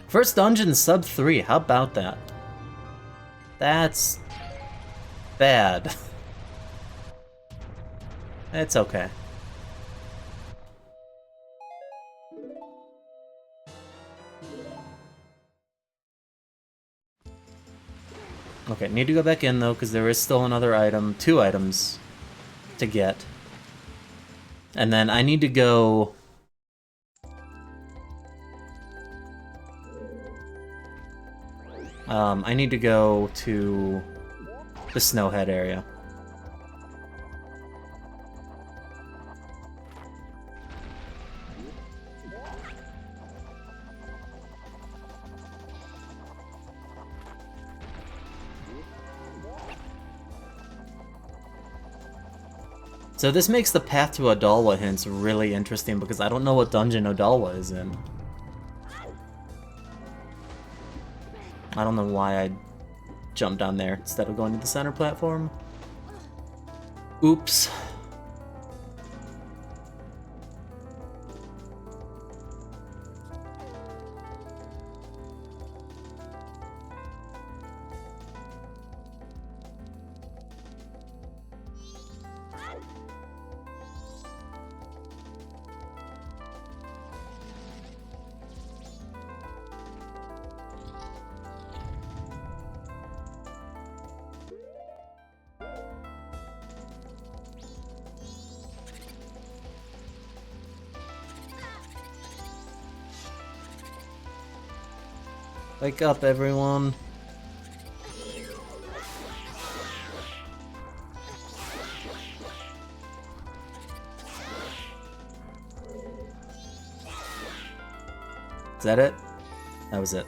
First dungeon sub 3, how about that? That's bad. It's okay. Okay, need to go back in though, because there is still another item, 2 items to get. And then I need to go... I need to go to the Snowhead area. So this makes the path to Odalwa hints really interesting because I don't know what dungeon Odalwa is in. I don't know why I jumped down there instead of going to the center platform. Oops. Wake up, everyone. Is that it? That was it.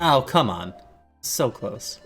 Oh, come on. So close.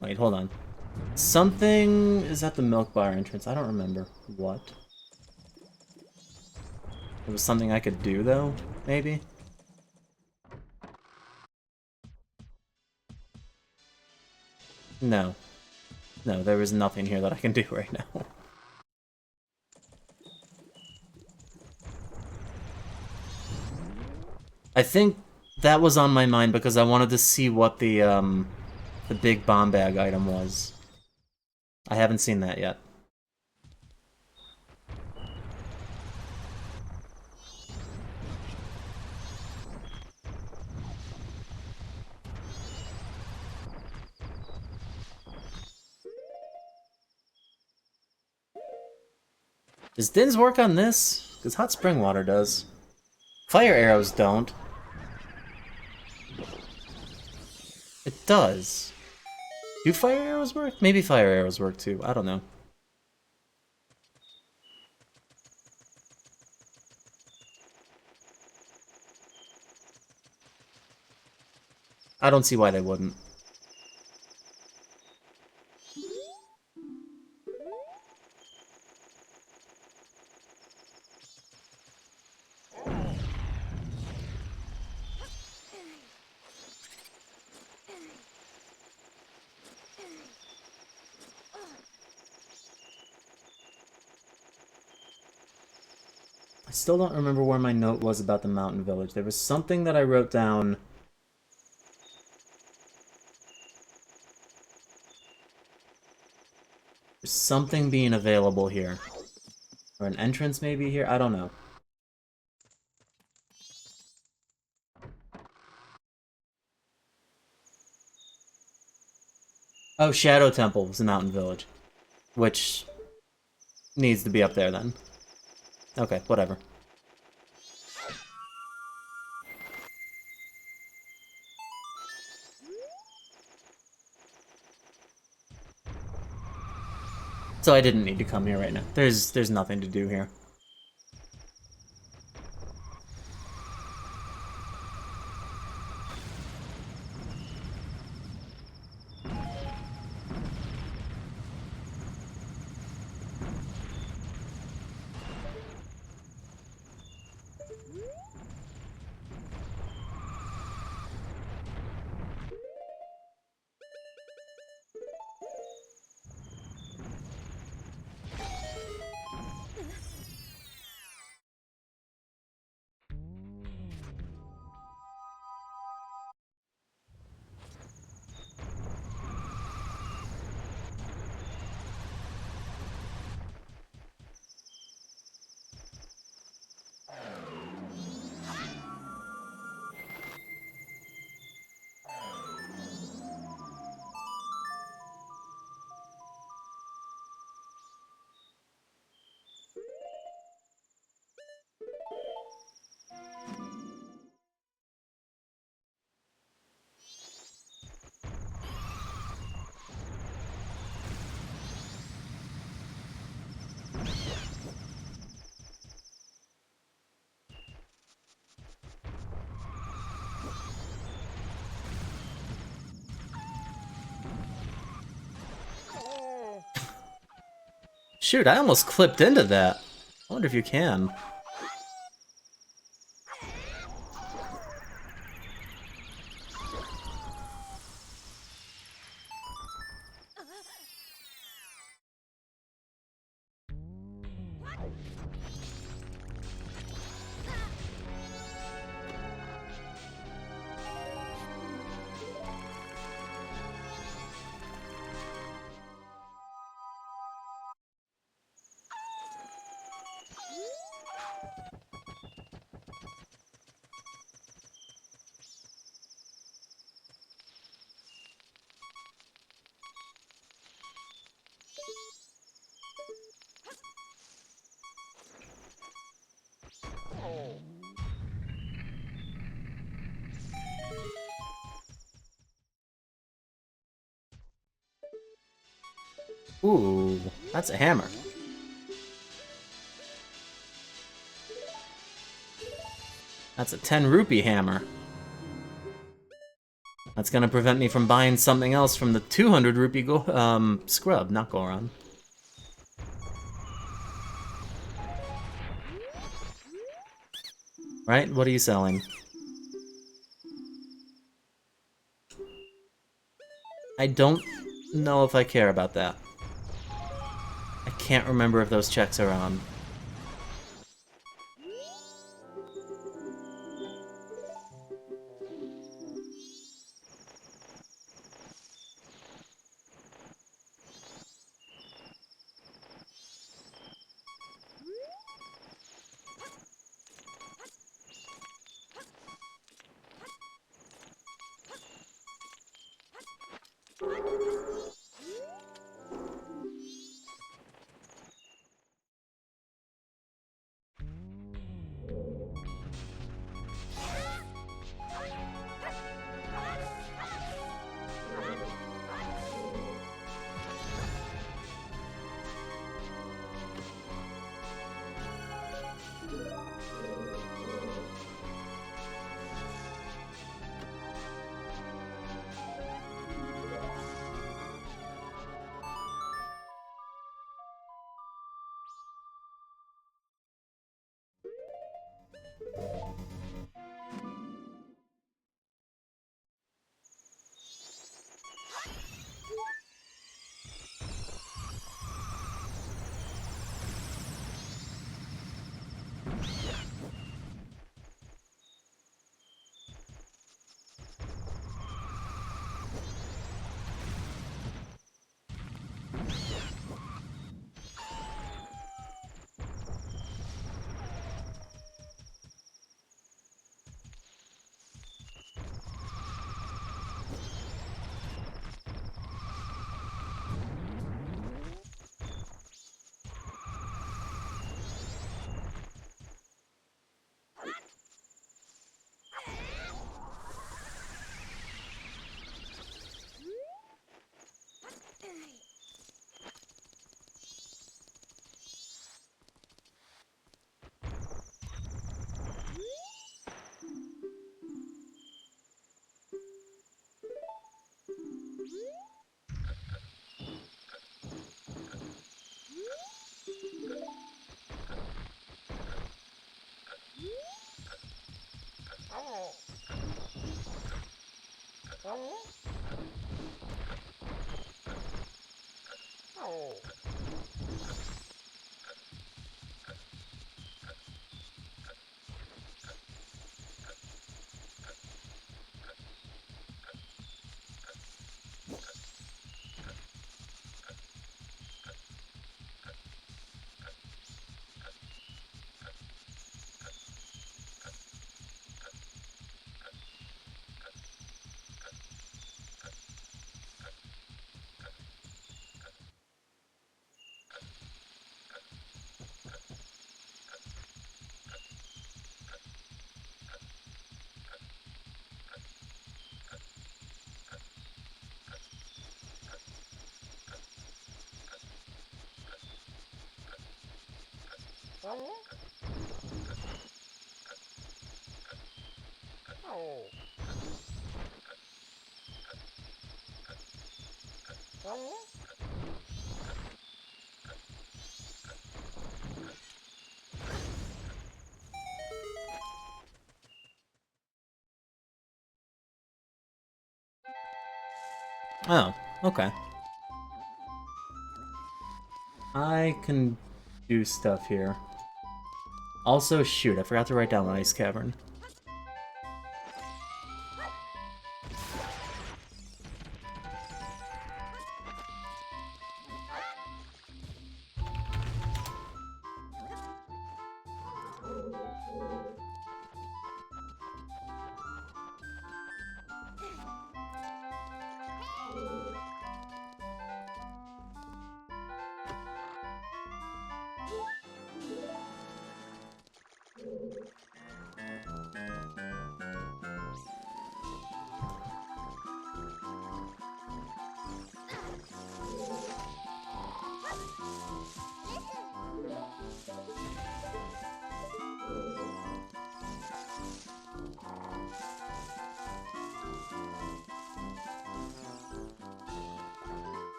Wait, hold on. Something is at the milk bar entrance. I don't remember what. It was something I could do, though, maybe? No. No, there is nothing here that I can do right now. I think that was on my mind because I wanted to see what the big bomb bag item was. I haven't seen that yet. Does Din's work on this? Because hot spring water does. Fire arrows don't. It does. Do fire arrows work? Maybe fire arrows work too. I don't know. I don't see why they wouldn't. I still don't remember where my note was about the mountain village. There was something that I wrote down. There's something being available here. Or an entrance maybe here? I don't know. Oh, Shadow Temple was the mountain village. Which needs to be up there then. Okay, whatever. So I didn't need to come here right now. There's nothing to do here. Shoot, I almost clipped into that. I wonder if you can. Ooh, that's a hammer. That's a 10 rupee hammer. That's gonna prevent me from buying something else from the 200 rupee scrub, not Goron. Right? What are you selling? I don't know if I care about that. I can't remember if those checks are on. Oh, okay. I can do stuff here. Also, shoot, I forgot to write down the ice cavern.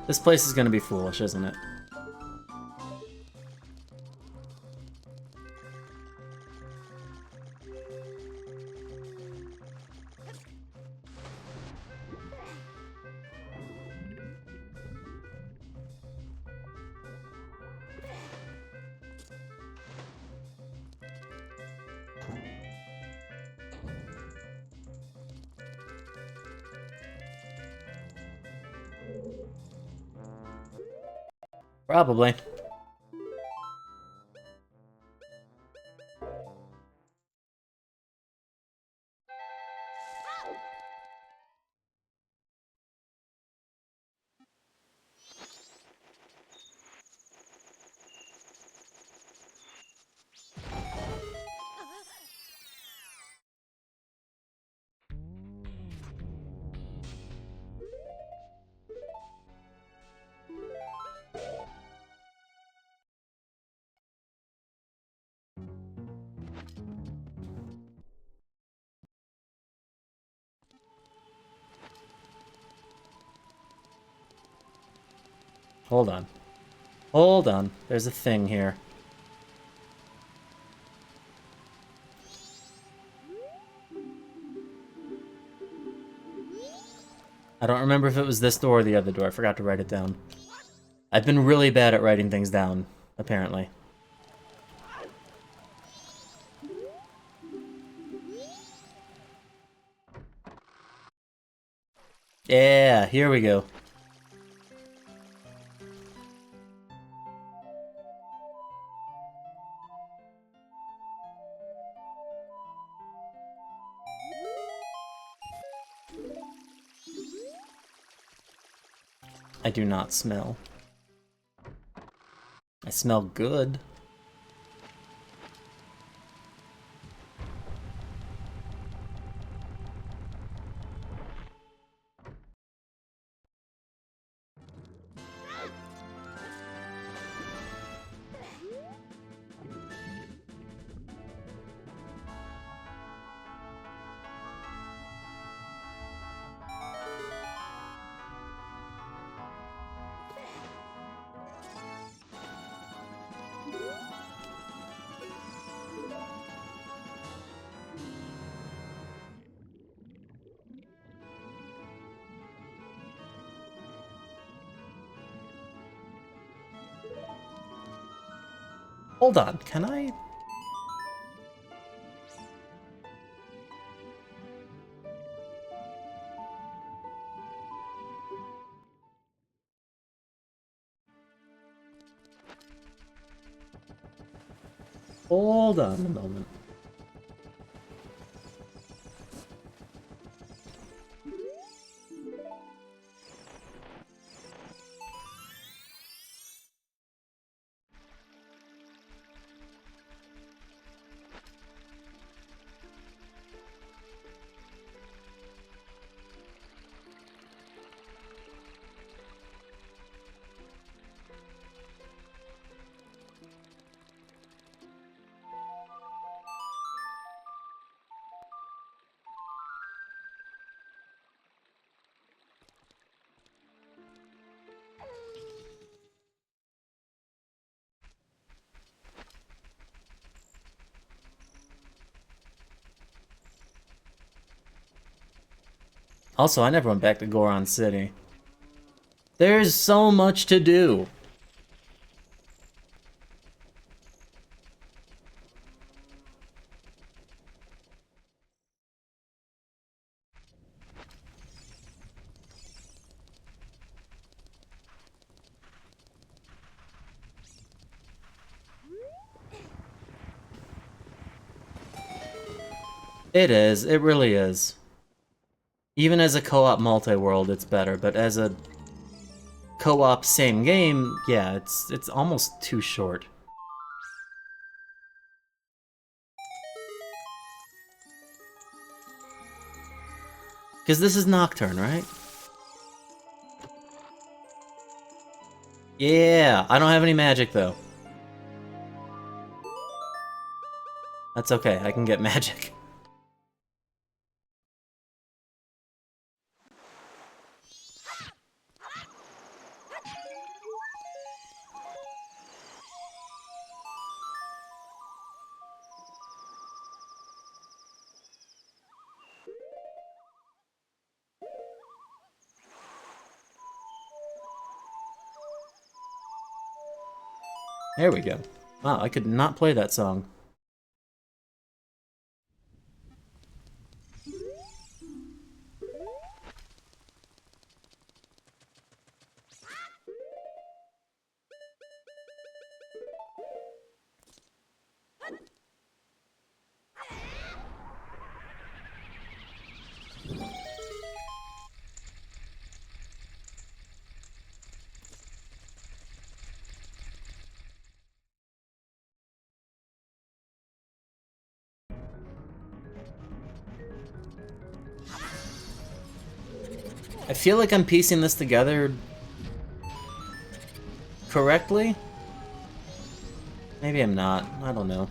This place is gonna be foolish, isn't it? Probably. Hold on. Hold on. There's a thing here. I don't remember if it was this door or the other door. I forgot to write it down. I've been really bad at writing things down, apparently. Yeah, here we go. I do not smell. I smell good. Hold on, can I? Hold on a moment. Also, I never went back to Goron City. There's so much to do. It is. It really is. Even as a co-op multi-world, it's better, but as a co-op same game, yeah, it's almost too short. Because this is Nocturne, right? Yeah, I don't have any magic, though. That's okay, I can get magic. There we go. Wow, I could not play that song. I feel like I'm piecing this together correctly? Maybe I'm not. I don't know.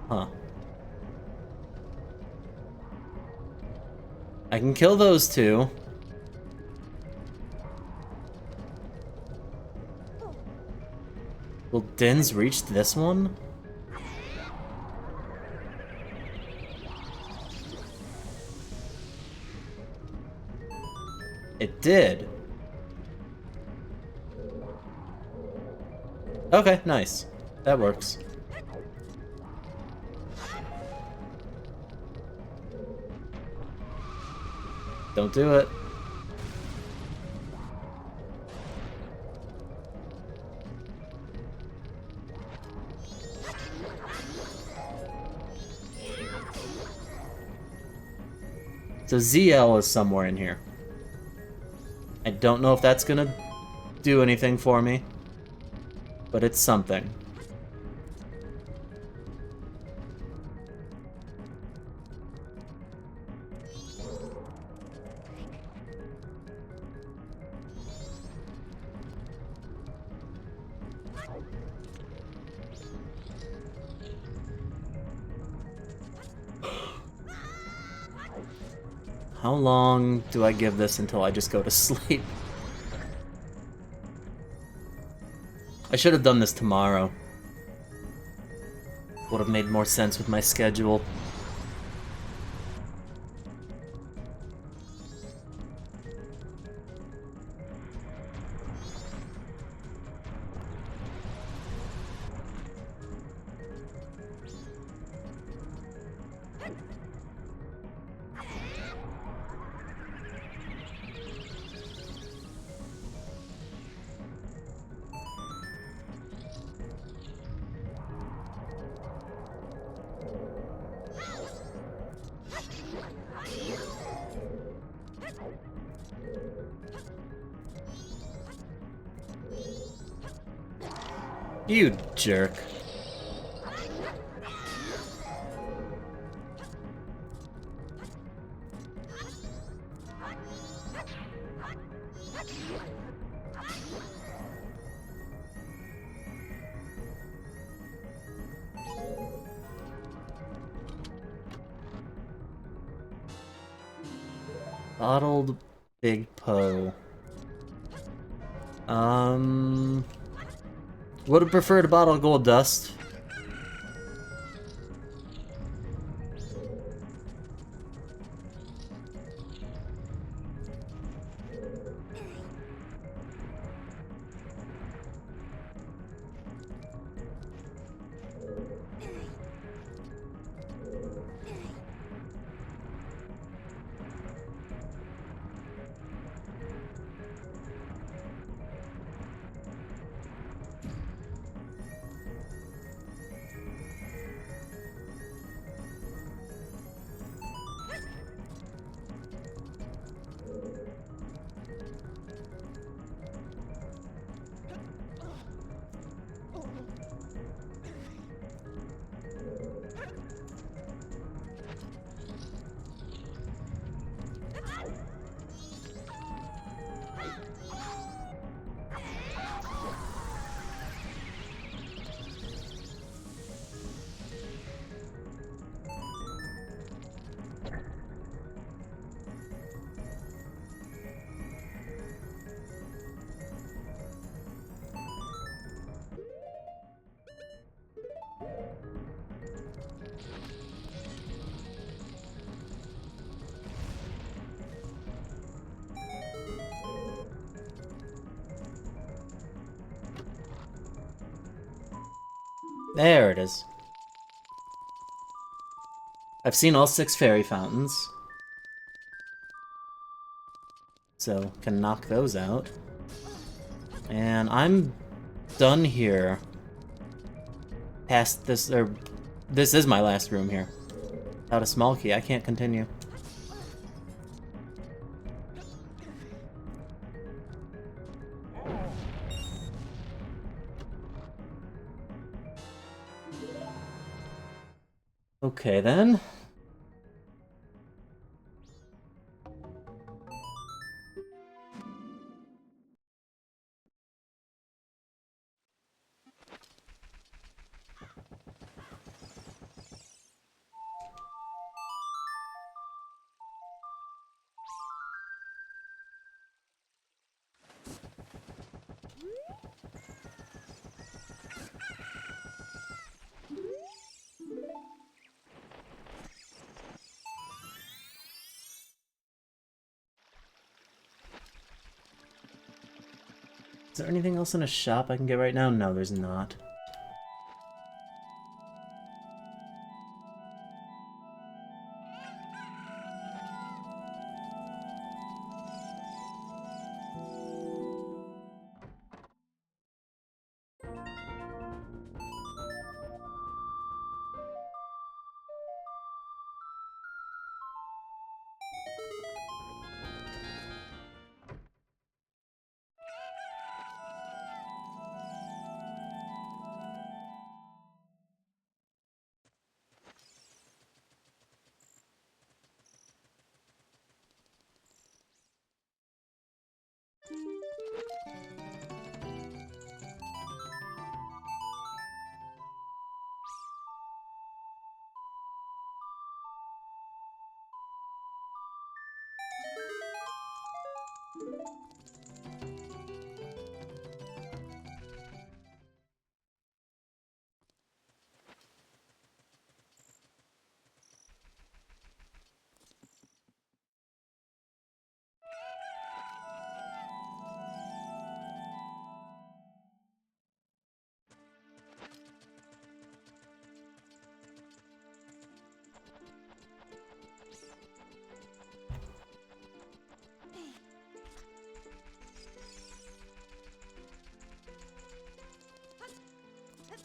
Huh. I can kill those two. Will Din's reach this one? It did. Okay, nice. That works. Don't do it. So ZL is somewhere in here. I don't know if that's gonna do anything for me, but it's something. How long do I give this until I just go to sleep? I should have done this tomorrow. Would have made more sense with my schedule. You jerk. Bottled Big Poe. Would have preferred a bottle of gold dust. There it is. I've seen all 6 fairy fountains. So, can knock those out. And I'm done here. Past this, or... This is my last room here. Without a small key, I can't continue. Okay, then. Is there anything else in a shop I can get right now? No, there's not.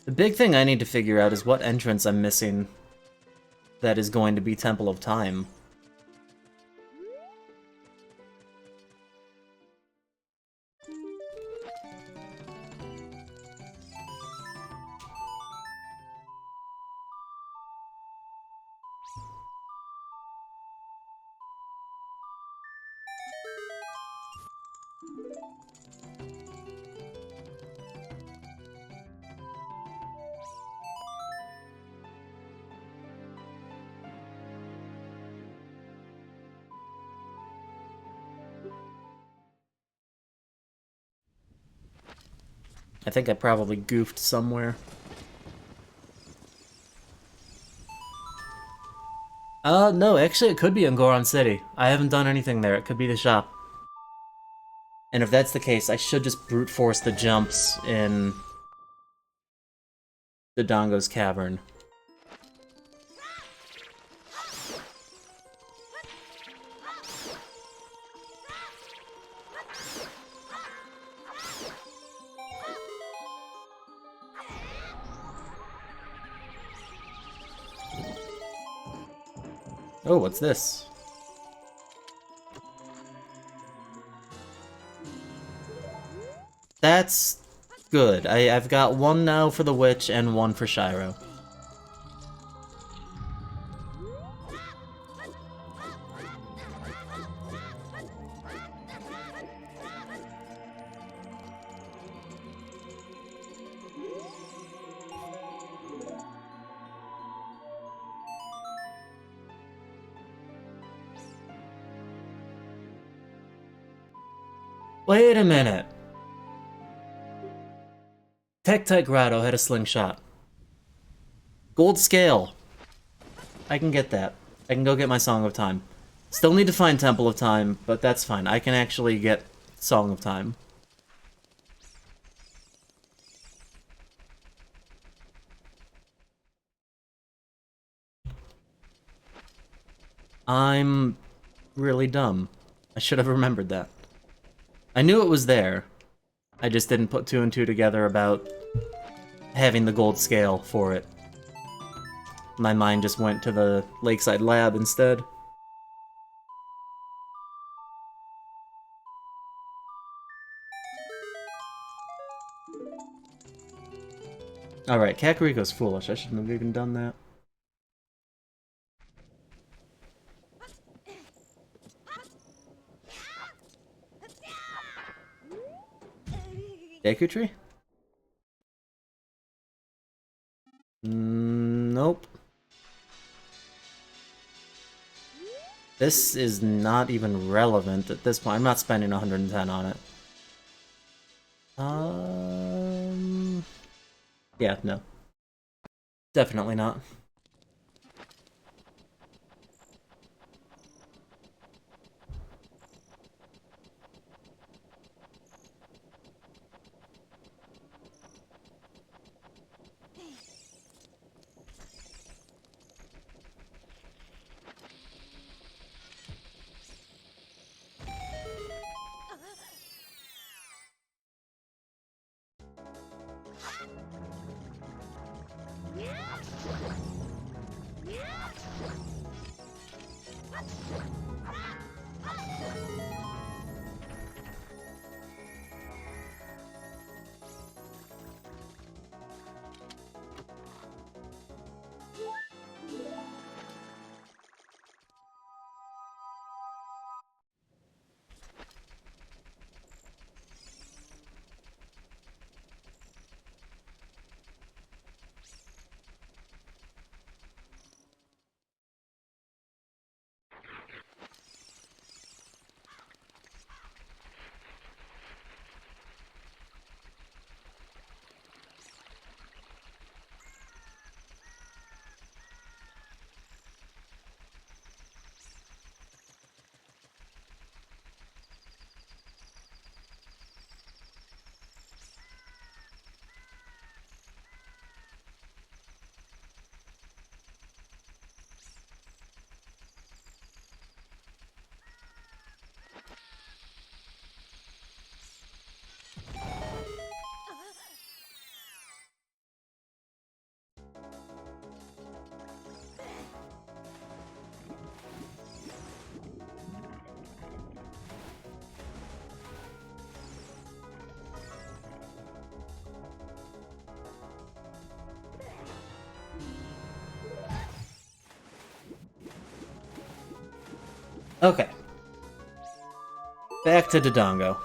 The big thing I need to figure out is what entrance I'm missing that is going to be Temple of Time. I think I probably goofed somewhere. No, actually it could be in Goron City. I haven't done anything there. It could be the shop. And if that's the case, I should just brute force the jumps in the Dongo's Cavern. Oh, what's this? That's good. I've got one now for the witch and one for Shiro. Wait a minute. Tektite Grotto had a slingshot. Gold scale. I can get that. I can go get my Song of Time. Still need to find Temple of Time, but that's fine. I can actually get Song of Time. I'm really dumb. I should have remembered that. I knew it was there. I just didn't put two and two together about having the gold scale for it. My mind just went to the Lakeside Lab instead. Alright, Kakariko's foolish. I shouldn't have even done that. Deku Tree? Nope. This is not even relevant at this point. I'm not spending 110 on it. Yeah, no. Definitely not. Okay. Back to Dodongo.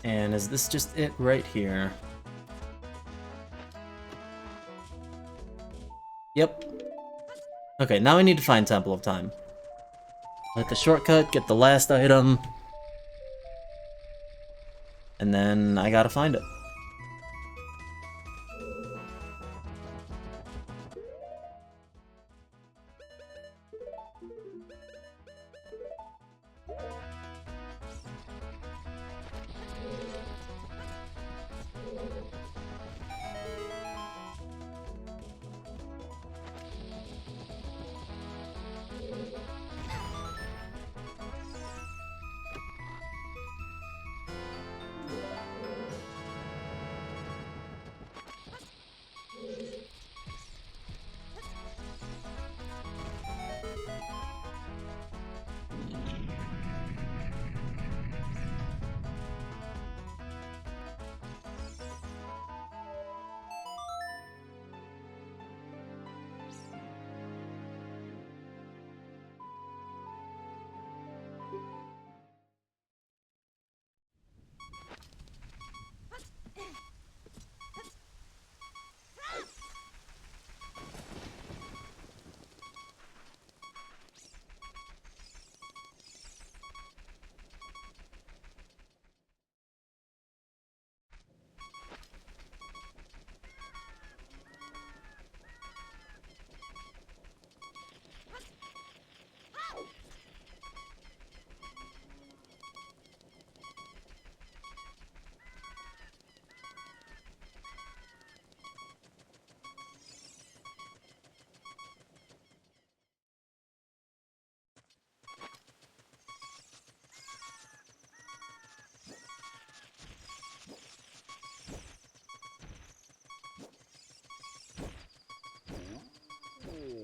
And is this just it right here? Yep. Okay, now we need to find Temple of Time. Let the shortcut, get the last item. And then I gotta find it.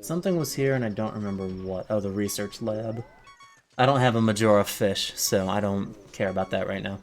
Something was here and I don't remember what. Oh, the research lab. I don't have a Majora fish, so I don't care about that right now.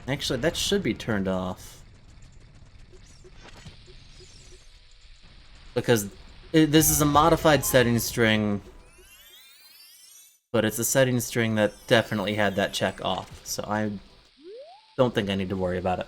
Actually, that should be turned off. Because this is a modified setting string, but it's a setting string that definitely had that check off, so I don't think I need to worry about it.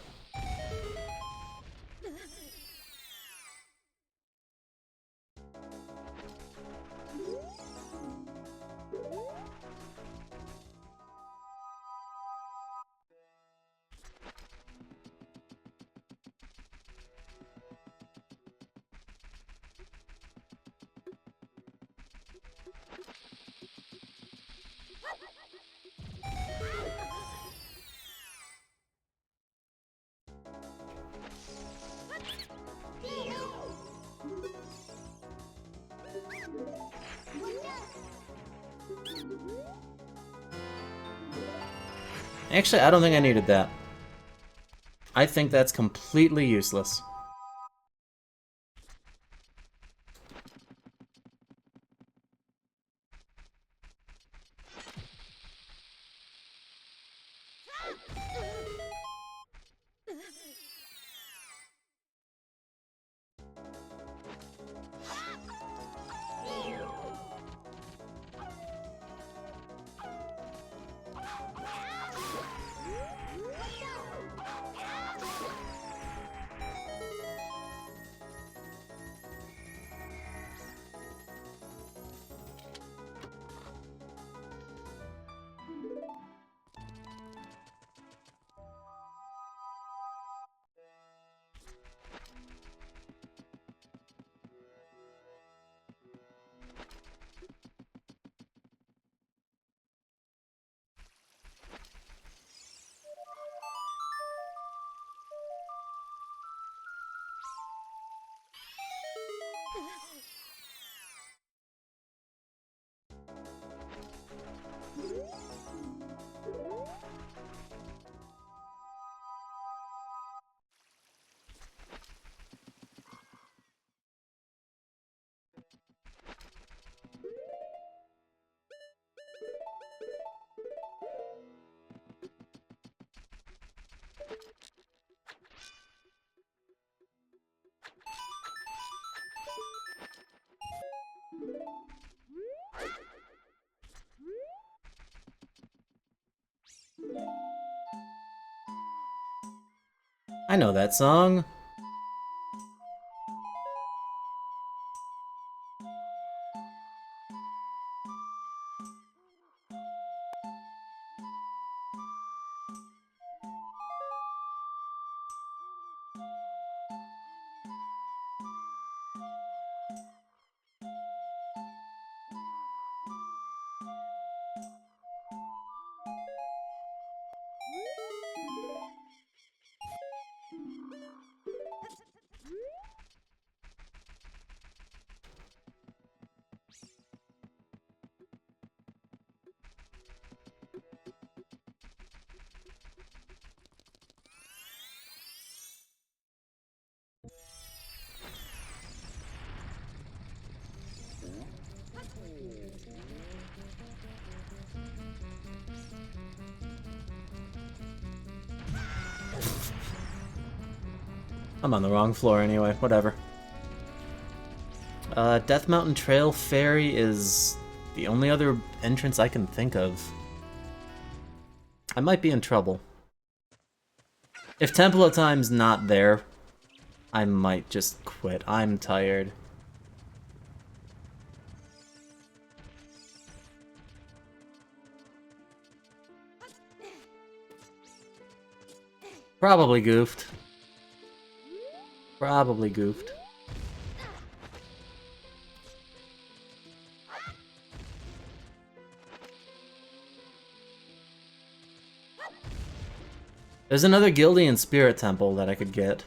Actually, I don't think I needed that. I think that's completely useless. I know that song. I'm on the wrong floor anyway, whatever. Death Mountain Trail Ferry is the only other entrance I can think of. I might be in trouble. If Temple of Time's not there, I might just quit. I'm tired. Probably goofed. Probably goofed. There's another Gildian Spirit Temple that I could get.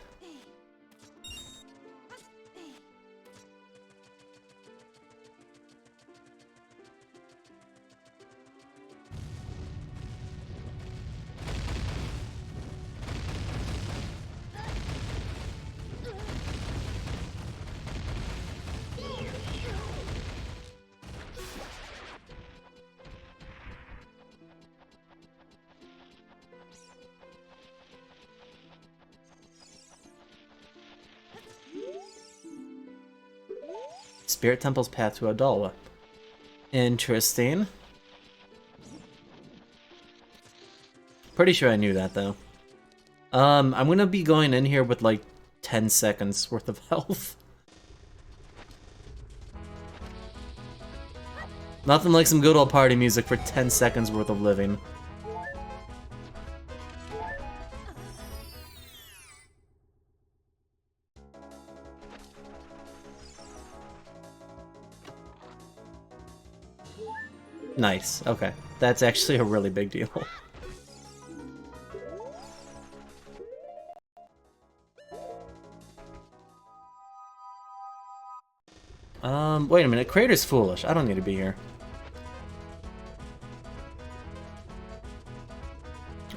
Spirit Temple's path to Odolwa. Interesting. Pretty sure I knew that, though. I'm gonna be going in here with, like, 10 seconds worth of health. Nothing like some good old party music for 10 seconds worth of living. Nice, okay. That's actually a really big deal. Wait a minute, Crater's foolish. I don't need to be here.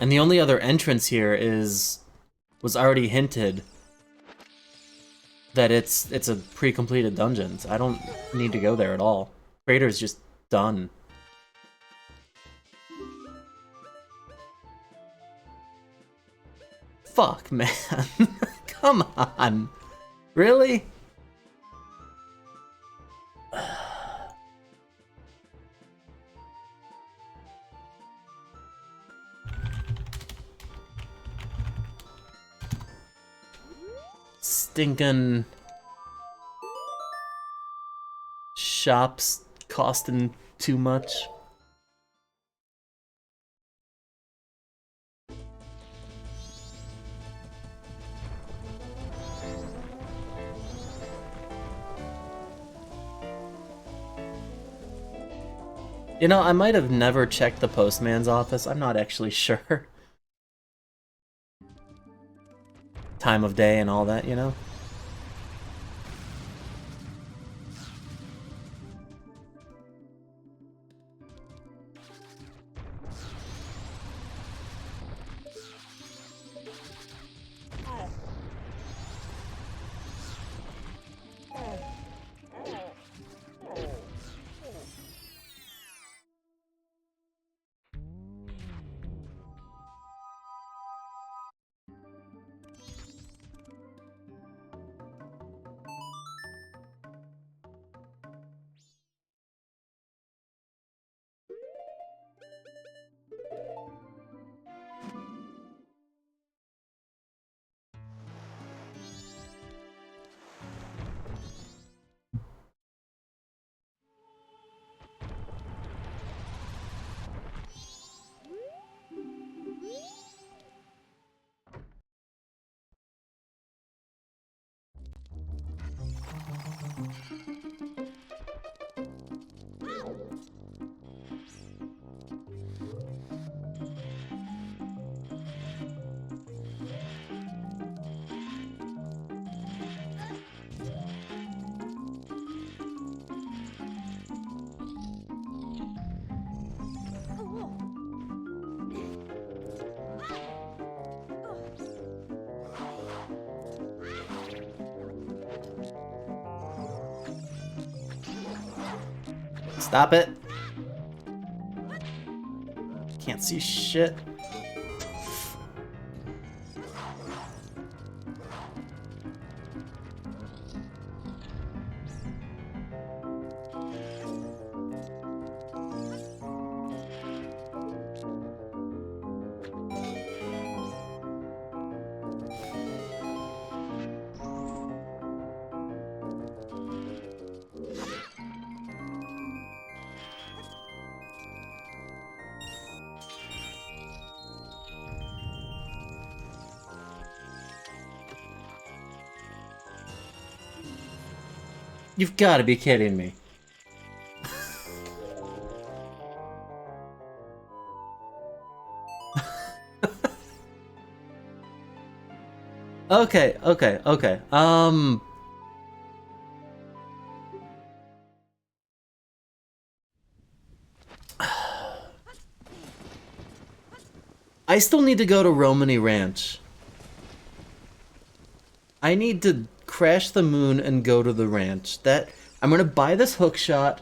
And the only other entrance here was already hinted that it's a pre-completed dungeon. So I don't need to go there at all. Crater's just done. Fuck, man. Come on. Really? Stinking shops costing too much. You know, I might have never checked the postman's office. I'm not actually sure. Time of day and all that, you know? Stop it. Can't see shit. You've got to be kidding me. Okay, okay, okay. I still need to go to Romany Ranch. I need to crash the moon and go to the ranch. I'm gonna buy this hook shot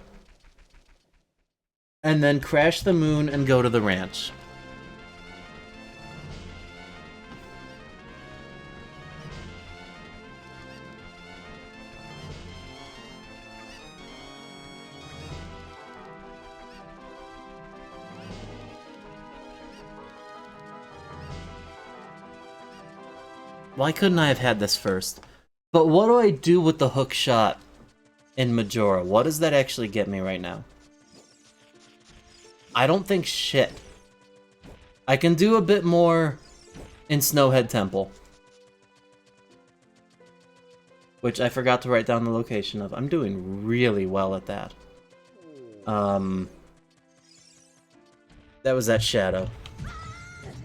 and then crash the moon and go to the ranch. Why couldn't I have had this first? But what do I do with the hook shot in Majora? What does that actually get me right now? I don't think shit. I can do a bit more in Snowhead Temple. Which I forgot to write down the location of. I'm doing really well at that. That was that shadow.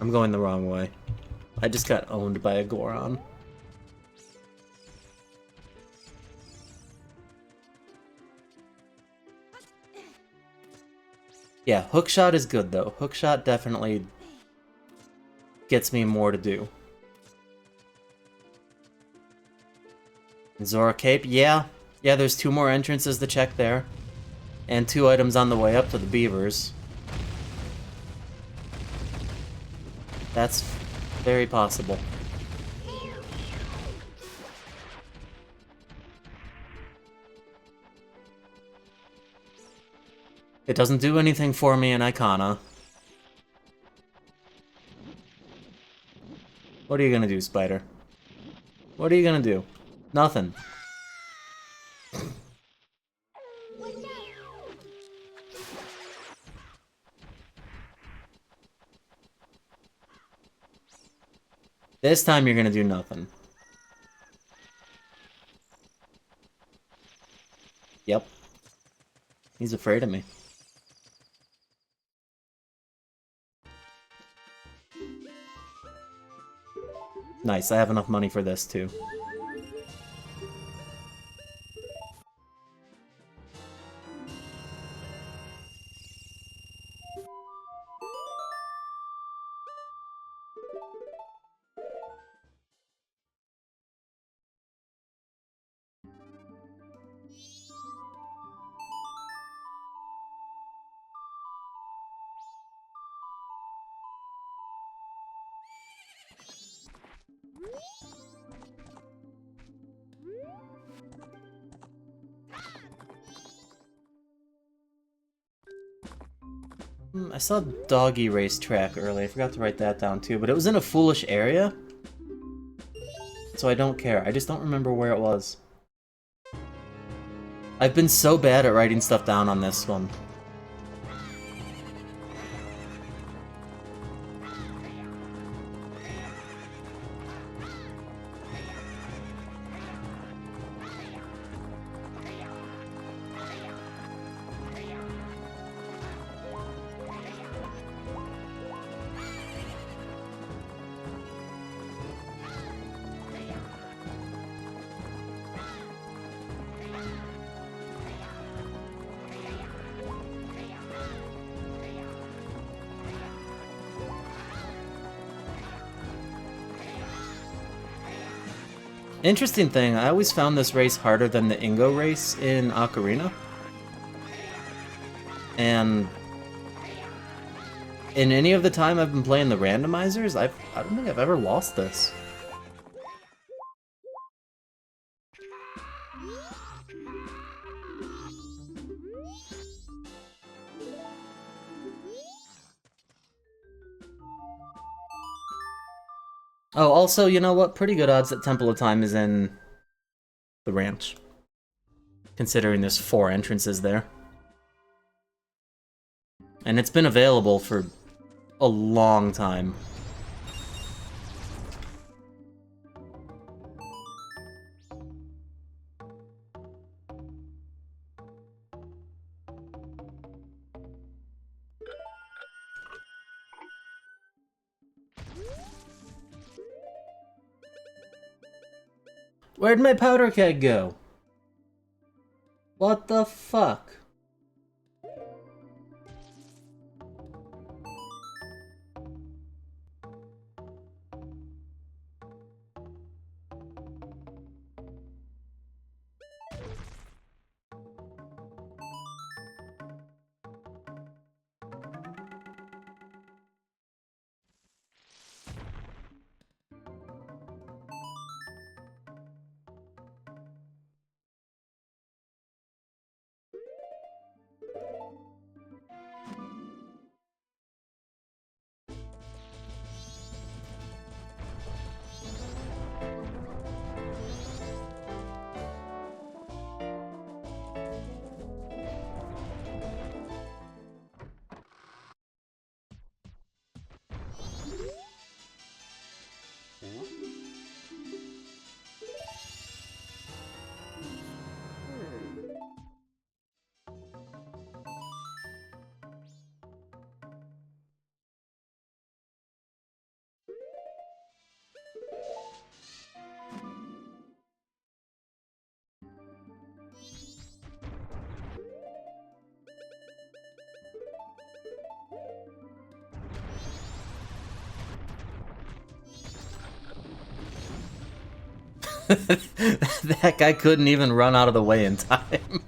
I'm going the wrong way. I just got owned by a Goron. Yeah, hookshot is good though. Hookshot definitely gets me more to do. Zora Cape, yeah. Yeah, there's 2 more entrances to check there. And 2 items on the way up to the beavers. That's very possible. It doesn't do anything for me in Icona. What are you gonna do, Spider? What are you gonna do? Nothing. This time you're gonna do nothing. Yep. He's afraid of me. Nice, I have enough money for this too. I saw Doggy Racetrack earlier. I forgot to write that down too, but it was in a foolish area. So I don't care. I just don't remember where it was. I've been so bad at writing stuff down on this one. Interesting thing, I always found this race harder than the Ingo race in Ocarina. And in any of the time I've been playing the randomizers, I don't think I've ever lost this. Oh, also, you know what? Pretty good odds that Temple of Time is in the ranch. Considering there's 4 entrances there. And it's been available for a long time. Where'd my powder keg go? What the fuck? That guy couldn't even run out of the way in time.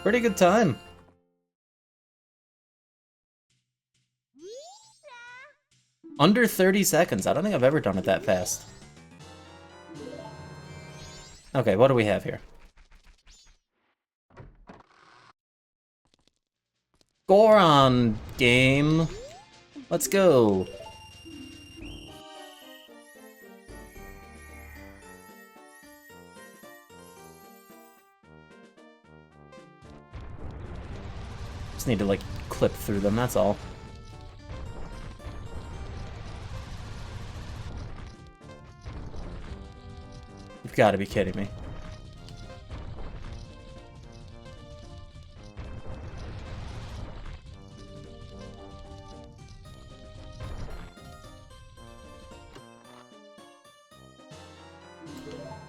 Pretty good time. Under 30 seconds. I don't think I've ever done it that fast. Okay, what do we have here? Goron game. Let's go. Just need to, like, clip through them, that's all. You've got to be kidding me.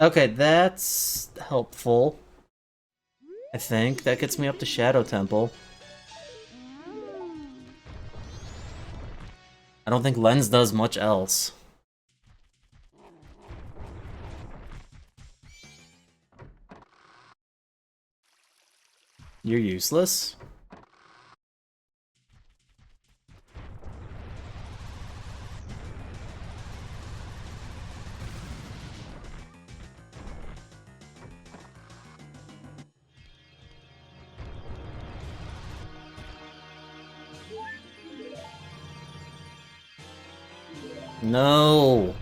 Okay, that's helpful. I think that gets me up to Shadow Temple. I don't think Lens does much else. You're useless? No!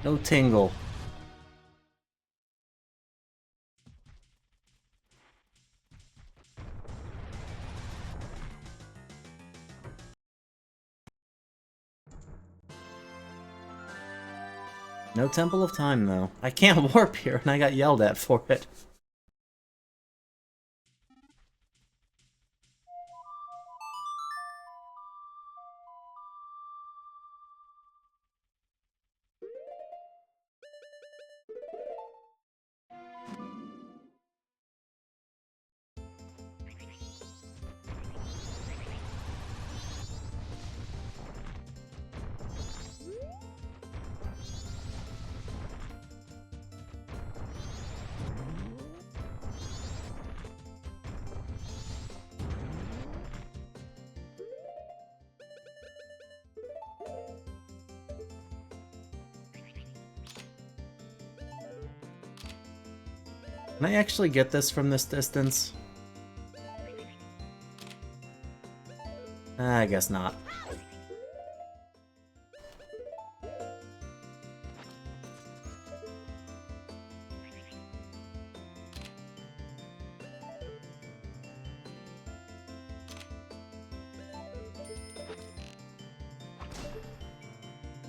No tingle. No Temple of Time, though. I can't warp here, and I got yelled at for it. Can I actually get this from this distance? I guess not.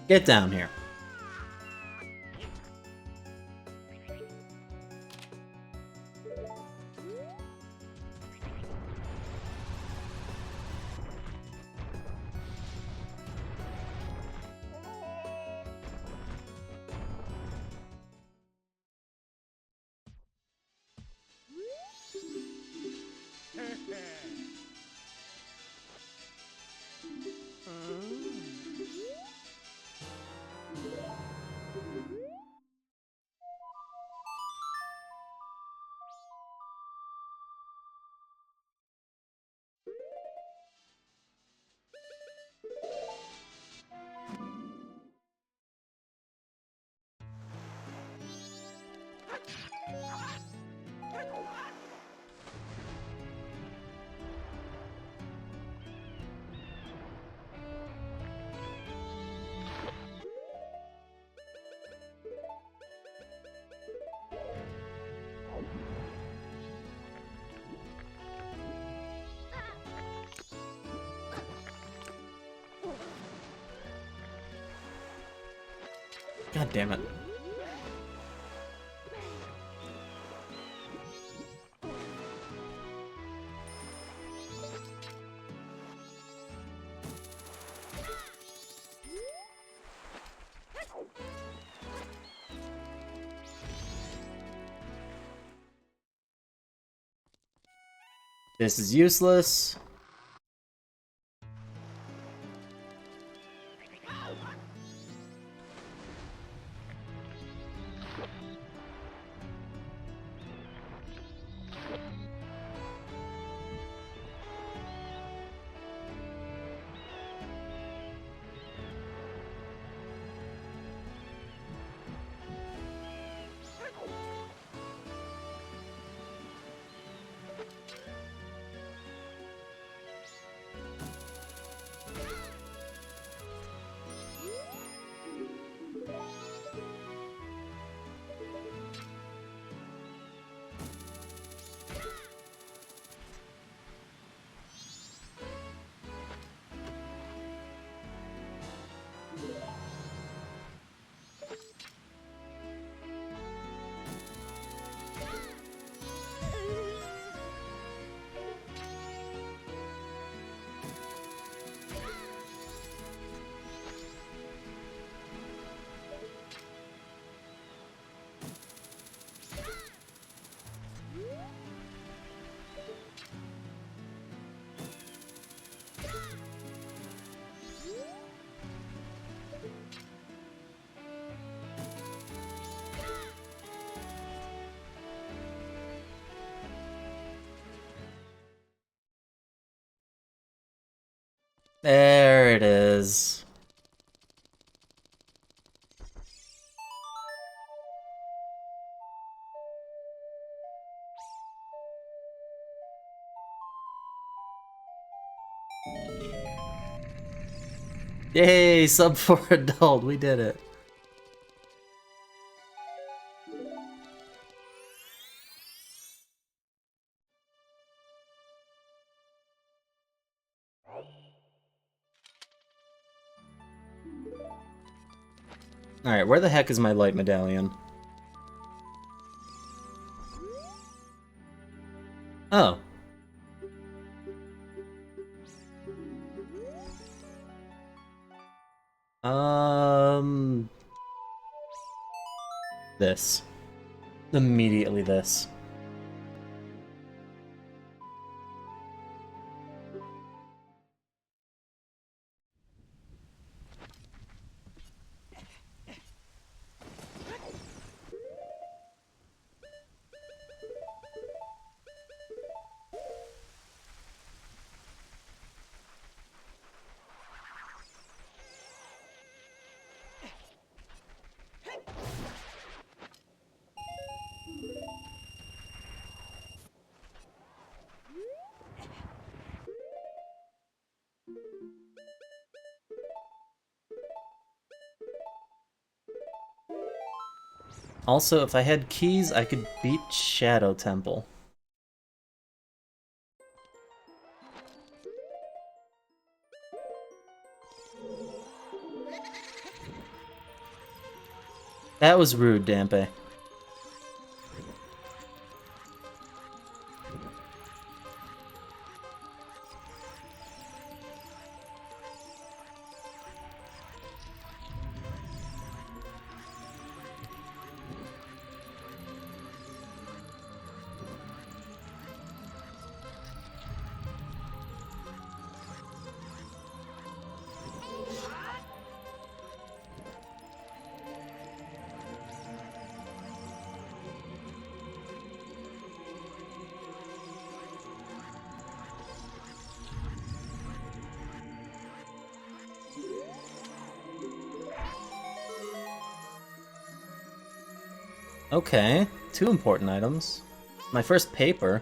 Get down here. God damn it. This is useless. There it is. Yay, sub 4 adult, we did it. Alright, where the heck is my light medallion? Oh. This. Immediately this. Also, if I had keys, I could beat Shadow Temple. That was rude, Dampe. Okay, 2 important items. My first paper.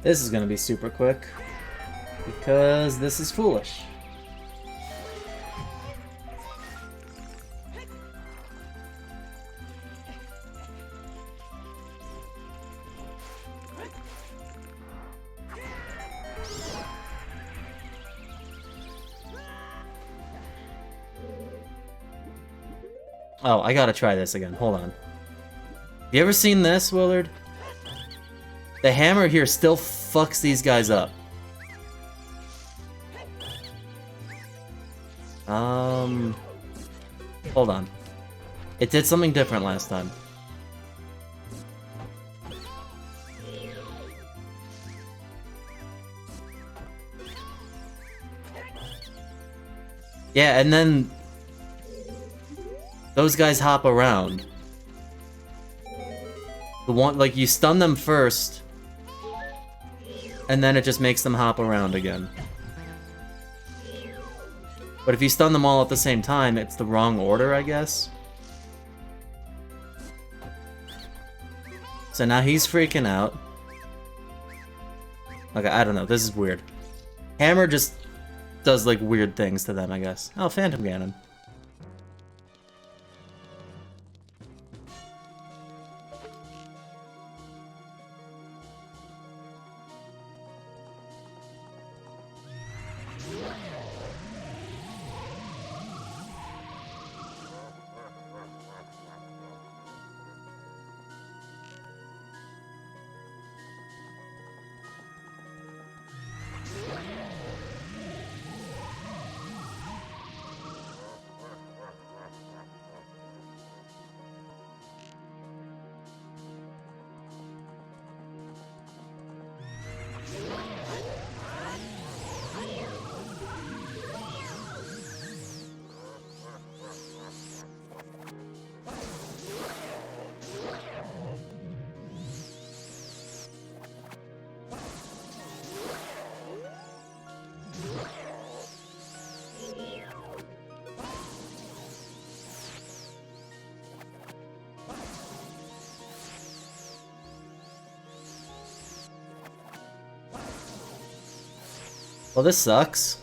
This is gonna be super quick, because this is foolish. Oh, I gotta try this again. Hold on. You ever seen this, Willard? The hammer here still fucks these guys up. Hold on. It did something different last time. Yeah, and then those guys hop around. The one, like, you stun them first, and then it just makes them hop around again. But if you stun them all at the same time, it's the wrong order, I guess. So now he's freaking out. Okay, I don't know, this is weird. Hammer just does, like, weird things to them, I guess. Oh, Phantom Ganon. Well, this sucks.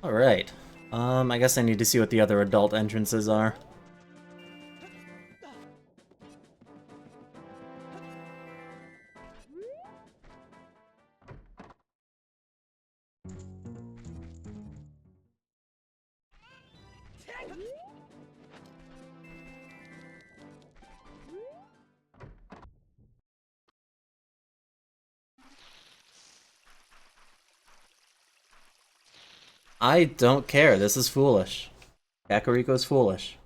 Alright. I guess I need to see what the other adult entrances are. I don't care. This is foolish. Kakariko's foolish.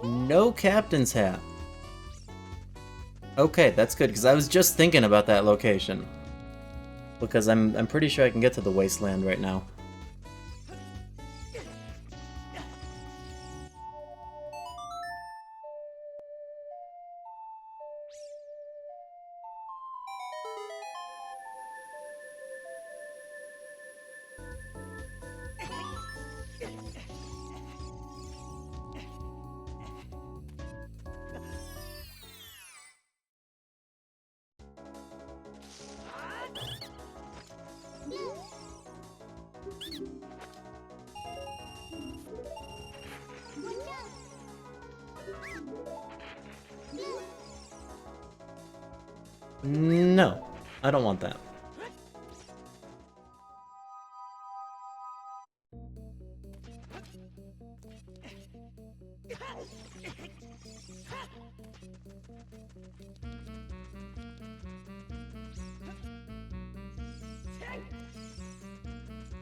No captain's hat. Okay, that's good, because I was just thinking about that location. Because I'm pretty sure I can get to the wasteland right now. No, I don't want that.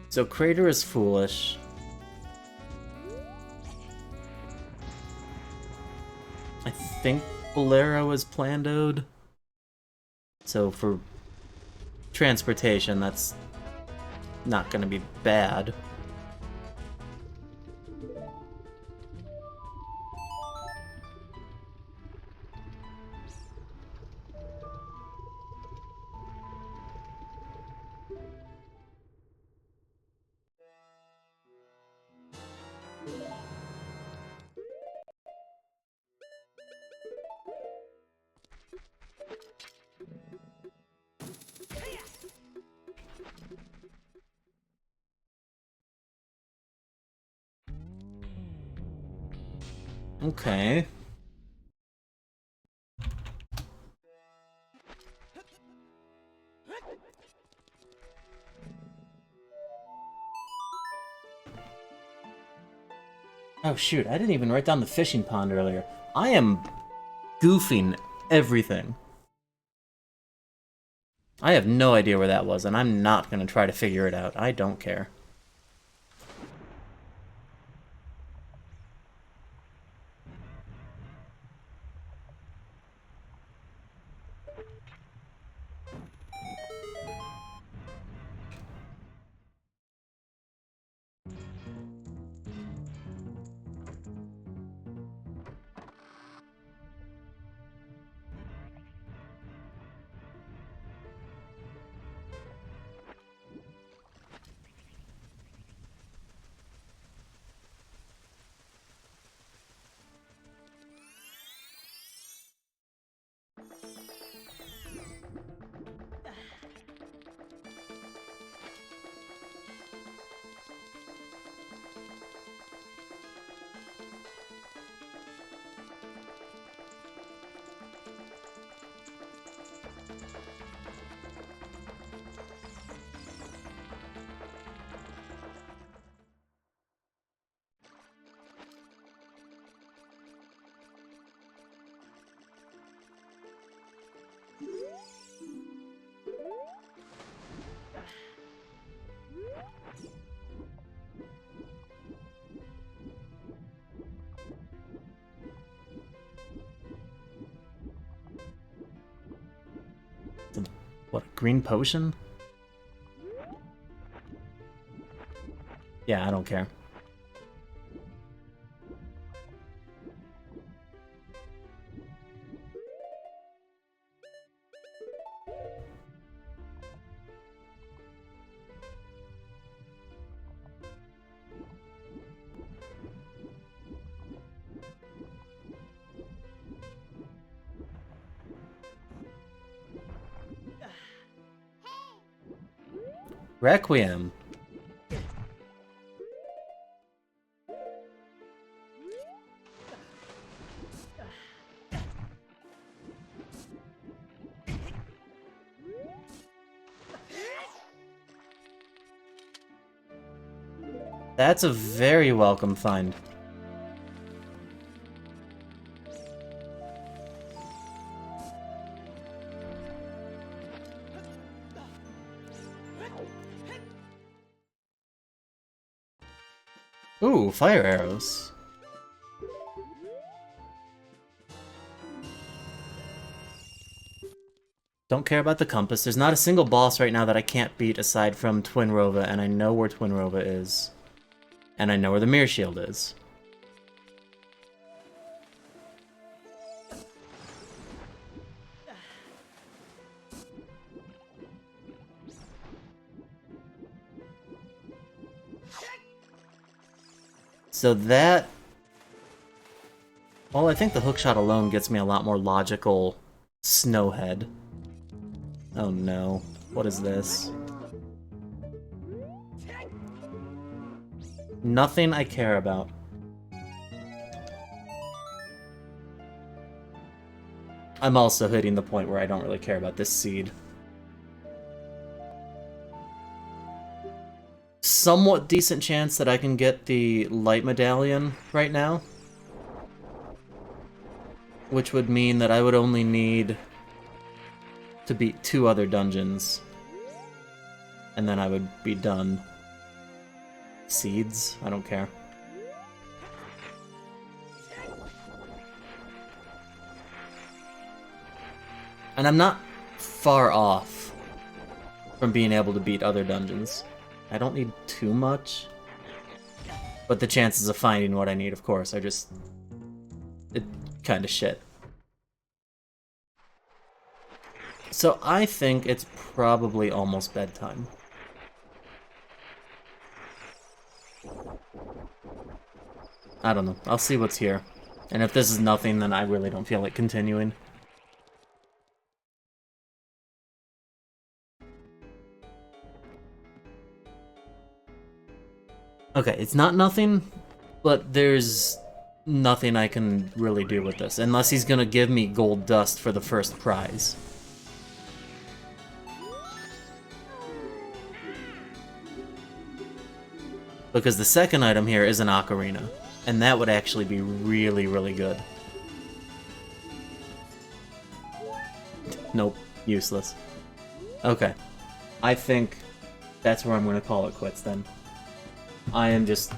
So Crater is foolish. I think Bolero is Plandoed. So for transportation, that's not gonna be bad. Okay. Oh shoot, I didn't even write down the fishing pond earlier. I am goofing everything. I have no idea where that was, and I'm not gonna try to figure it out. I don't care. What, a green potion? Yeah, I don't care. Requiem. That's a very welcome find. Ooh, fire arrows. Don't care about the compass. There's not a single boss right now that I can't beat aside from Twin Rova, and I know where Twin Rova is. And I know where the Mirror Shield is. So that... Well, I think the hookshot alone gets me a lot more logical Snowhead. Oh no. What is this? Nothing I care about. I'm also hitting the point where I don't really care about this seed. Somewhat decent chance that I can get the light medallion right now. Which would mean that I would only need to beat 2 other dungeons. And then I would be done. Seeds? I don't care. And I'm not far off from being able to beat other dungeons. I don't need too much. But the chances of finding what I need, of course, are just... it kind of shit. So I think it's probably almost bedtime. I don't know. I'll see what's here. And if this is nothing, then I really don't feel like continuing. Okay, it's not nothing, but there's nothing I can really do with this, unless he's gonna give me gold dust for the first prize. Because the second item here is an ocarina, and that would actually be really, really good. Nope, useless. Okay, I think that's where I'm gonna call it quits then. I am just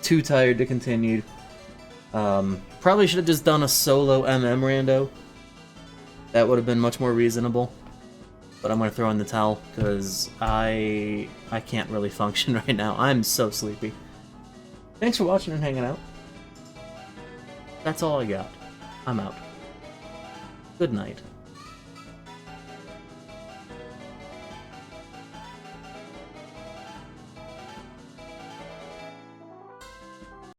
too tired to continue. Probably should have just done a solo MM rando. That would have been much more reasonable. But I'm gonna throw in the towel, because I can't really function right now. I'm so sleepy. Thanks for watching and hanging out. That's all I got. I'm out. Good night.